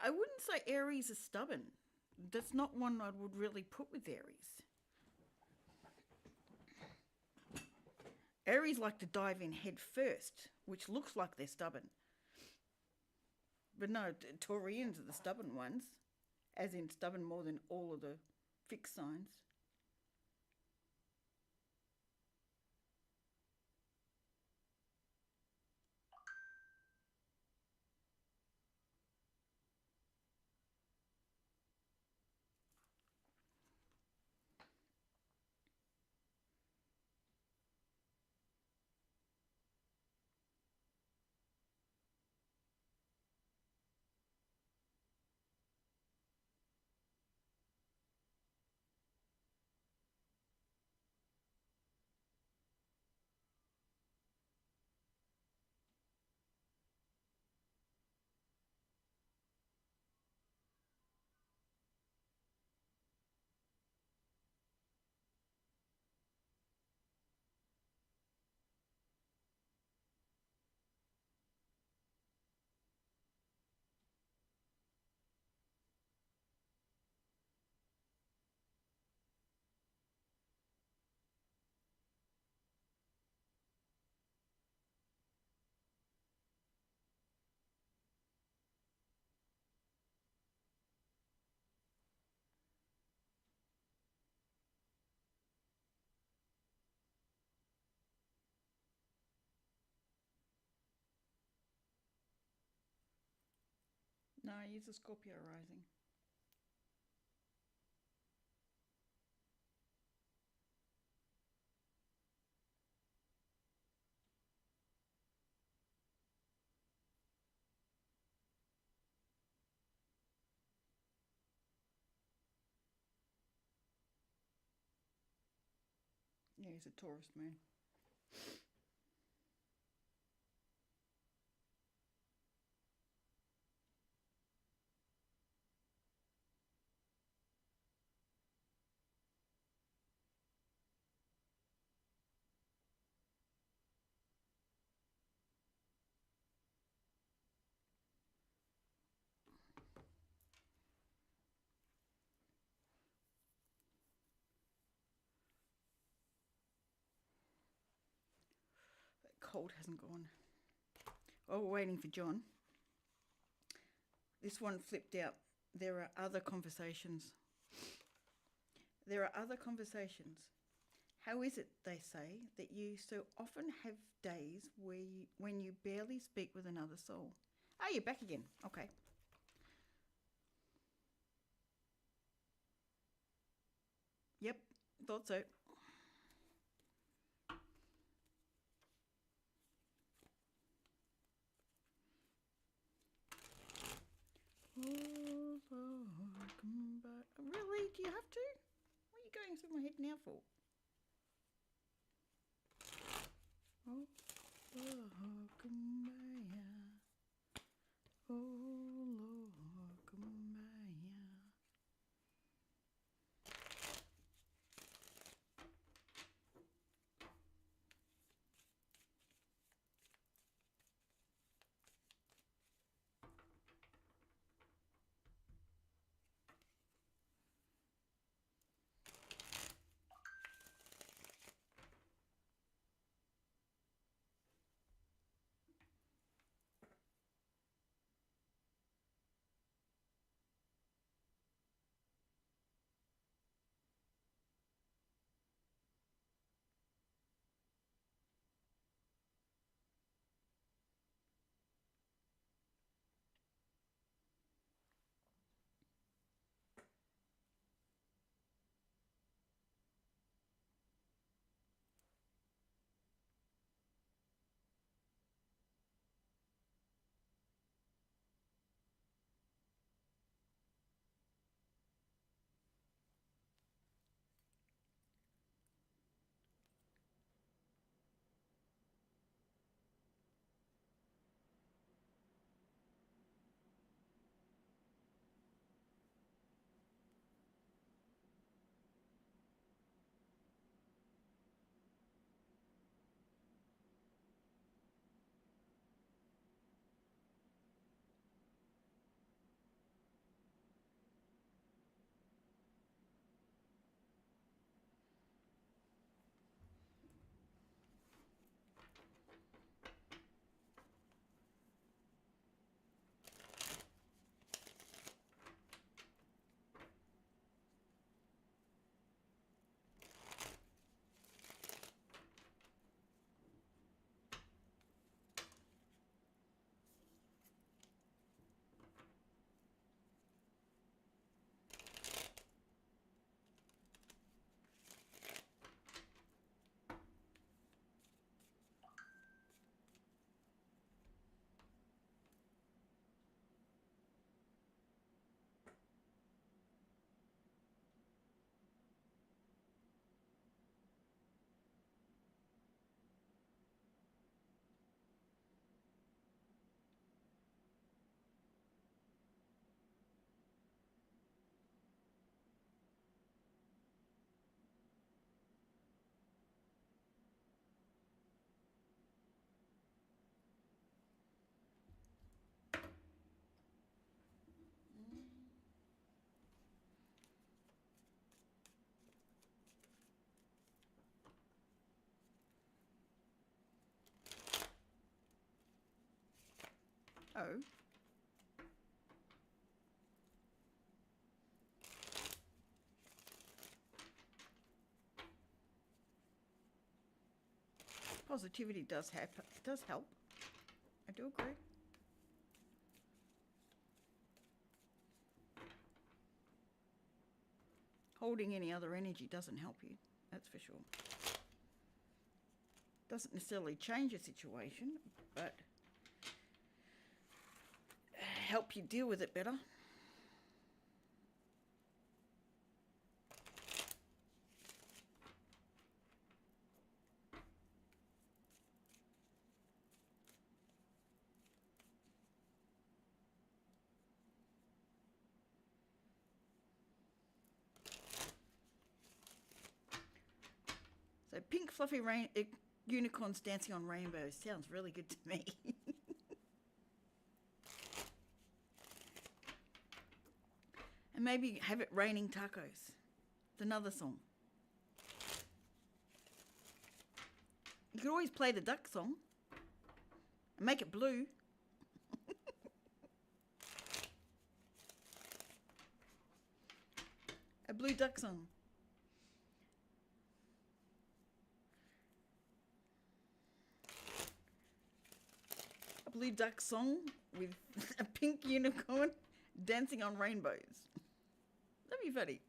I wouldn't say Aries is stubborn. That's not one I would really put with Aries. Aries like to dive in head first, which looks like they're stubborn. But no, Taurians are the stubborn ones, as in stubborn more than all of the fixed signs. No, I use a Scorpio rising. Yeah, he's a Taurus moon. That cold hasn't gone. While we're waiting for John, this one flipped out. There are other conversations. There are other conversations. How is it, they say, that you so often have days when you barely speak with another soul? Ah, you're back again. Okay. Yep, thought so. Oh, Lord, come back. Really? Do you have to? What are you going through my head now for? Oh, Lord, come back. Oh, Lord, come back. Oh. Positivity does help. I do agree. Holding any other energy doesn't help you, that's for sure. Doesn't necessarily change a situation, but help you deal with it better. So pink fluffy unicorns dancing on rainbows sounds really good to me. And maybe have it raining tacos. It's another song. You could always play the duck song and make it blue. A blue duck song. A blue duck song with a pink unicorn dancing on rainbows. That'd be funny.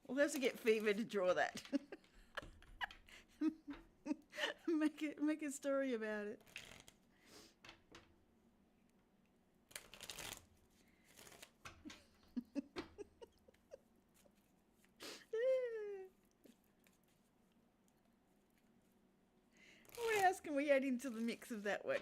We'll have to get Fever to draw that. Make a story about it. What else can we add into the mix of that one?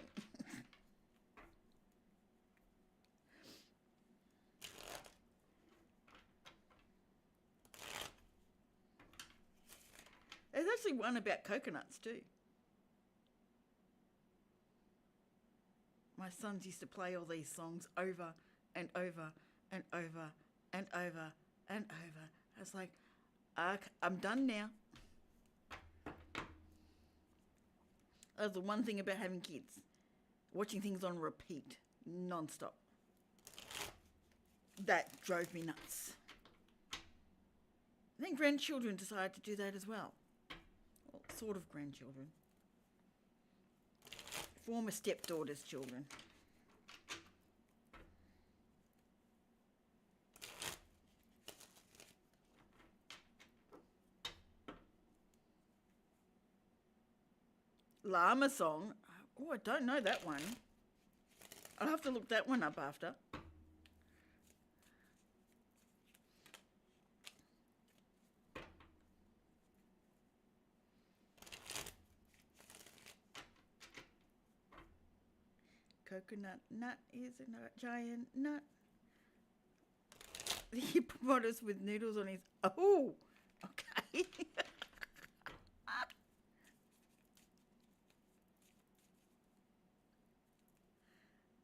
There's actually one about coconuts too. My sons used to play all these songs over and over and over and over and over. I was like, I'm done now. That's the one thing about having kids. Watching things on repeat, non-stop. That drove me nuts. And then grandchildren decided to do that as well. Well, sort of grandchildren. Former stepdaughter's children. Llama song. Oh, I don't know that one. I'll have to look that one up after. Coconut nut is a giant nut. The hippopotamus with noodles on his... Oh, okay.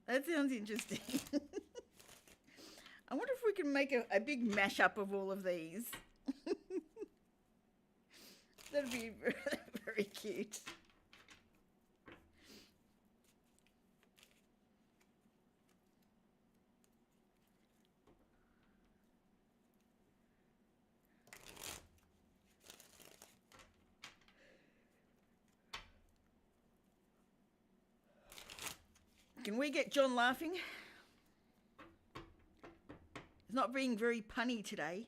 That sounds interesting. I wonder if we can make a big mashup of all of these. That'd be very, very cute. Can we get John laughing? He's not being very punny today.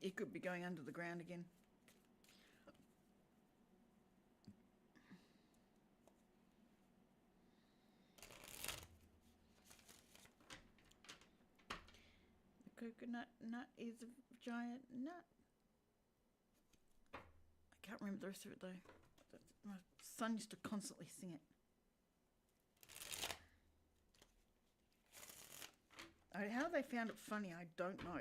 It could be going under the ground again. The coconut nut is a giant nut. I can't remember the rest of it though. My son used to constantly sing it. How they found it funny, I don't know.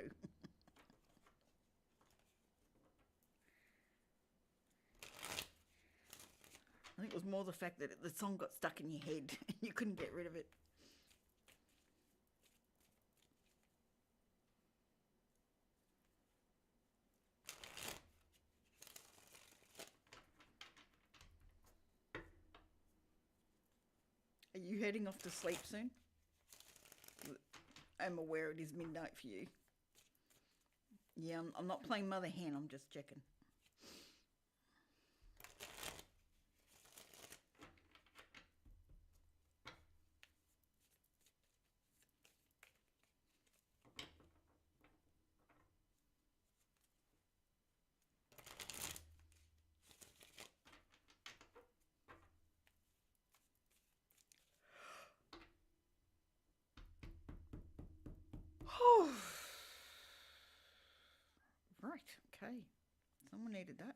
I think it was more the fact that the song got stuck in your head and you couldn't get rid of it. heading off to sleep soon. I'm aware it is midnight for you. Yeah, I'm not playing Mother Hen, I'm just checking. Right, okay. Someone needed that.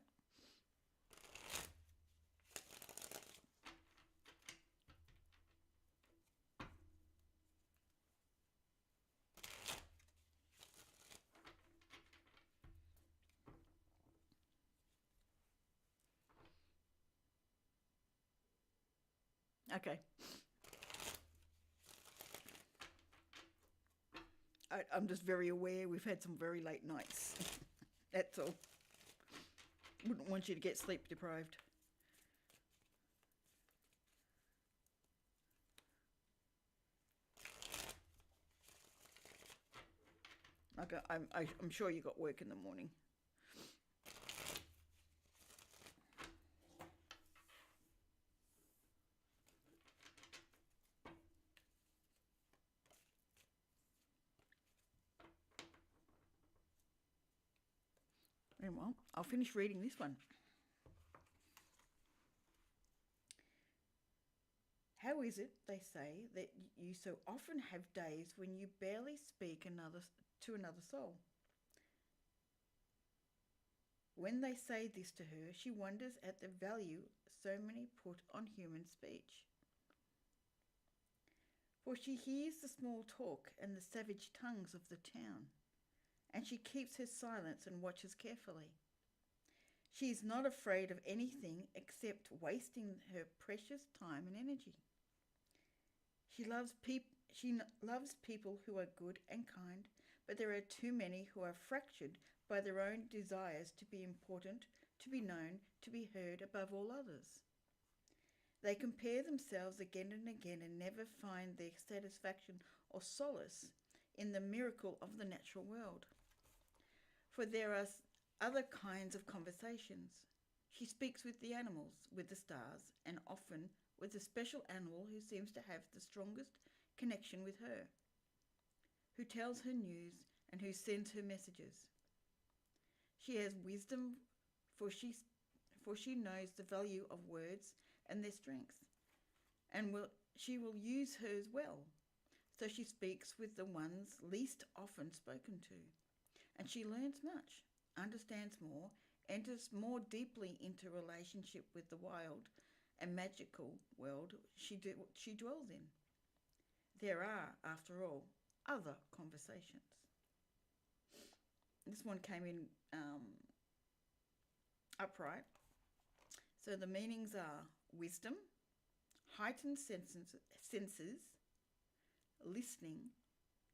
Okay. I'm just very aware we've had some very late nights. That's all. Wouldn't want you to get sleep deprived. Okay, I'm sure you got work in the morning. Well, I'll finish reading this one. How is it, they say, that you so often have days when you barely speak to another soul? When they say this to her, she wonders at the value so many put on human speech. For she hears the small talk and the savage tongues of the town, and she keeps her silence and watches carefully. She is not afraid of anything except wasting her precious time and energy. She loves people who are good and kind, but there are too many who are fractured by their own desires to be important, to be known, to be heard above all others. They compare themselves again and again and never find their satisfaction or solace in the miracle of the natural world. For there are other kinds of conversations. She speaks with the animals, with the stars, and often with a special animal who seems to have the strongest connection with her, who tells her news and who sends her messages. She has wisdom, for she knows the value of words and their strength, and she will use hers well. So she speaks with the ones least often spoken to, and she learns much, understands more, enters more deeply into relationship with the wild and magical world she dwells in. There are, after all, other conversations. This one came in upright. So the meanings are wisdom, heightened senses, listening,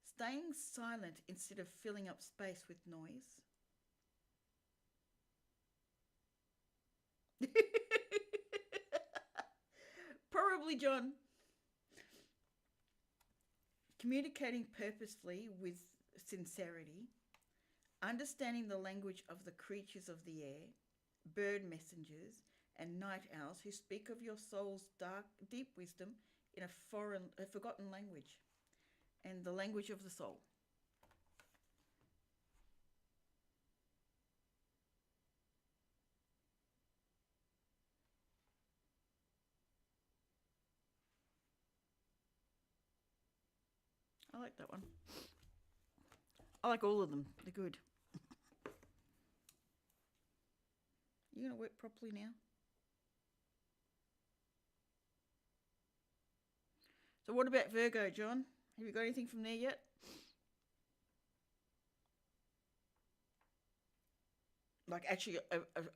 staying silent instead of filling up space with noise. Probably, John. Communicating purposefully with sincerity, understanding the language of the creatures of the air, bird messengers, and night owls who speak of your soul's deep wisdom in a forgotten language, and the language of the soul. I like that one. I like all of them. They're good. You going to work properly now? So what about Virgo, John? Have you got anything from there yet? Like actually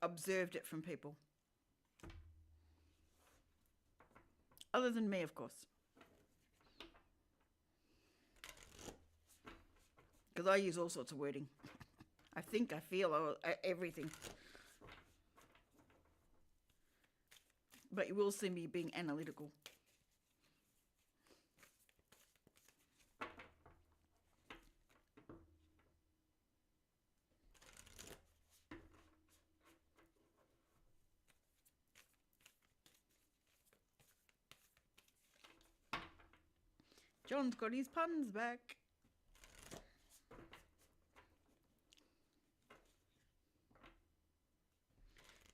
observed it from people. Other than me, of course. Because I use all sorts of wording. I think, I feel, everything. But you will see me being analytical. John's got his puns back.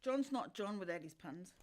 John's not John without his puns.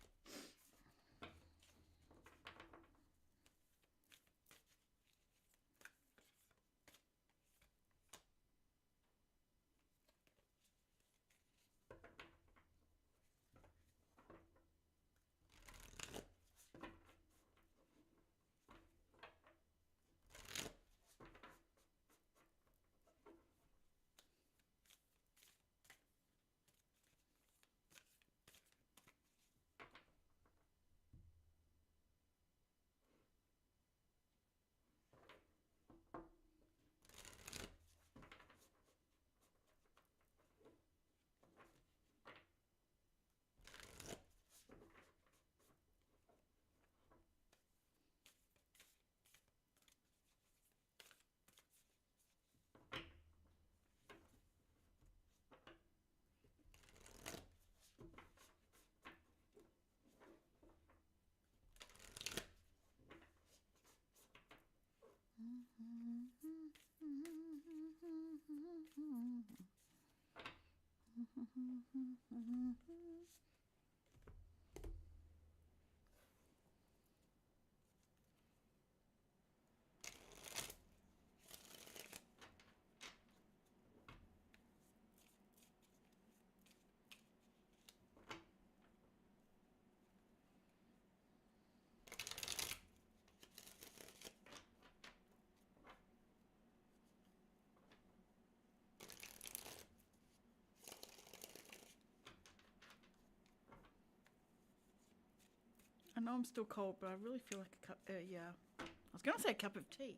I know I'm still cold, but I really feel like a cup. Yeah. I was going to say a cup of tea.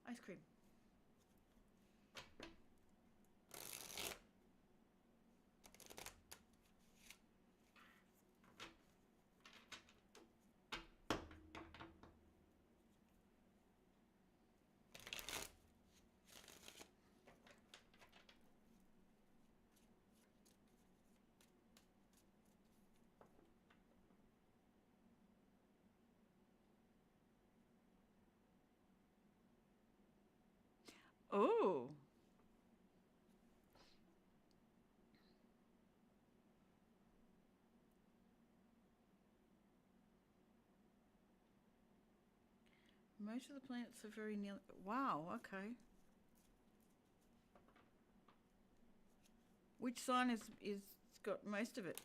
Ice cream. Oh. Most of the planets are very near. Wow, okay. Which sign is got most of it?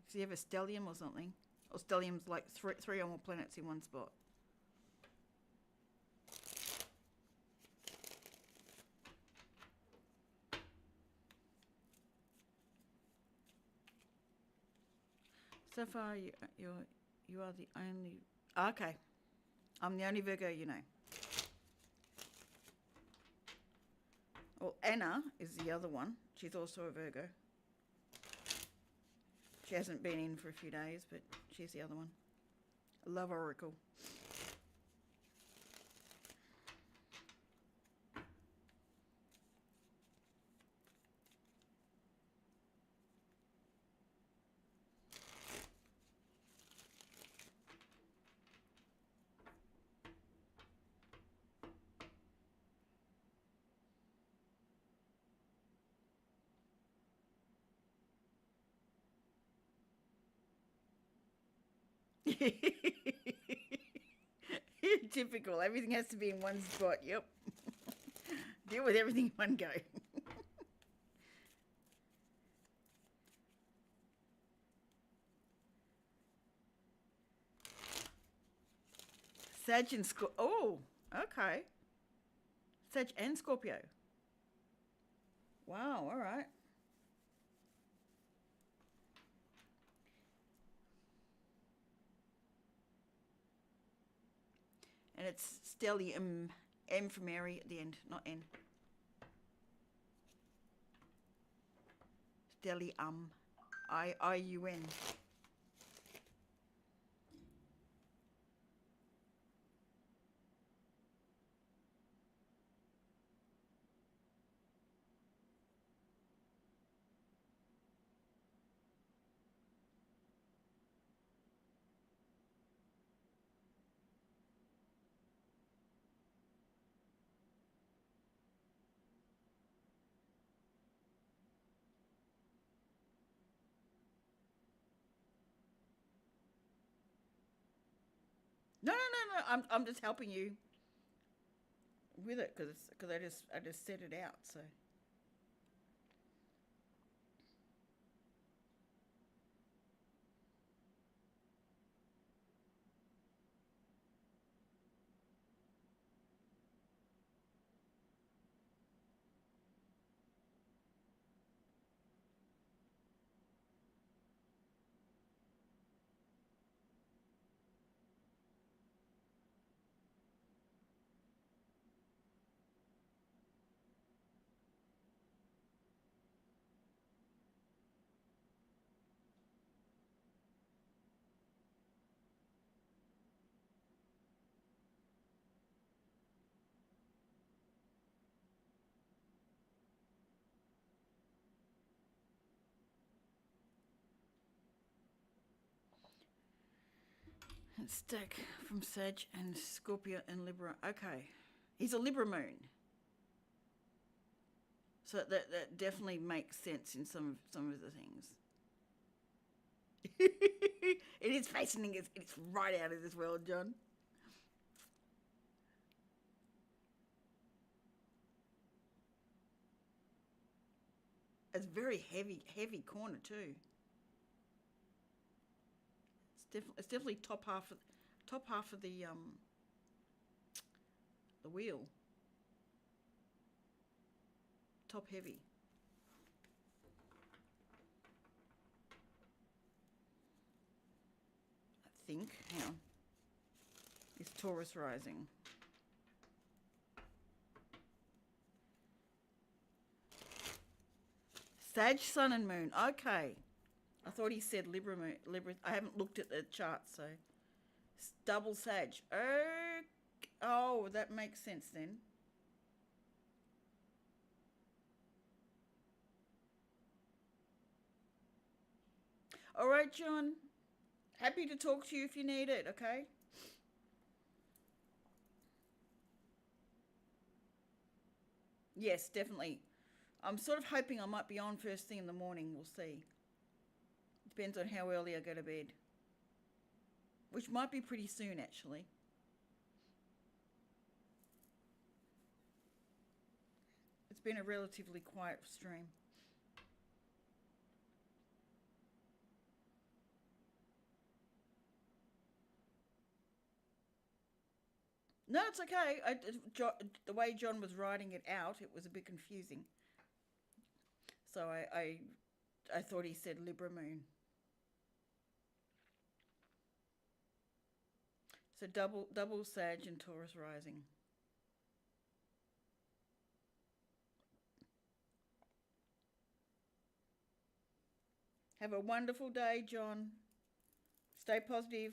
Does he have a stellium or something? Or stellium's like three or more planets in one spot? So far, you are the only. Okay, I'm the only Virgo you know. Well, Anna is the other one. She's also a Virgo. She hasn't been in for a few days, but she's the other one. Love Oracle. Typical. Everything has to be in one spot. Yep. Deal with everything in one go. Sag and Scorpio. Oh, okay. Sag and Scorpio. Wow, all right. And it's stellium, M for Mary at the end, not N. Stellium, I-U-N. I'm just helping you with it because I just set it out. So stack from Sag and Scorpio and Libra. Okay, he's a Libra moon, so that definitely makes sense in some of the things. It is fascinating. It's right out of this world, John. It's very heavy corner too. It's definitely top half of the wheel. Top heavy. I think. Hang on. Is Taurus rising? Sag, Sun, and Moon. Okay. I thought he said Libra Moon. Libra. I haven't looked at the chart, so double Sag. Oh, that makes sense then. All right, John. Happy to talk to you if you need it. Okay. Yes, definitely. I'm sort of hoping I might be on first thing in the morning. We'll see. Depends on how early I go to bed, which might be pretty soon actually. It's been a relatively quiet stream. No, it's okay. The way John was writing it out, it was a bit confusing. So I thought he said Libra Moon. So double Sag and Taurus rising. Have a wonderful day, John. Stay positive.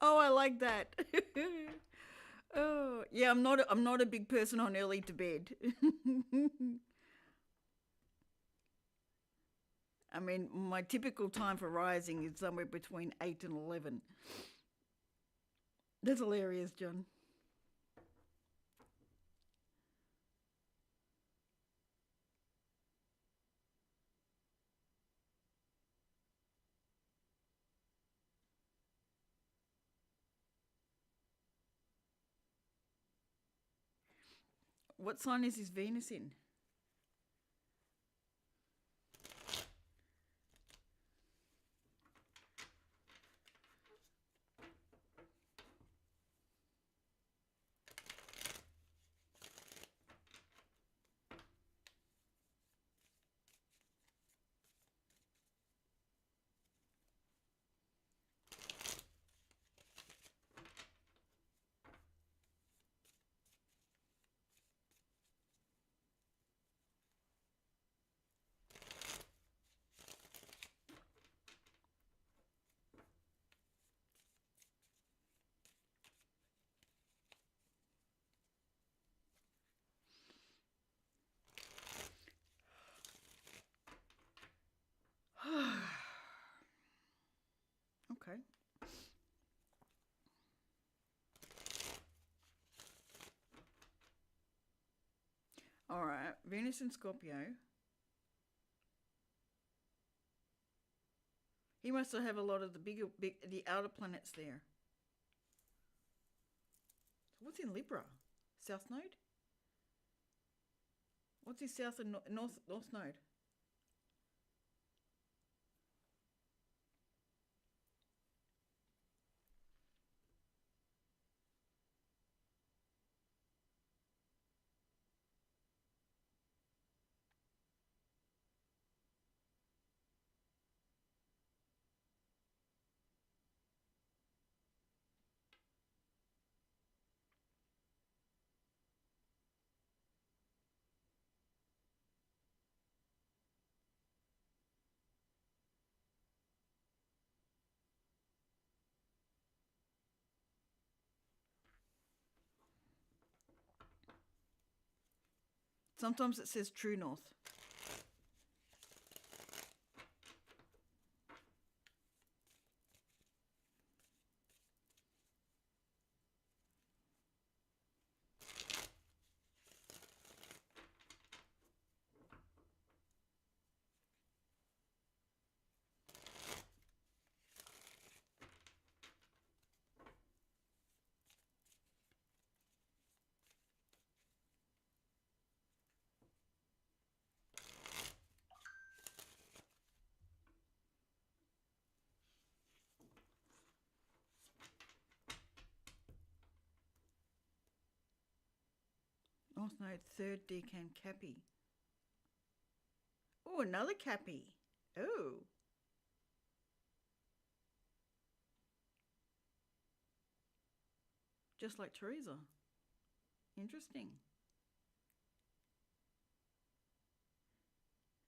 Oh, I like that. Oh, yeah. I'm not a big person on early to bed. I mean, my typical time for rising is somewhere between 8 and 11. That's hilarious, John. What sign is his Venus in? All right. Venus in Scorpio. He must have a lot of the outer planets there. What's in Libra? South node? What's his south and north node? Sometimes it says true north. North node, third decan Cappy. Oh, another Cappy. Oh. Just like Teresa. Interesting.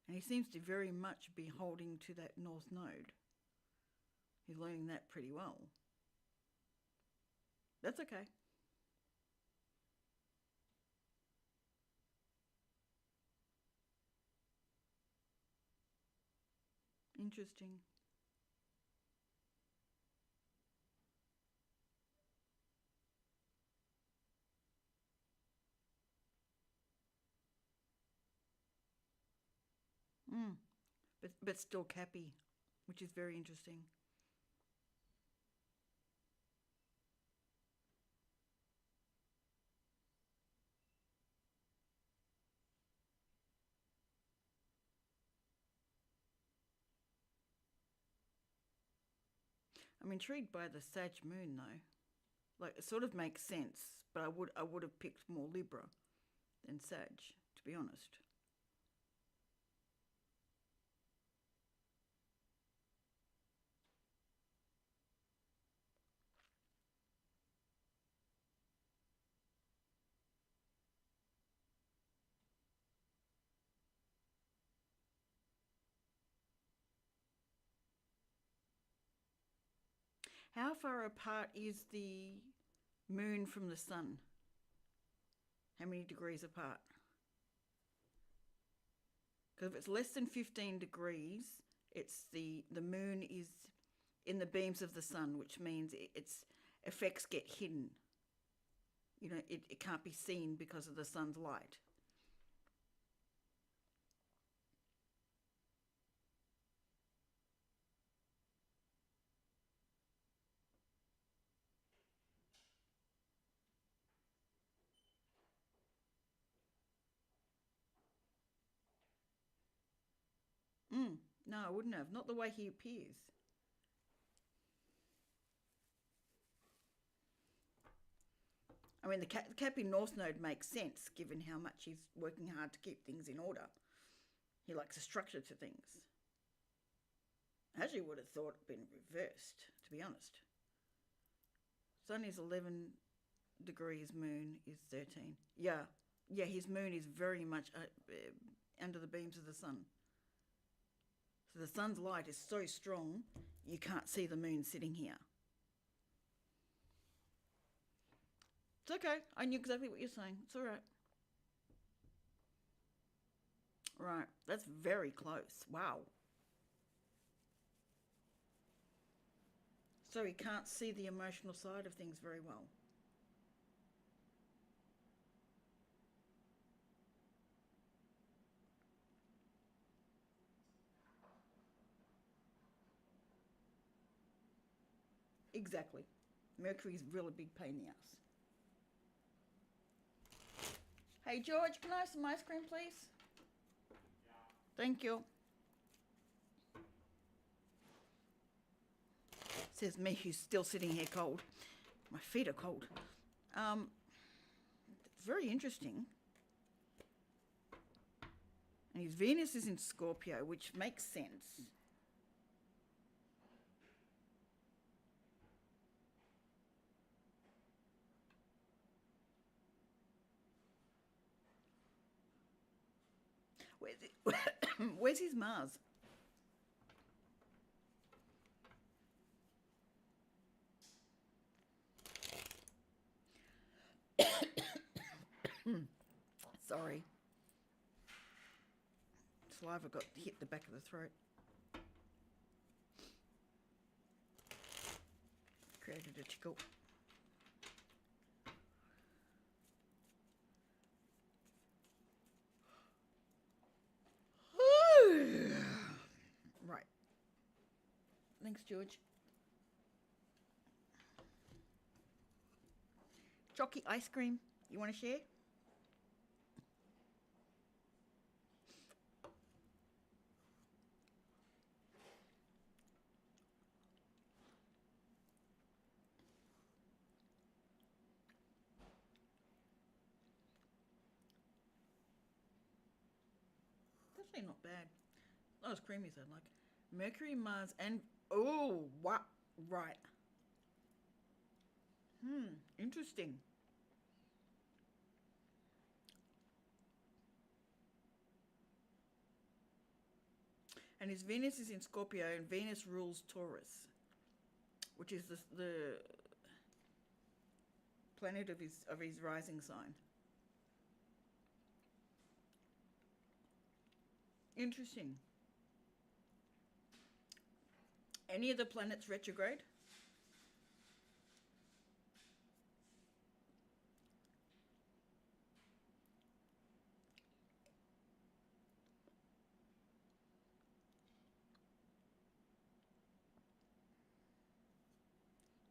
And he seems to very much be holding to that north node. He's learning that pretty well. That's okay. Interesting. But still Cappy, which is very interesting. I'm intrigued by the Sag moon though. Like it sort of makes sense, but I would have picked more Libra than Sag, to be honest. How far apart is the moon from the sun? How many degrees apart? Because if it's less than 15 degrees, it's the moon is in the beams of the sun, which means its effects get hidden. It can't be seen because of the sun's light. No, I wouldn't have. Not the way he appears. I mean, the Cappy North Node makes sense given how much he's working hard to keep things in order. He likes a structure to things. I actually would have thought it been reversed, to be honest. Sun is 11 degrees, moon is 13. Yeah, his moon is very much under the beams of the sun. So the sun's light is so strong, you can't see the moon sitting here. It's okay. I knew exactly what you're saying. It's all right. Right. That's very close. Wow. So he can't see the emotional side of things very well. Exactly. Mercury's really big pain in the ass. Hey George, can I have some ice cream, please? Thank you. Says me, who's still sitting here cold. My feet are cold. It's very interesting. And his Venus is in Scorpio, which makes sense. Where's his Mars? Sorry. Saliva got hit the back of the throat. Created a tickle. Right. Thanks, George. Jockey ice cream. You want to share? It's actually not bad. Not as creamy as I'd like. Mercury, Mars, and oh, what? Right. Interesting. And his Venus is in Scorpio, and Venus rules Taurus, which is the planet of his rising sign. Interesting. Any of the planets retrograde?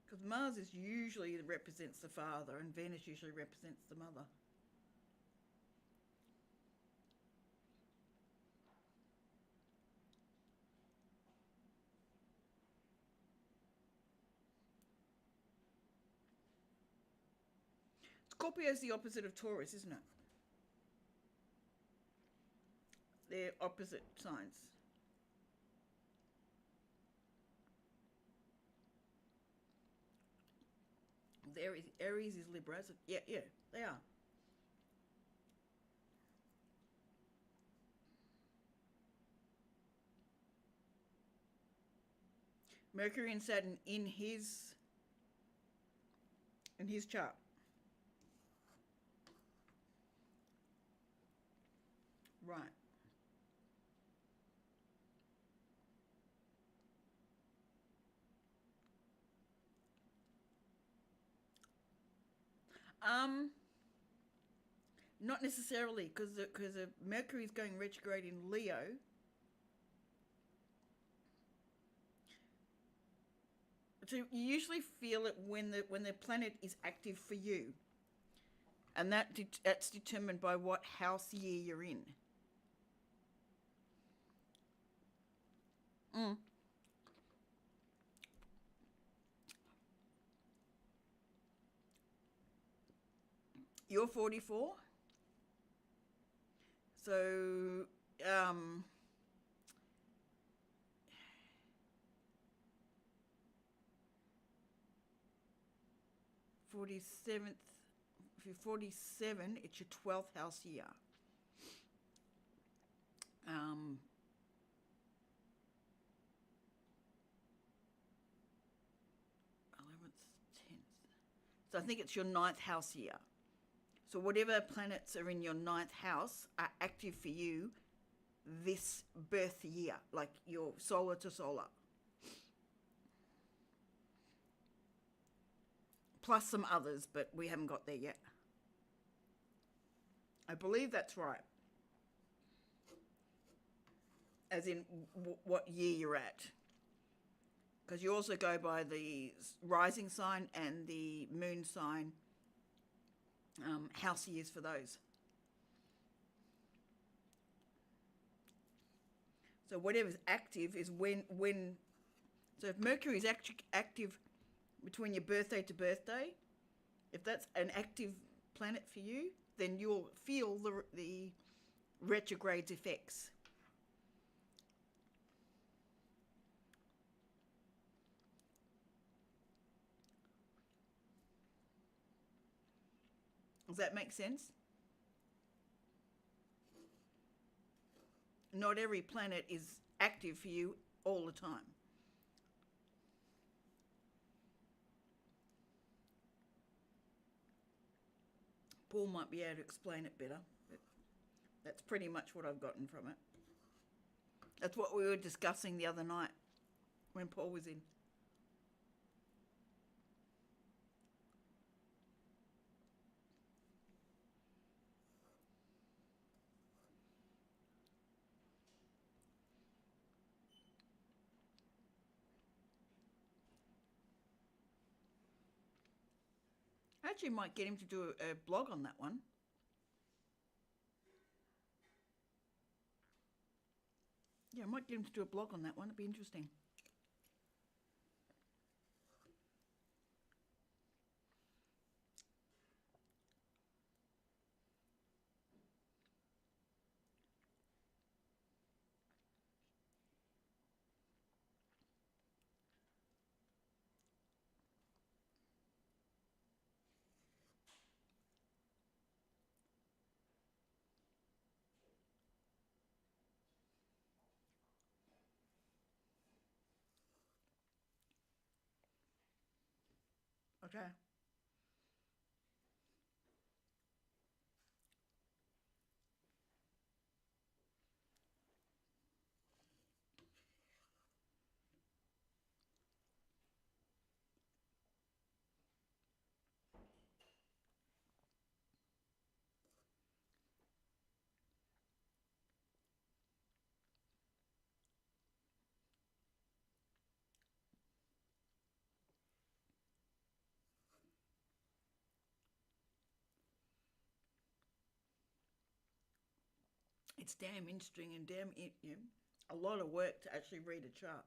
Because Mars is usually represents the father, and Venus usually represents the mother. Scorpio is the opposite of Taurus, isn't it? They're opposite signs. Aries is Libra. Yeah, they are. Mercury and Saturn in his chart. Right. Um, Not necessarily, because Mercury is going retrograde in Leo. So you usually feel it when the planet is active for you, and that's determined by what house year you're in. Mm. You're 44, so 47th. If you're 47, it's your 12th house year. Um, 11th, 10th. So I think it's your ninth house year. So whatever planets are in your ninth house are active for you this birth year, like your solar to solar. Plus some others, but we haven't got there yet. I believe that's right. As in what year you're at. because you also go by the rising sign and the moon sign, house years for those. So whatever's active is when. So if Mercury is actually active between your birthday to birthday, if that's an active planet for you, then you'll feel the retrograde's effects. Does that make sense? Not every planet is active for you all the time. Paul might be able to explain it better. But that's pretty much what I've gotten from it. That's what we were discussing the other night when Paul was in. I actually might get him to do a blog on that one. Yeah, I might get him to do a blog on that one. It'd be interesting. Okay. It's damn interesting and a lot of work to actually read a chart.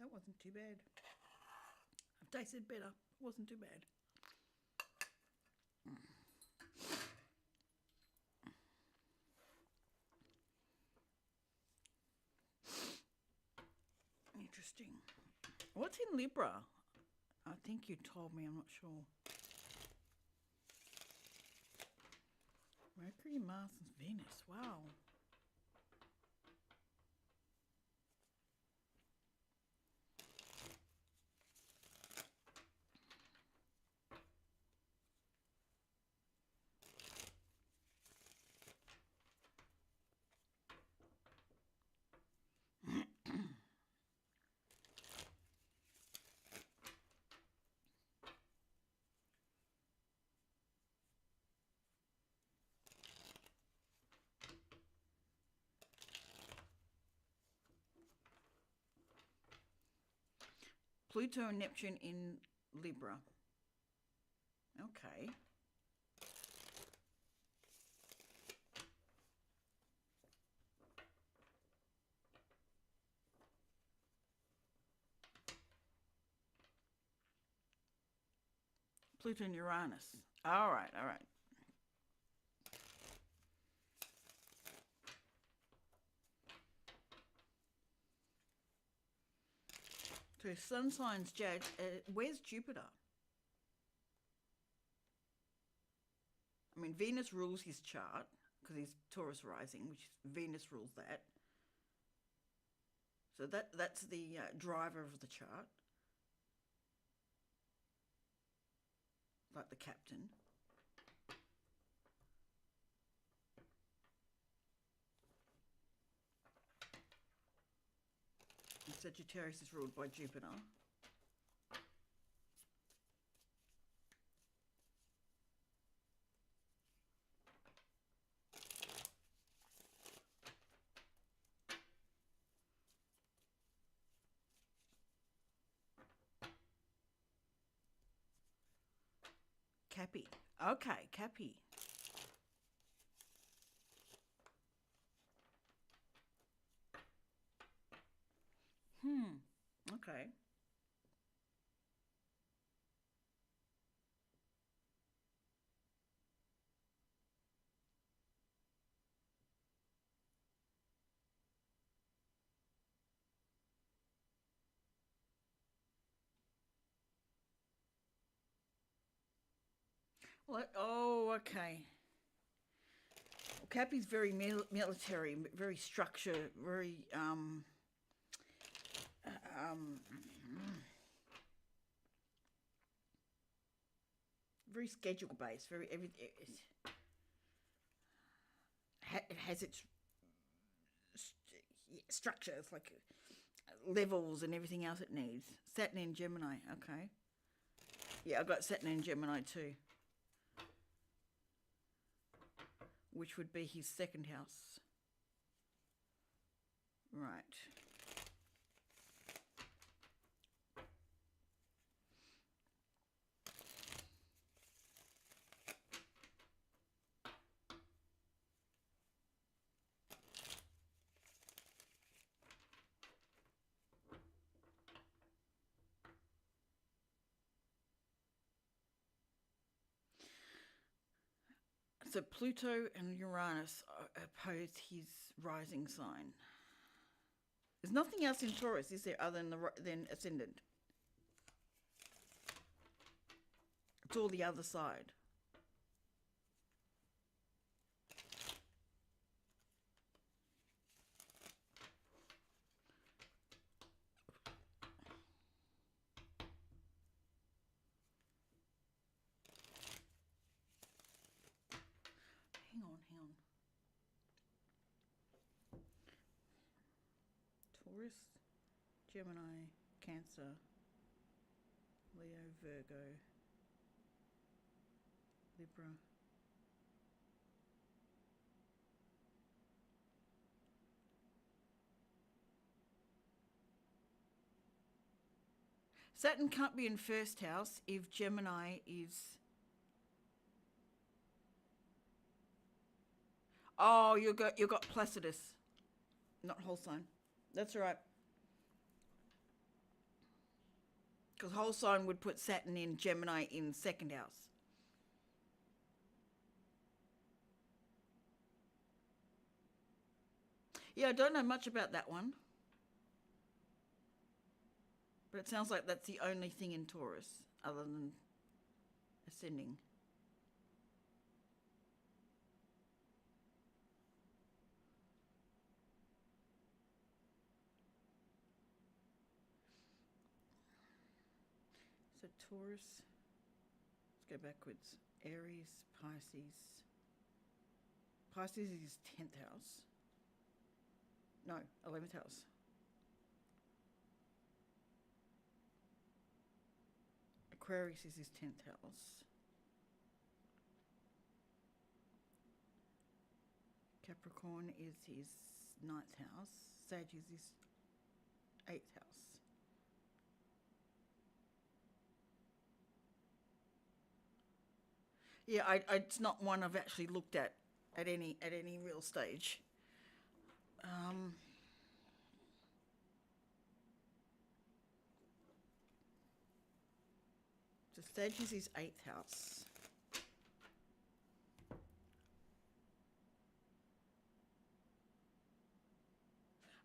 That wasn't too bad. I've tasted better. It wasn't too bad. Interesting. What's in Libra? I think you told me, I'm not sure. Mercury, Mars, and Venus. Wow. Pluto and Neptune in Libra. Okay. Pluto and Uranus. All right, all right. So sun signs, Jade. Where's Jupiter? I mean, Venus rules his chart because he's Taurus rising, which Venus rules that. So that's the driver of the chart, like the captain. Sagittarius is ruled by Jupiter. Cappy. Okay, Cappy. Okay. What? Oh, okay. Well, Cappy's very military, very structure, very um, very schedule based. Very it has its structure. It's like levels and everything else it needs. Saturn in Gemini. Okay. Yeah, I got Saturn in Gemini too, which would be his second house. Right. So Pluto and Uranus oppose his rising sign. There's nothing else in Taurus, is there, other than ascendant? It's all the other side. Hang on. Taurus, Gemini, Cancer, Leo, Virgo, Libra. Saturn can't be in first house if Gemini is. Oh, you got Placidus, not whole sign. That's all right. Because whole sign would put Saturn in Gemini in second house. Yeah, I don't know much about that one. But it sounds like that's the only thing in Taurus other than ascending. So Taurus, let's go backwards. Aries, Pisces. Pisces is 10th house. No, 11th house. Aquarius is his 10th house. Capricorn is his 9th house. Sag is his 8th house. Yeah, it's not one I've actually looked at any real stage. So Sag is his 8th house.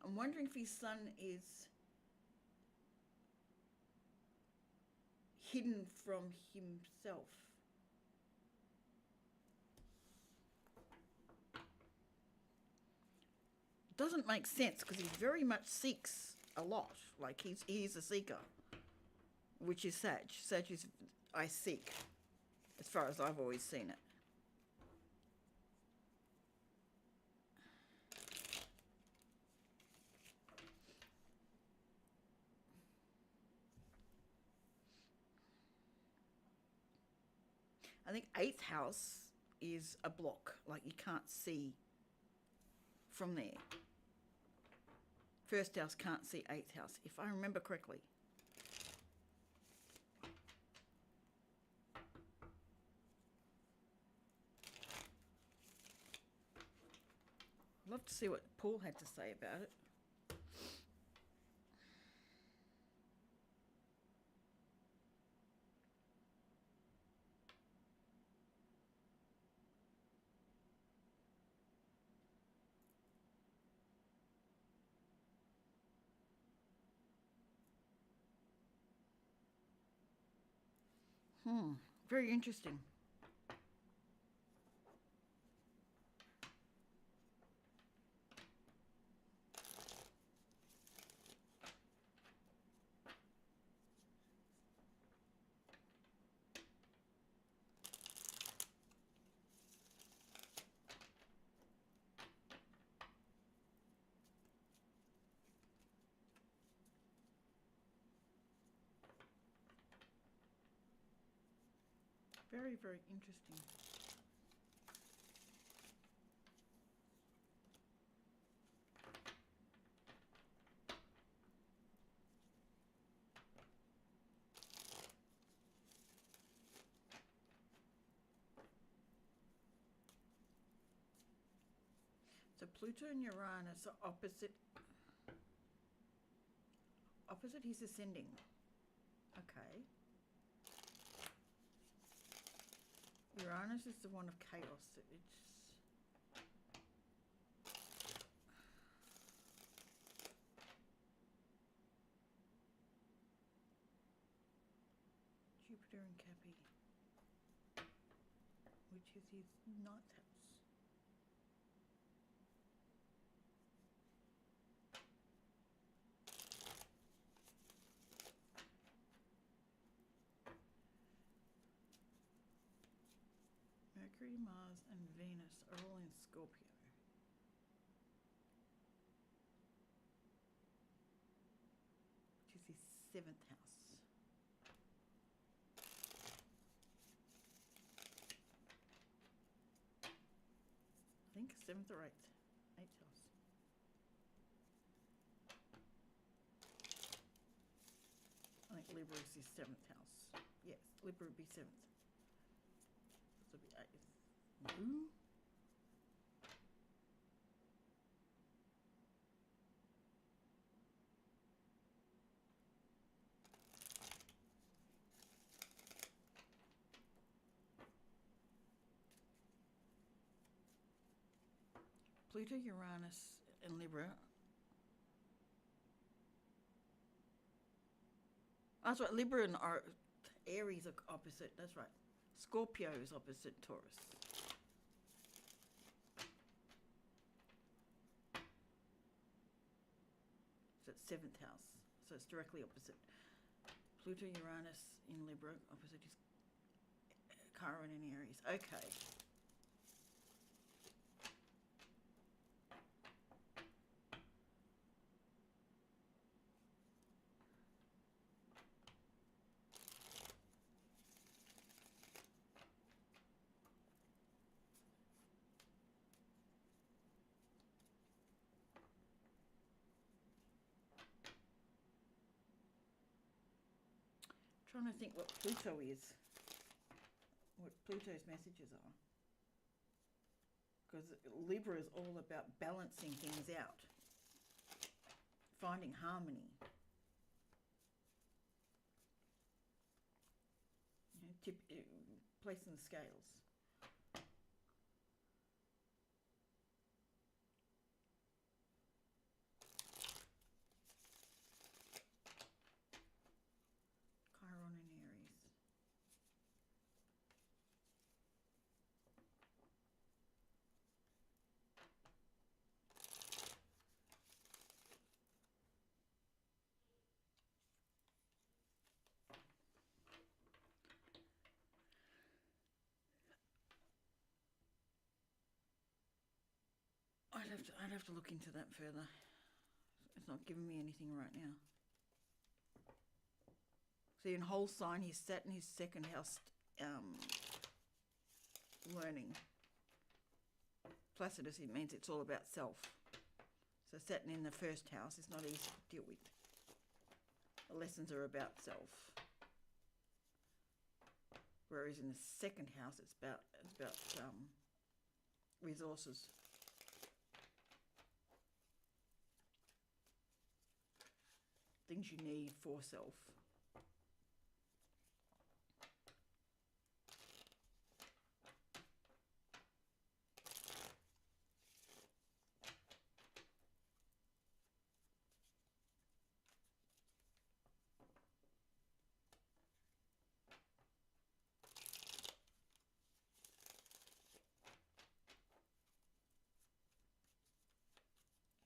I'm wondering if his sun is hidden from himself. Doesn't make sense because he very much seeks a lot. Like he's a seeker, which is Sag. Sag is I seek, as far as I've always seen it. I think eighth house is a block, like you can't see from there. First house can't see eighth house, if I remember correctly. I'd love to see what Paul had to say about it. Very interesting. Very, very interesting. So Pluto and Uranus are opposite. Opposite his ascending. Okay. Uranus is the one of chaos. It's Jupiter and Cappy, which is his ninth house. Mercury, Mars, and Venus are all in Scorpio. Which is his seventh house. I think seventh or eighth. Eighth house. I think Libra is his seventh house. Yes, Libra would be seventh. This would be eighth. Ooh. Pluto, Uranus, and Libra. That's right, Libra and Aries are opposite. That's right. Scorpio is opposite Taurus. So it's seventh house. So it's directly opposite. Pluto, Uranus in Libra, opposite is Chiron in Aries. Okay. Trying to think what Pluto is, what Pluto's messages are. Because Libra is all about balancing things out, finding harmony. You know, placing the scales. Chiron in Aries. I'd have to look into that further. It's not giving me anything right now. See, in whole sign, he's Saturn, his second house, learning. Placidus, it means it's all about self. So Saturn in the first house is not easy to deal with. The lessons are about self. Whereas in the second house, it's about resources. Things you need for self.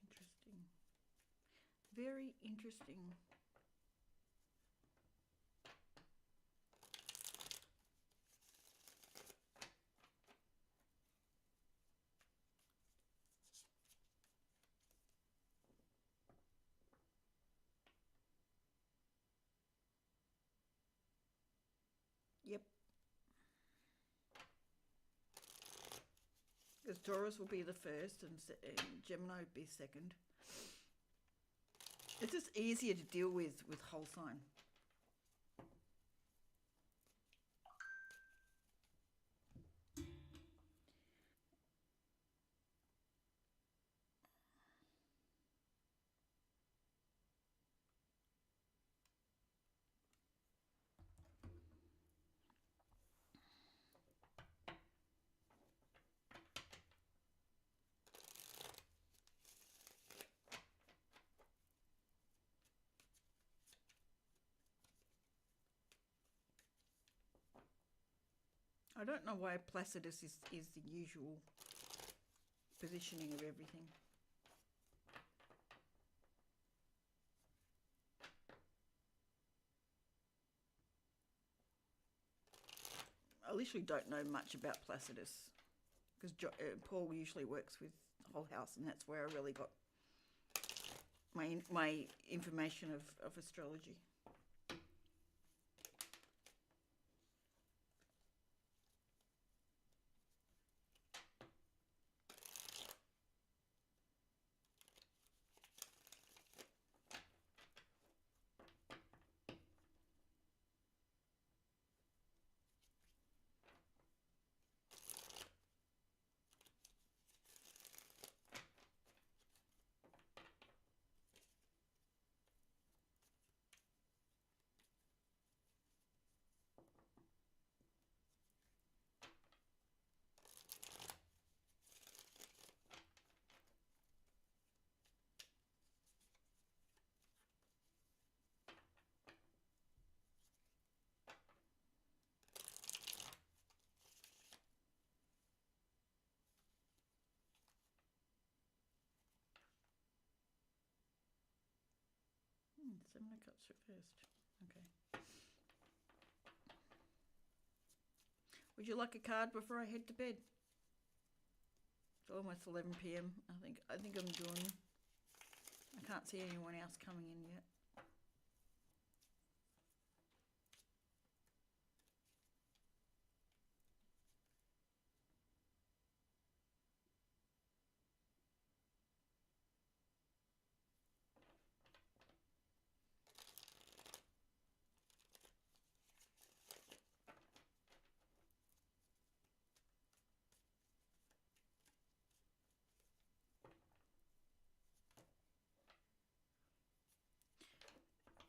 Interesting. Very interesting. Yep. Because Taurus will be the first and Gemini would be second. It's just easier to deal with whole sign. I don't know why Placidus is the usual positioning of everything. I literally don't know much about Placidus because Paul usually works with the whole house, and that's where I really got my information of astrology. Seven of Cups reversed. Okay. Would you like a card before I head to bed? It's almost 11 p.m. I think I'm doing. I can't see anyone else coming in yet.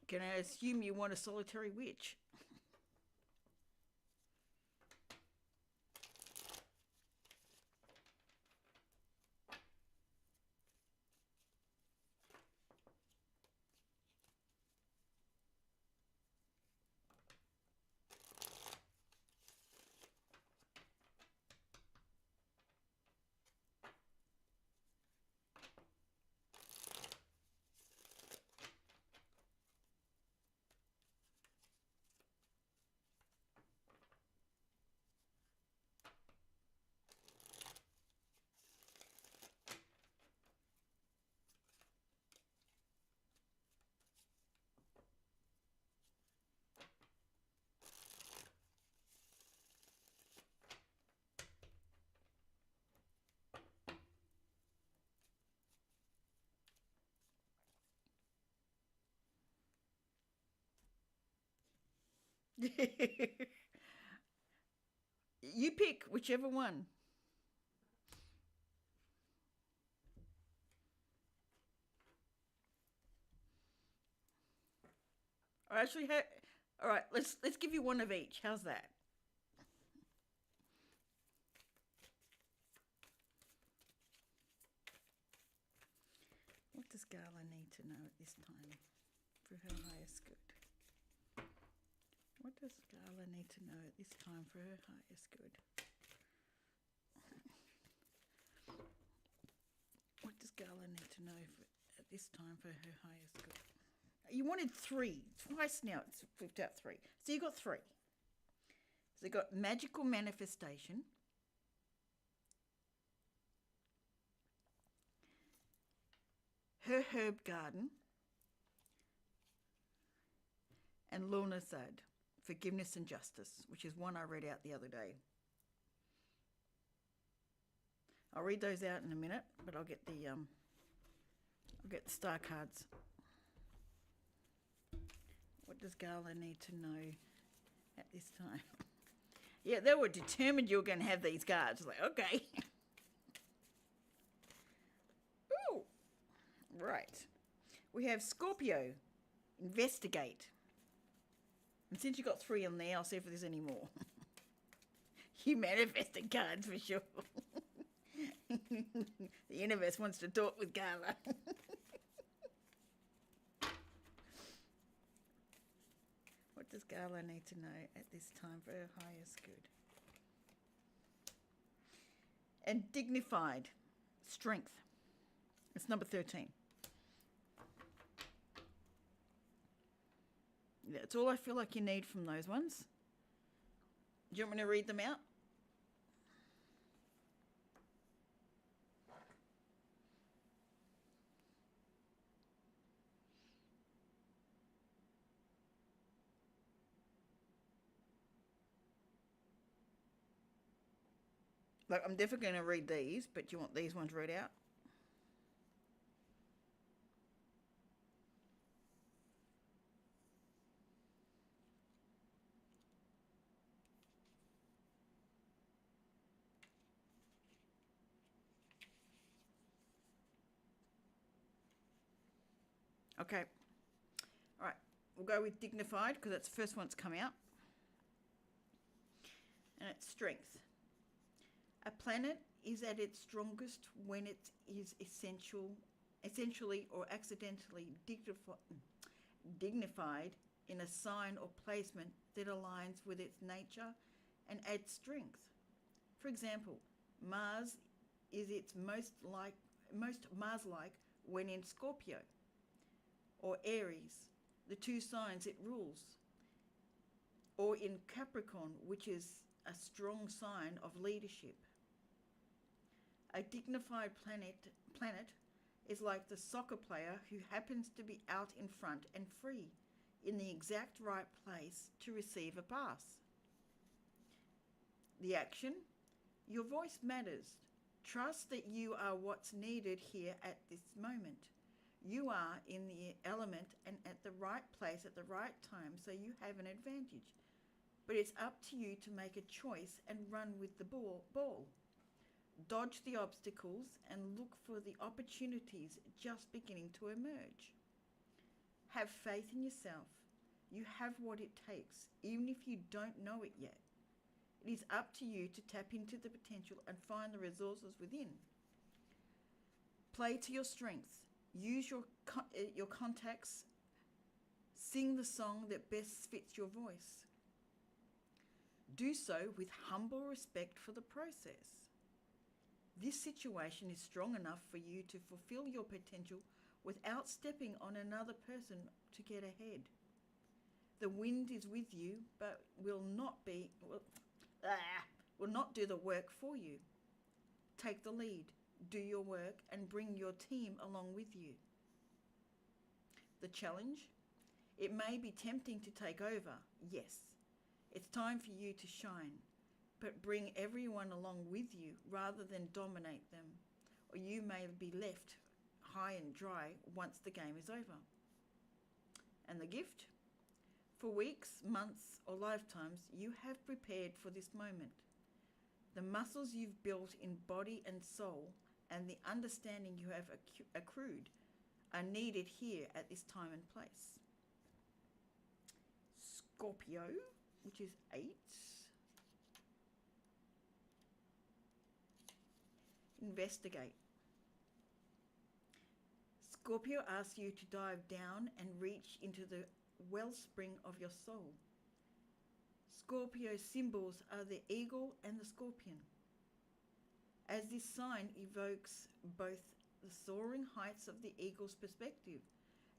Can I assume you want a solitary witch? You pick whichever one. Or actually, all right. Let's give you one of each. How's that? What does Gala need to know at this time for her highest good? What does Gala need to know at this time for her highest good? What does Gala need to know at this time for her highest good? You wanted three. Twice now it's flipped out three. So you got three. So you got magical manifestation, her herb garden, and Lorna Sad, forgiveness and justice, which is one I read out the other day. I'll read those out in a minute, but I'll get the star cards. What does Gala need to know at this time? Yeah, they were determined you were going to have these cards. Like, okay. Ooh. Right. We have Scorpio, investigate. And since you got three on there, I'll see if there's any more. You manifested cards for sure. The universe wants to talk with Gala. What does Gala need to know at this time for her highest good? And dignified, strength. It's number 13. That's all I feel like you need from those ones. Do you want me to read them out? Like, I'm definitely going to read these, but do you want these ones read out? Okay. All right. We'll go with dignified because that's the first one that's come out. And it's strength. A planet is at its strongest when it is essentially or accidentally dignified in a sign or placement that aligns with its nature and adds strength. For example, Mars is its most Mars-like when in Scorpio, or Aries, the two signs it rules, or in Capricorn, which is a strong sign of leadership. A dignified planet is like the soccer player who happens to be out in front and free in the exact right place to receive a pass. The action? Your voice matters. Trust that you are what's needed here at this moment. You are in the element and at the right place at the right time, so you have an advantage. But it's up to you to make a choice and run with the ball. Dodge the obstacles and look for the opportunities just beginning to emerge. Have faith in yourself. You have what it takes, even if you don't know it yet. It is up to you to tap into the potential and find the resources within. Play to your strengths. Use your contacts. Sing the song that best fits your voice. Do so with humble respect for the process. This situation is strong enough for you to fulfill your potential without stepping on another person to get ahead. The wind is with you, but will not do the work for you. Take the lead, do your work, and bring your team along with you. The challenge? It may be tempting to take over, yes. It's time for you to shine, but bring everyone along with you rather than dominate them, or you may be left high and dry once the game is over. And the gift? For weeks, months, or lifetimes, you have prepared for this moment. The muscles you've built in body and soul and the understanding you have accrued are needed here at this time and place. Scorpio, which is 8. Investigate. Scorpio asks you to dive down and reach into the wellspring of your soul. Scorpio symbols are the eagle and the scorpion, as this sign evokes both the soaring heights of the eagle's perspective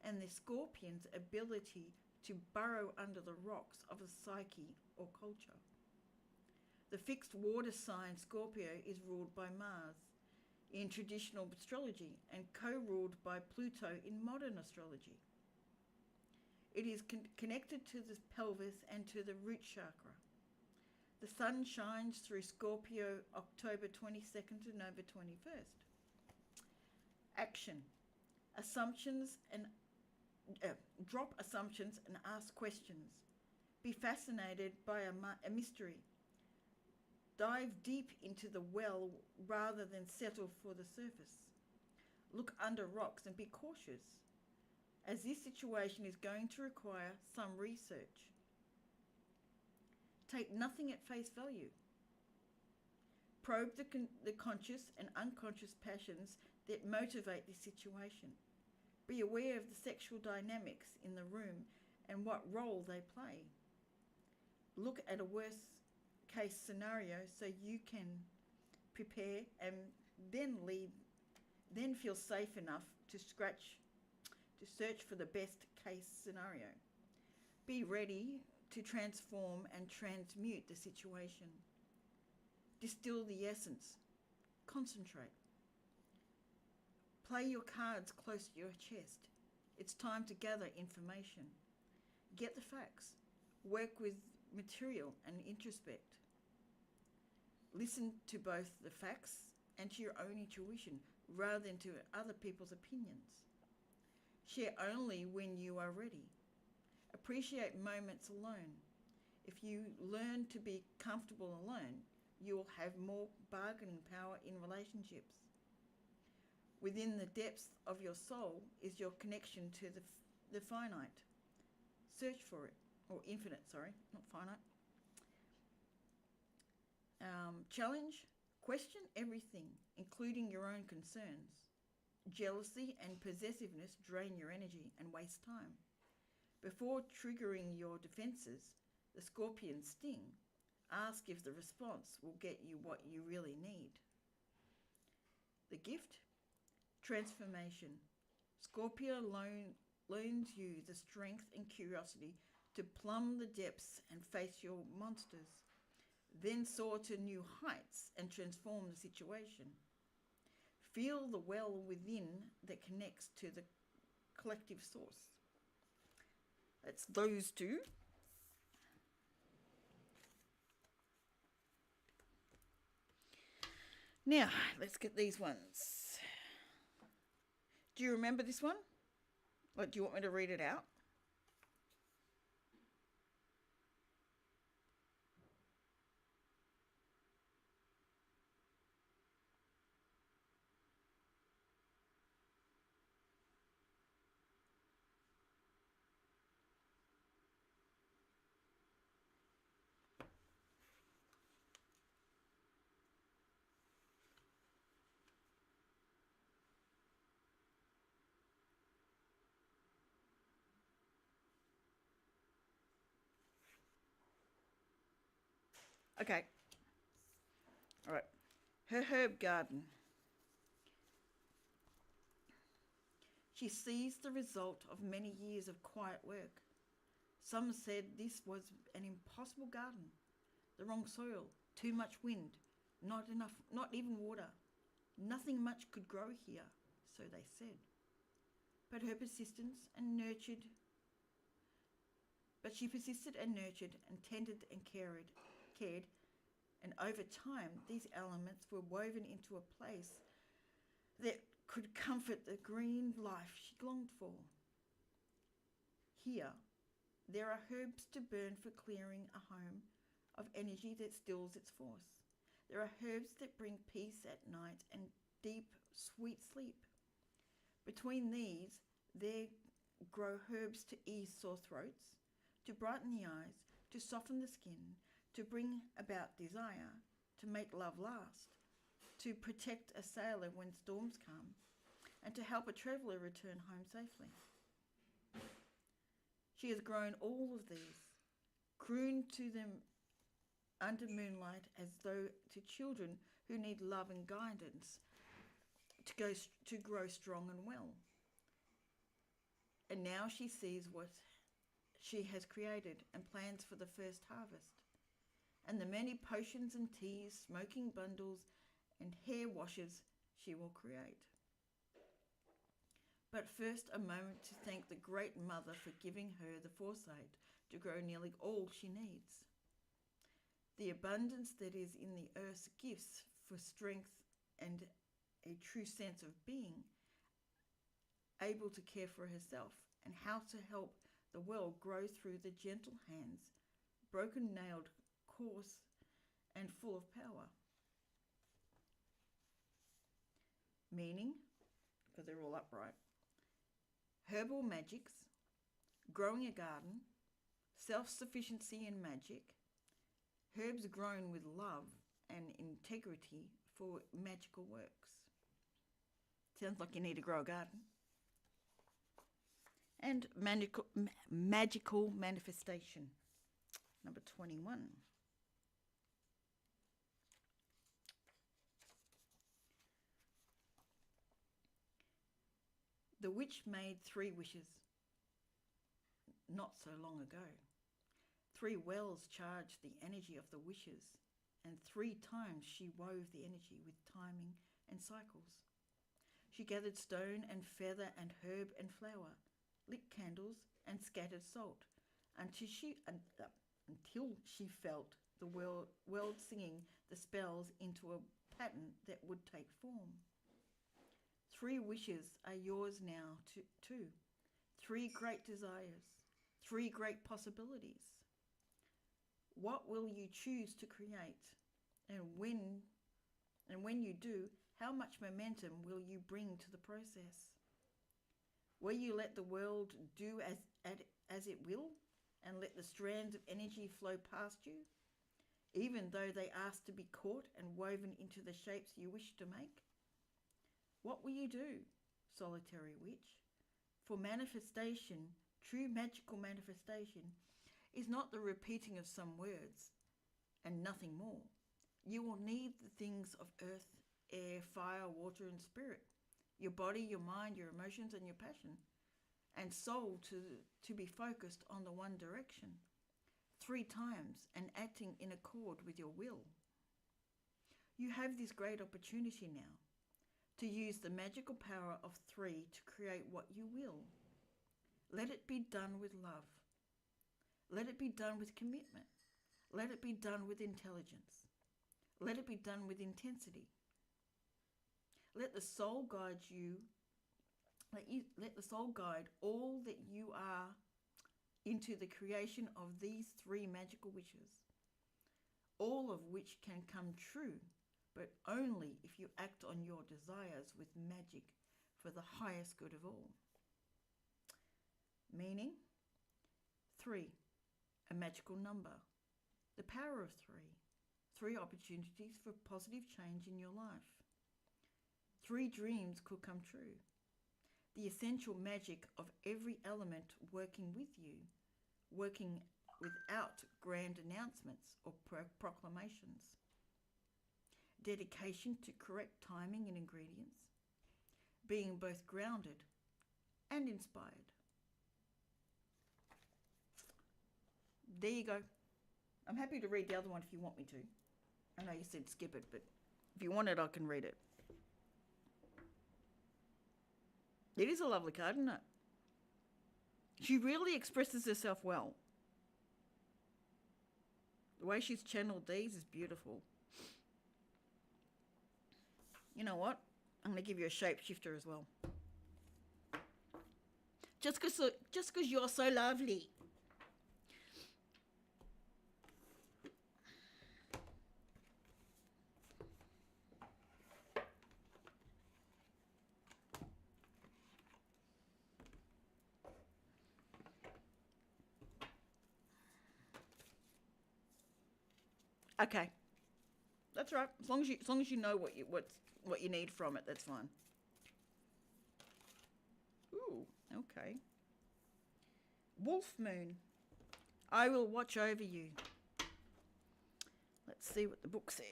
and the scorpion's ability to burrow under the rocks of a psyche or culture. The fixed water sign Scorpio is ruled by Mars in traditional astrology and co-ruled by Pluto in modern astrology. It is connected to the pelvis and to the root chakra. The sun shines through Scorpio October 22nd to November 21st. Action. Drop assumptions and ask questions. Be fascinated by a mystery. Dive deep into the well rather than settle for the surface. Look under rocks and be cautious, as this situation is going to require some research. Take nothing at face value. Probe the conscious and unconscious passions that motivate this situation. Be aware of the sexual dynamics in the room and what role they play. Look at a worst case scenario so you can prepare and then feel safe enough to search for the best case scenario. Be ready to transform and transmute the situation. Distill the essence. Concentrate. Play your cards close to your chest. It's time to gather information. Get the facts. Work with material and introspect. Listen to both the facts and to your own intuition rather than to other people's opinions. Share only when you are ready. Appreciate moments alone. If you learn to be comfortable alone, you will have more bargaining power in relationships. Within the depths of your soul is your connection to the finite. Search for it, or infinite, sorry, not finite. Challenge, question everything, including your own concerns. Jealousy and possessiveness drain your energy and waste time. Before triggering your defenses, the scorpion sting, ask if the response will get you what you really need. The gift, transformation. Scorpio loans you the strength and curiosity to plumb the depths and face your monsters, then soar to new heights and transform the situation. Feel the well within that connects to the collective source. That's those two. Now, let's get these ones. Do you remember this one? Or do you want me to read it out? Okay. All right. Her herb garden. She sees the result of many years of quiet work. Some said this was an impossible garden. The wrong soil, too much wind, not even water. Nothing much could grow here, so they said. But she persisted and nurtured and tended and cared, and over time these elements were woven into a place that could comfort the green life she longed for. Here, There are herbs to burn for clearing a home of energy that stills its force. There are herbs that bring peace at night and deep, sweet sleep. Between these, there grow herbs to ease sore throats, to brighten the eyes, to soften the skin, to bring about desire, to make love last, to protect a sailor when storms come, and to help a traveller return home safely. She has grown all of these, crooned to them under moonlight as though to children who need love and guidance to grow strong and well. And now she sees what she has created and plans for the first harvest, and the many potions and teas, smoking bundles, and hair washes she will create. But first, a moment to thank the Great Mother for giving her the foresight to grow nearly all she needs. The abundance that is in the earth's gifts for strength and a true sense of being, able to care for herself, and how to help the world grow through the gentle hands, broken-nailed, coarse, and full of power. Meaning, because they're all upright, herbal magics, growing a garden, self-sufficiency in magic, herbs grown with love and integrity for magical works. Sounds like you need to grow a garden. And magical manifestation, number 21. The witch made 3 wishes not so long ago. 3 wells charged the energy of the wishes, and 3 times she wove the energy with timing and cycles. She gathered stone and feather and herb and flower, lit candles and scattered salt, until she felt the world singing the spells into a pattern that would take form. 3 wishes are yours now too. 3 great desires, 3 great possibilities. What will you choose to create? And when you do, how much momentum will you bring to the process? Will you let the world do as it will, and let the strands of energy flow past you, even though they ask to be caught and woven into the shapes you wish to make? What will you do, solitary witch? For manifestation, true magical manifestation, is not the repeating of some words and nothing more. You will need the things of earth, air, fire, water, and spirit, your body, your mind, your emotions, and your passion, and soul to be focused on the one direction 3 times and acting in accord with your will. You have this great opportunity now to use the magical power of 3 to create what you will. Let it be done with love. Let it be done with commitment. Let it be done with intelligence. Let it be done with intensity. Let the soul guide you. Let the soul guide all that you are into the creation of these 3 magical wishes, all of which can come true, but only if you act on your desires with magic for the highest good of all. Meaning, 3, a magical number, the power of 3 opportunities for positive change in your life. 3 dreams could come true. The essential magic of every element working with you, working without grand announcements or proclamations. Dedication to correct timing and ingredients, being both grounded and inspired. There you go. I'm happy to read the other one if you want me to. I know you said skip it, but if you want it, I can read it. It is a lovely card, isn't it? She really expresses herself well. The way she's channeled these is beautiful. You know what? I'm going to give you a shapeshifter as well. Just because you're so lovely. Okay, that's right. As long as you know what you need from it, that's fine. Ooh, okay. Wolf moon. I will watch over you. Let's see what the book says.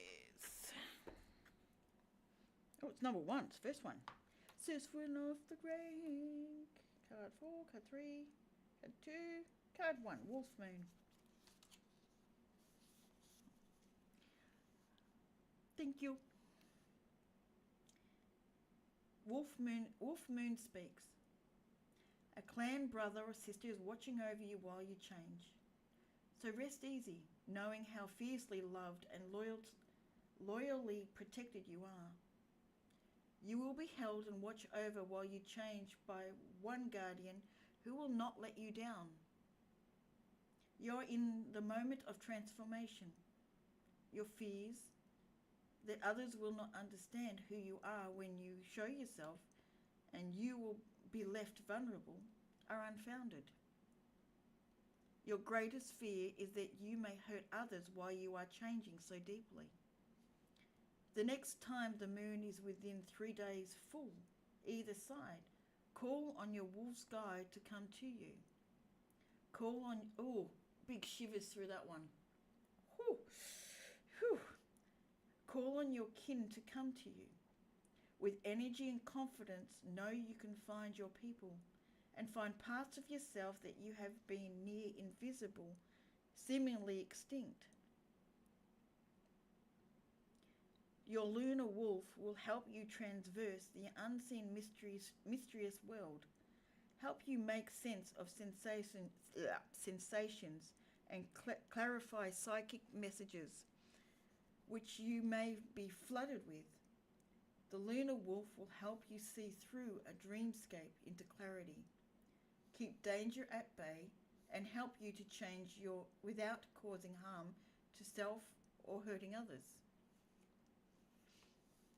Oh, it's number one. It's the first one. Sis went off the rank. Card 4, card 3, card 2, card 1. Wolf moon. Thank you. Wolf moon speaks. A clan brother or sister is watching over you while you change. So rest easy, knowing how fiercely loved and loyally protected you are. You will be held and watched over while you change by one guardian who will not let you down. You're in the moment of transformation. Your fears that others will not understand who you are when you show yourself and you will be left vulnerable are unfounded. Your greatest fear is that you may hurt others while you are changing so deeply. The next time the moon is within 3 days full, either side, call on your wolf's guide to come to you. Call on, oh, big shivers through that one. Whew, whew. Call on your kin to come to you. With energy and confidence, know you can find your people and find parts of yourself that you have been near invisible, seemingly extinct. Your lunar wolf will help you transverse the unseen mysterious world, help you make sense of sensations and clarify psychic messages which you may be flooded with. The lunar wolf will help you see through a dreamscape into clarity, keep danger at bay, and help you to change without causing harm to self or hurting others.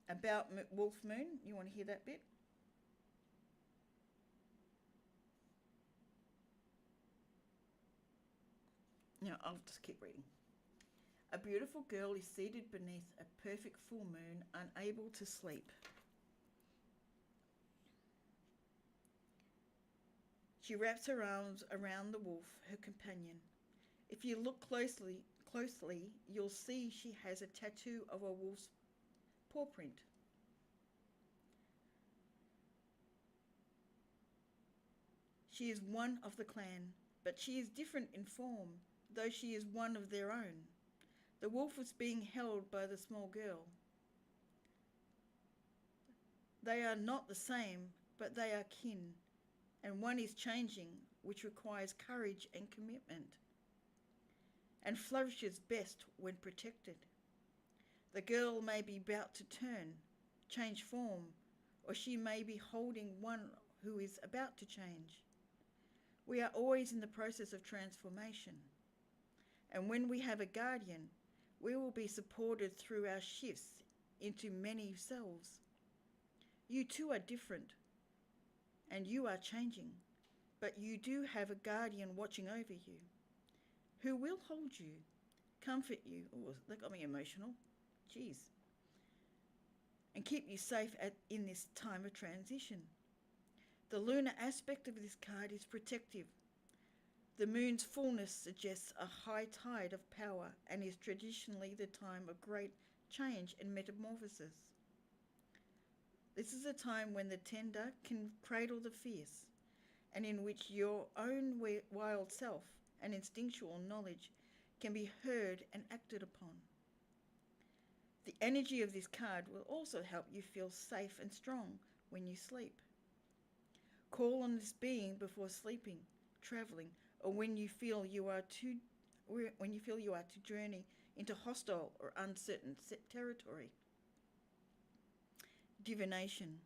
About wolf moon, you want to hear that bit? No, I'll just keep reading. A beautiful girl is seated beneath a perfect full moon, unable to sleep. She wraps her arms around the wolf, her companion. If you look closely, you'll see she has a tattoo of a wolf's paw print. She is one of the clan, but she is different in form, though she is one of their own. The wolf is being held by the small girl. They are not the same, but they are kin, and one is changing, which requires courage and commitment, and flourishes best when protected. The girl may be about to change form, or she may be holding one who is about to change. We are always in the process of transformation, and when we have a guardian, we will be supported through our shifts into many selves. You too are different, and you are changing, but you do have a guardian watching over you, who will hold you, comfort you. Oh, that got me emotional. Jeez. And keep you safe in this time of transition. The lunar aspect of this card is protective. The moon's fullness suggests a high tide of power and is traditionally the time of great change and metamorphosis. This is a time when the tender can cradle the fierce, and in which your own wild self and instinctual knowledge can be heard and acted upon. The energy of this card will also help you feel safe and strong when you sleep. Call on this being before sleeping, traveling, or when you feel you are to journey into hostile or uncertain territory. Divination.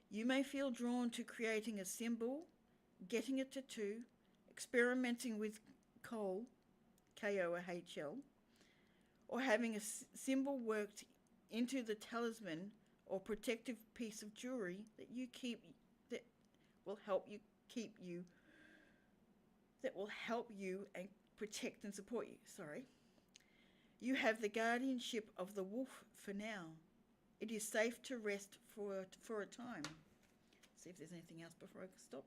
You may feel drawn to creating a symbol, getting a tattoo, experimenting with kohl, Kohl, or having a symbol worked into the talisman or protective piece of jewelry that you keep that will help you and protect and support you. You have the guardianship of the wolf for now. It is safe to rest for a time. See if there's anything else before I stop.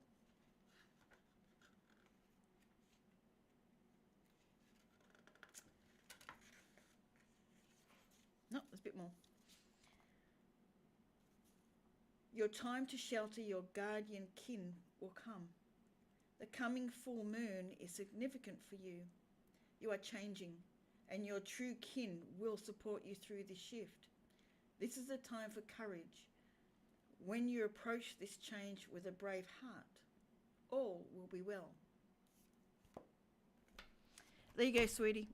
No, there's a bit more. Your time to shelter your guardian kin will come. The coming full moon is significant for you. You are changing, and your true kin will support you through this shift. This is a time for courage. When you approach this change with a brave heart, all will be well. There you go, sweetie.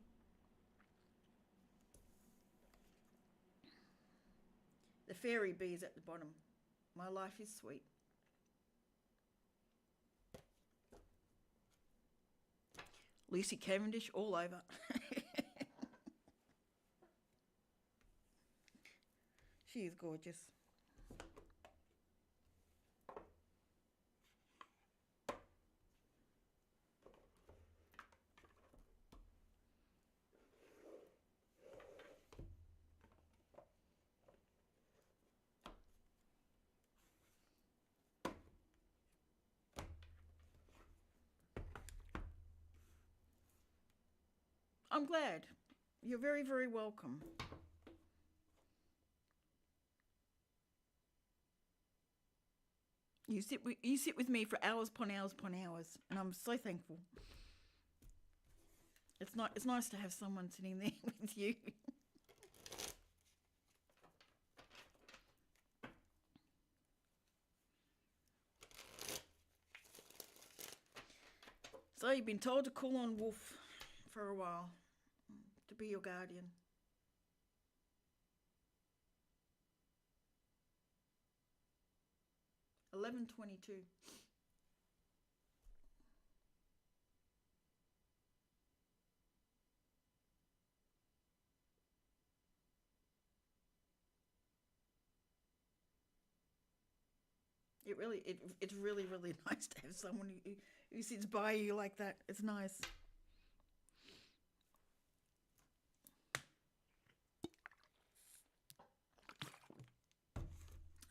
The fairy bees at the bottom. My life is sweet. Lucy Cavendish all over. She is gorgeous. I'm glad. You're very, very welcome. You sit with me for hours upon hours upon hours, and I'm so thankful. It's nice to have someone sitting there with you. So you've been told to call on Wolf for a while to be your guardian. $11.22. It's really nice to have someone who sits by you like that. It's nice.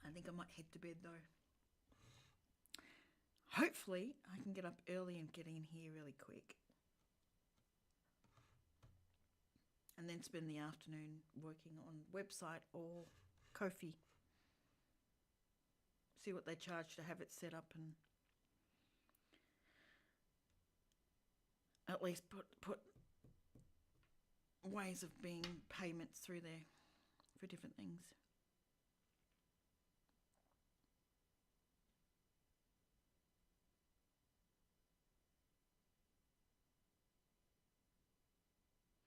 I think I might head to bed though. Hopefully I can get up early and get in here really quick. And then spend the afternoon working on website or Ko-fi. See what they charge to have it set up, and at least put ways of being payments through there for different things.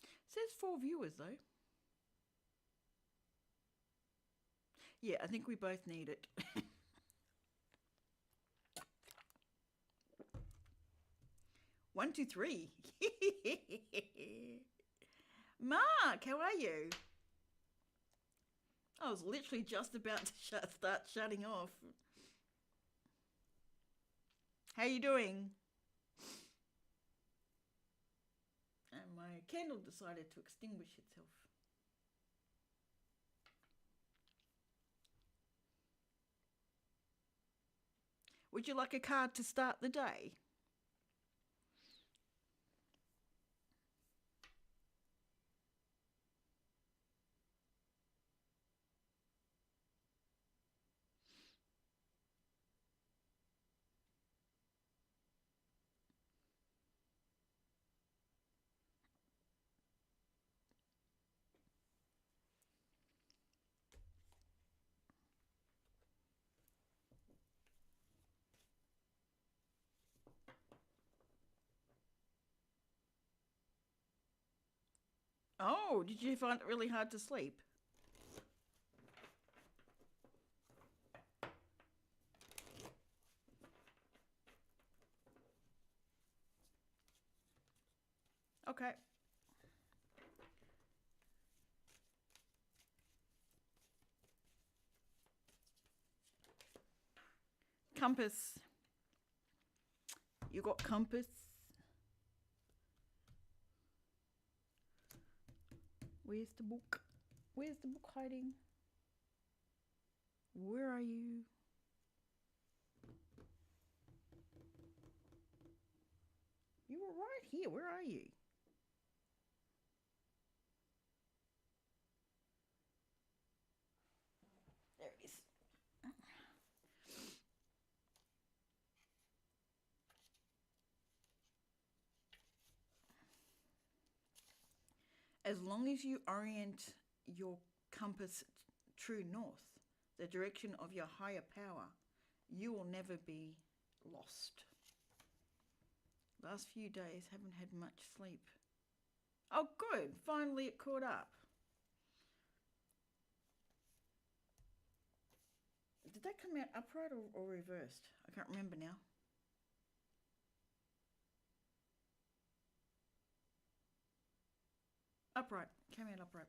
It says 4 viewers though. Yeah, I think we both need it. One, two, three. Mark, how are you? I was literally just about to start shutting off. How you doing? And my candle decided to extinguish itself. Would you like a card to start the day? Oh, did you find it really hard to sleep? Okay. Compass. You got compass. Where's the book? Where's the book hiding? Where are you? You were right here. Where are you? There it is. As long as you orient your compass true north, the direction of your higher power, you will never be lost. Last few days haven't had much sleep. Oh, good. Finally it caught up. Did that come out upright or reversed? I can't remember now. Upright. Came out upright.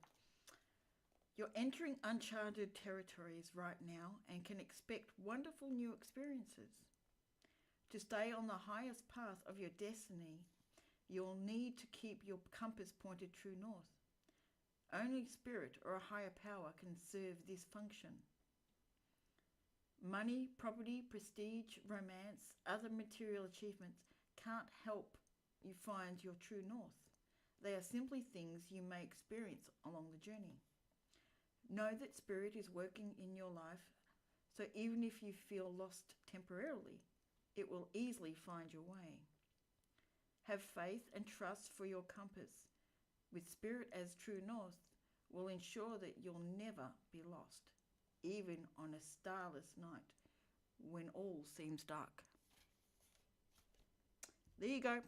You're entering uncharted territories right now and can expect wonderful new experiences. To stay on the highest path of your destiny, you'll need to keep your compass pointed true north. Only spirit or a higher power can serve this function. Money, property, prestige, romance, other material achievements can't help you find your true north. They are simply things you may experience along the journey. Know that spirit is working in your life, so even if you feel lost temporarily, it will easily find your way. Have faith and trust for your compass, with spirit as true north, will ensure that you'll never be lost, even on a starless night when all seems dark. There you go.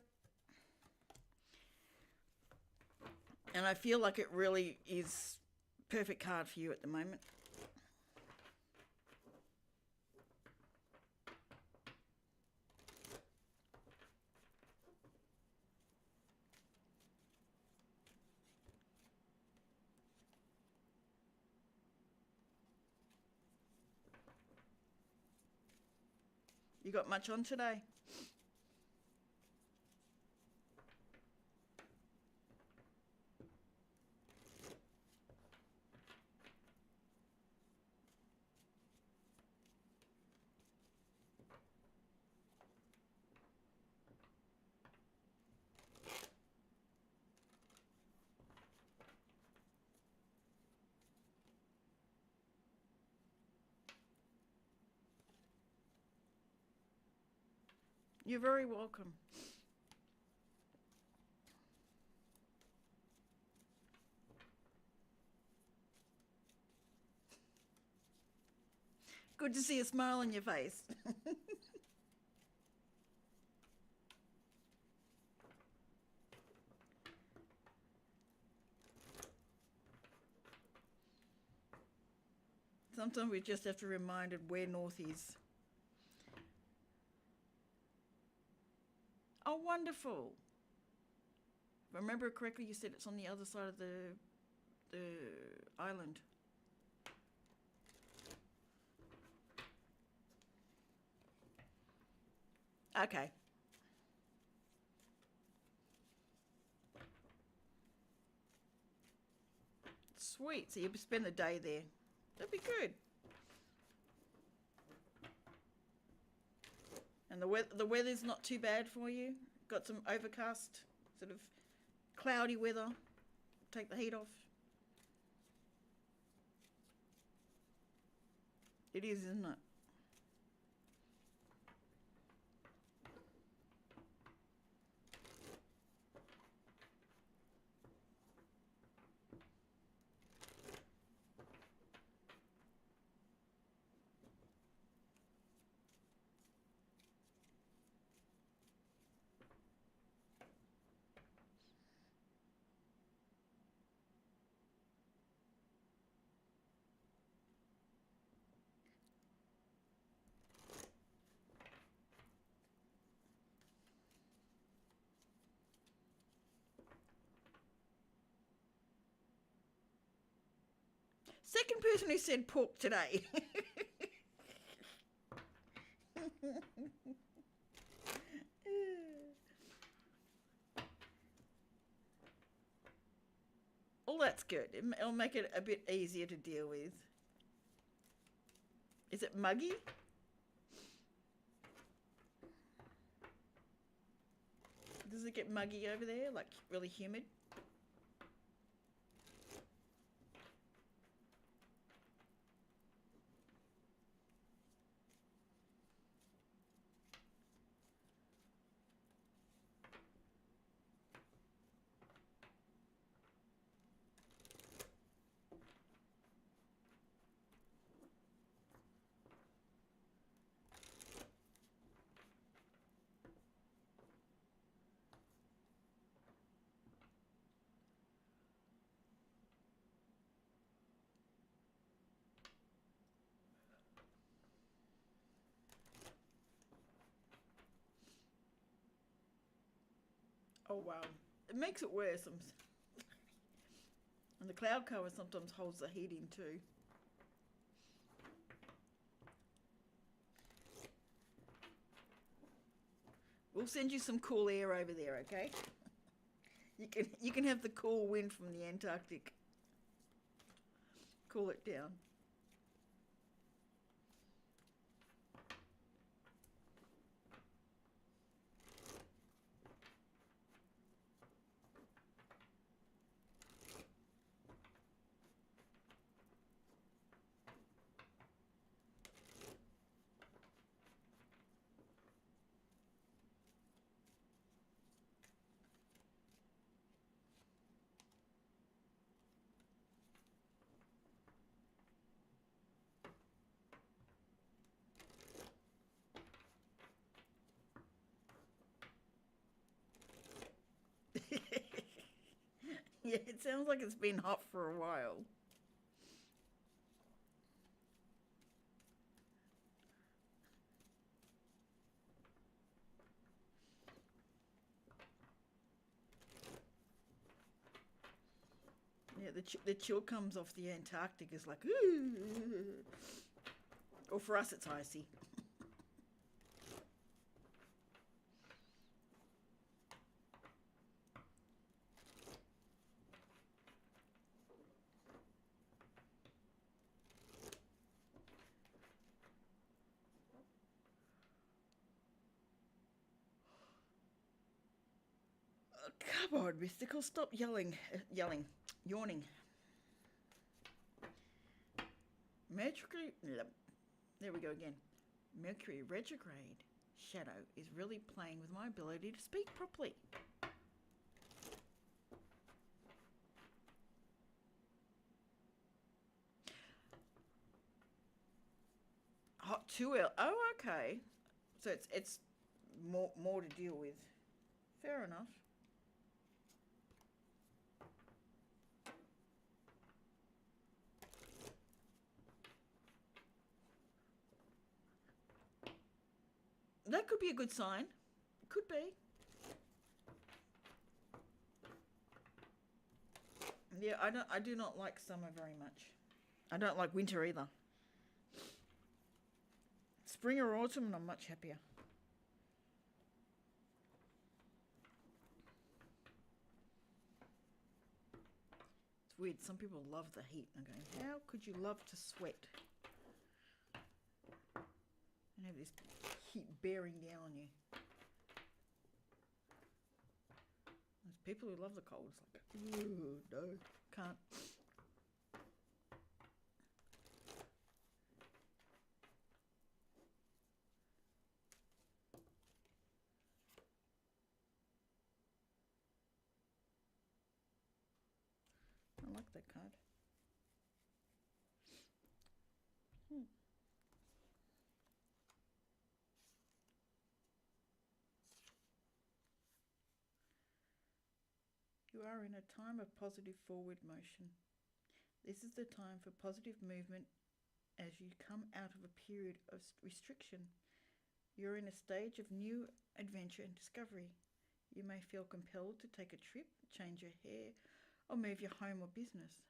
And I feel like it really is perfect card for you at the moment. You got much on today? You're very welcome. Good to see a smile on your face. Sometimes we just have to be reminded where north is. Oh, wonderful. If I remember correctly, you said it's on the other side of the island. Okay. Sweet. So you spend the day there. That'd be good. And the weather's not too bad for you. Got some overcast, sort of cloudy weather. Take the heat off. It is, isn't it? Second person who said pork today. All that's good. It'll make it a bit easier to deal with. Is it muggy? Does it get muggy over there? Like really humid? Oh wow. It makes it worse. And the cloud cover sometimes holds the heat in too. We'll send you some cool air over there, okay? You can have the cool wind from the Antarctic. Cool it down. Yeah, it sounds like it's been hot for a while. Yeah, the chill comes off the Antarctic is like, ooh. Or for us, it's icy. Oh, come on, Mystical, stop yelling, yawning. Mercury, there we go again. Mercury retrograde shadow is really playing with my ability to speak properly. Hot too early. Oh, okay. So it's more to deal with. Fair enough. That could be a good sign. It could be. Yeah, I do not like summer very much. I don't like winter either. Spring or autumn, and I'm much happier. It's weird. Some people love the heat. I'm going, how could you love to sweat and have this heat bearing down on you? There's people who love the cold. It's like, ooh, no, can't. I like that card. You are in a time of positive forward motion. This is the time for positive movement as you come out of a period of restriction. You're in a stage of new adventure and discovery. You may feel compelled to take a trip, change your hair, or move your home or business.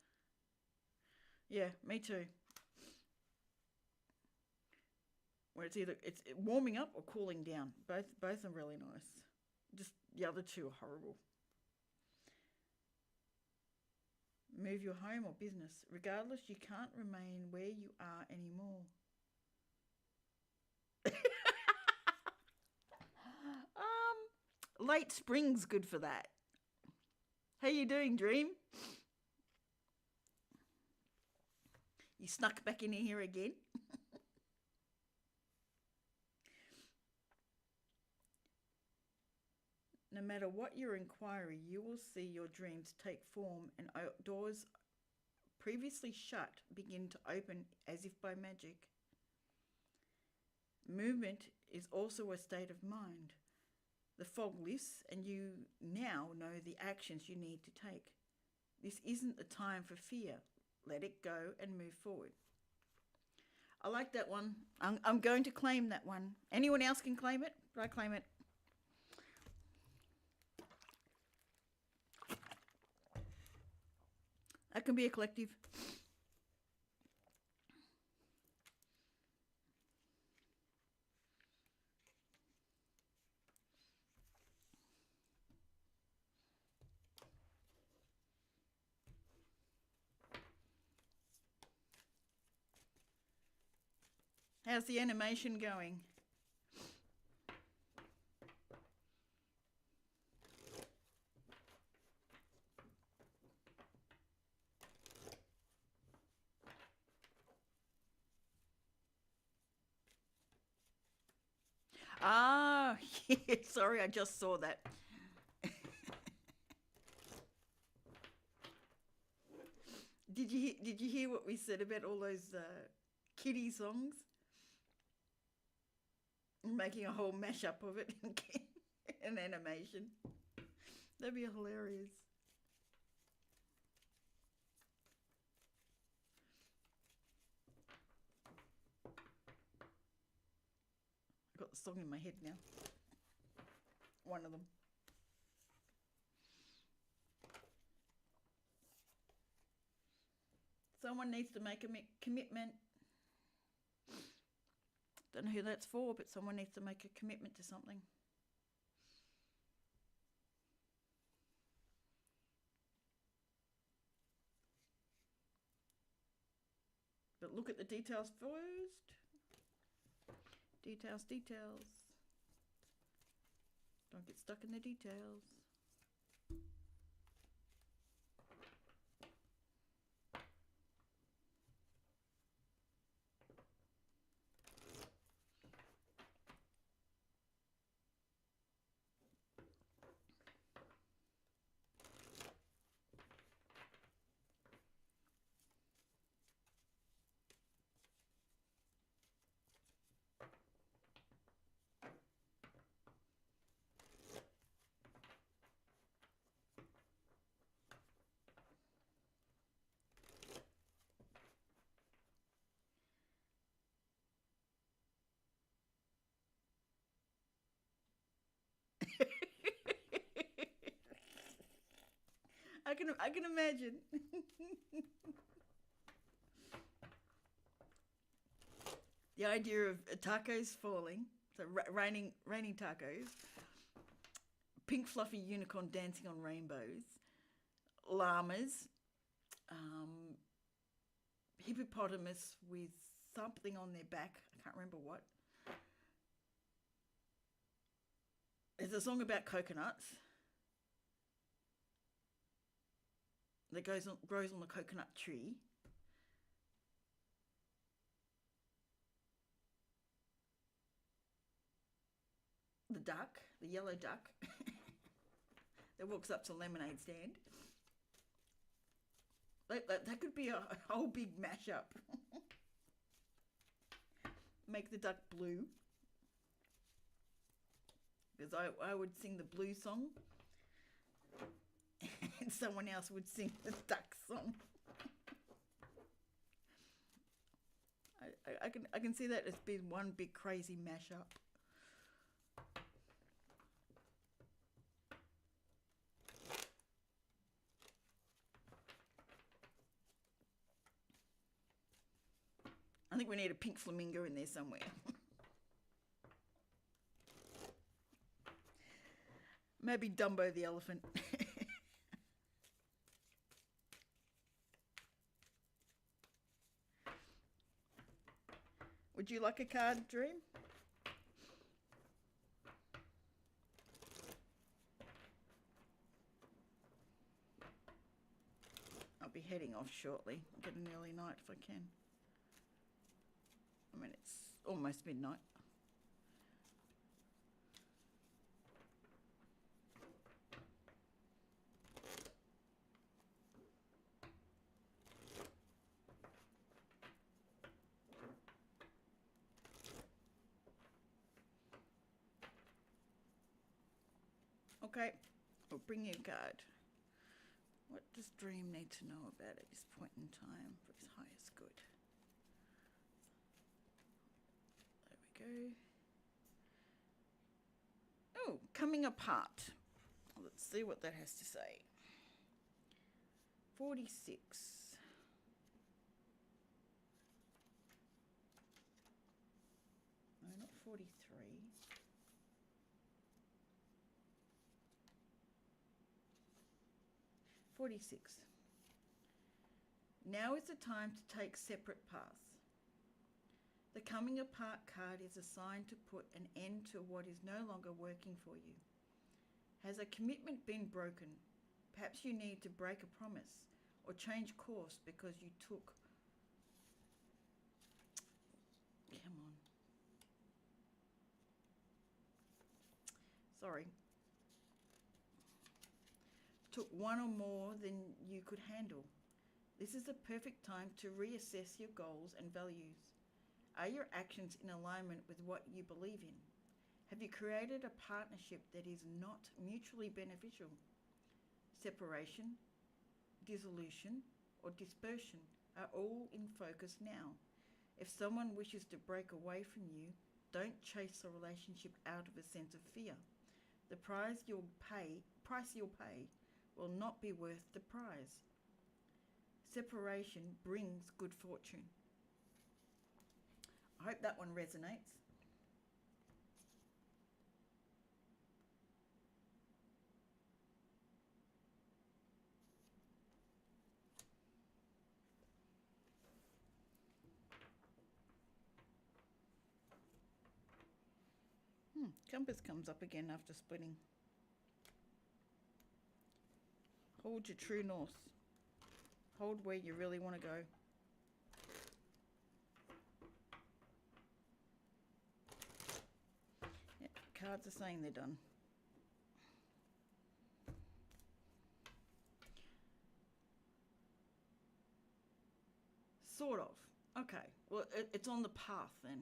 Yeah, me too. Where it's warming up or cooling down. Both are really nice. Just the other two are horrible. Move your home or business. Regardless, you can't remain where you are anymore. Late spring's good for that. How you doing, Dream? You snuck back in here again? No matter what your inquiry, you will see your dreams take form and doors previously shut begin to open as if by magic. Movement is also a state of mind. The fog lifts and you now know the actions you need to take. This isn't the time for fear. Let it go and move forward. I like that one. I'm going to claim that one. Anyone else can claim it? But I claim it. That can be a collective. How's the animation going? Ah, yeah, sorry, I just saw that. Did you hear what we said about all those kiddie songs? Making a whole mashup of it in animation. That'd be hilarious. I've got the song in my head now. One of them. Someone needs to make a commitment. Don't know who that's for, but someone needs to make a commitment to something. But look at the details first. Details. Don't get stuck in the details. I can imagine. The idea of tacos falling, so raining tacos, pink fluffy unicorn dancing on rainbows, llamas, hippopotamus with something on their back. I can't remember what. There's a song about coconuts that grows on the coconut tree. The duck, the yellow duck, that walks up to the lemonade stand. That could be a whole big mashup. Make the duck blue. Because I would sing the blue song. And someone else would sing the duck song. I can see that as being one big crazy mashup. I think we need a pink flamingo in there somewhere. Maybe Dumbo the elephant. Would you like a card, Dream? I'll be heading off shortly. I'll get an early night if I can. I mean, it's almost midnight. Okay, I'll bring you a card. What does Dream need to know about at this point in time for his highest good? There we go. Oh, coming apart. Let's see what that has to say. 46. No, not 43. 46. Now is the time to take separate paths. The coming apart card is a sign to put an end to what is no longer working for you. Has a commitment been broken? Perhaps you need to break a promise or change course because you took... Come on. Sorry. Took one or more than you could handle. This is the perfect time to reassess your goals and values. Are your actions in alignment with what you believe in? Have you created a partnership that is not mutually beneficial? Separation, dissolution, or dispersion are all in focus now. If someone wishes to break away from you, don't chase the relationship out of a sense of fear. The price you'll pay will not be worth the prize. Separation brings good fortune. I hope that one resonates. Compass comes up again after splitting. Hold your true north. Hold where you really want to go. Yeah, cards are saying they're done. Sort of. Okay. Well, it's on the path then.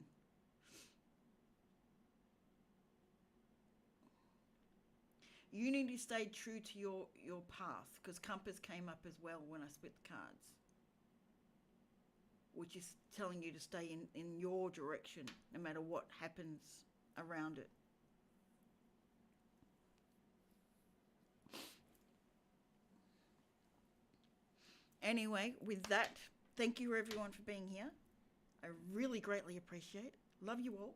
You need to stay true to your path, because compass came up as well when I split the cards, which is telling you to stay in your direction no matter what happens around it. Anyway, with that, thank you everyone for being here. I really greatly appreciate it. Love you all.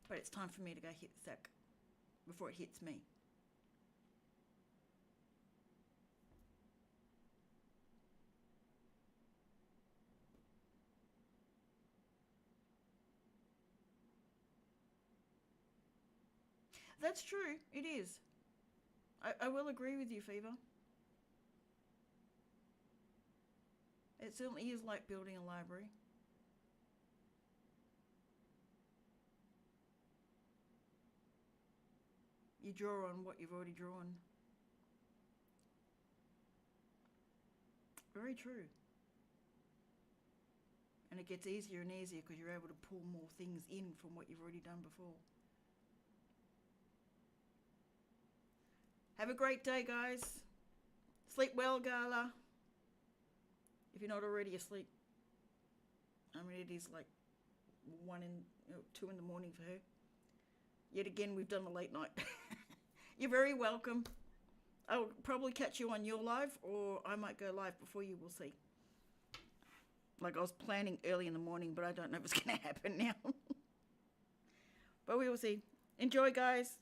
But it's time for me to go hit the sack before it hits me. That's true. It is. I will agree with you, Fever. It certainly is like building a library. You draw on what you've already drawn. Very true. And it gets easier and easier because you're able to pull more things in from what you've already done before. Have a great day, guys. Sleep well, Gala. If you're not already asleep. I mean, it is like 2 in the morning for her. Yet again, we've done a late night. You're very welcome. I'll probably catch you on your live, or I might go live before you. We'll see. Like I was planning early in the morning, but I don't know if it's going to happen now. But we will see. Enjoy, guys.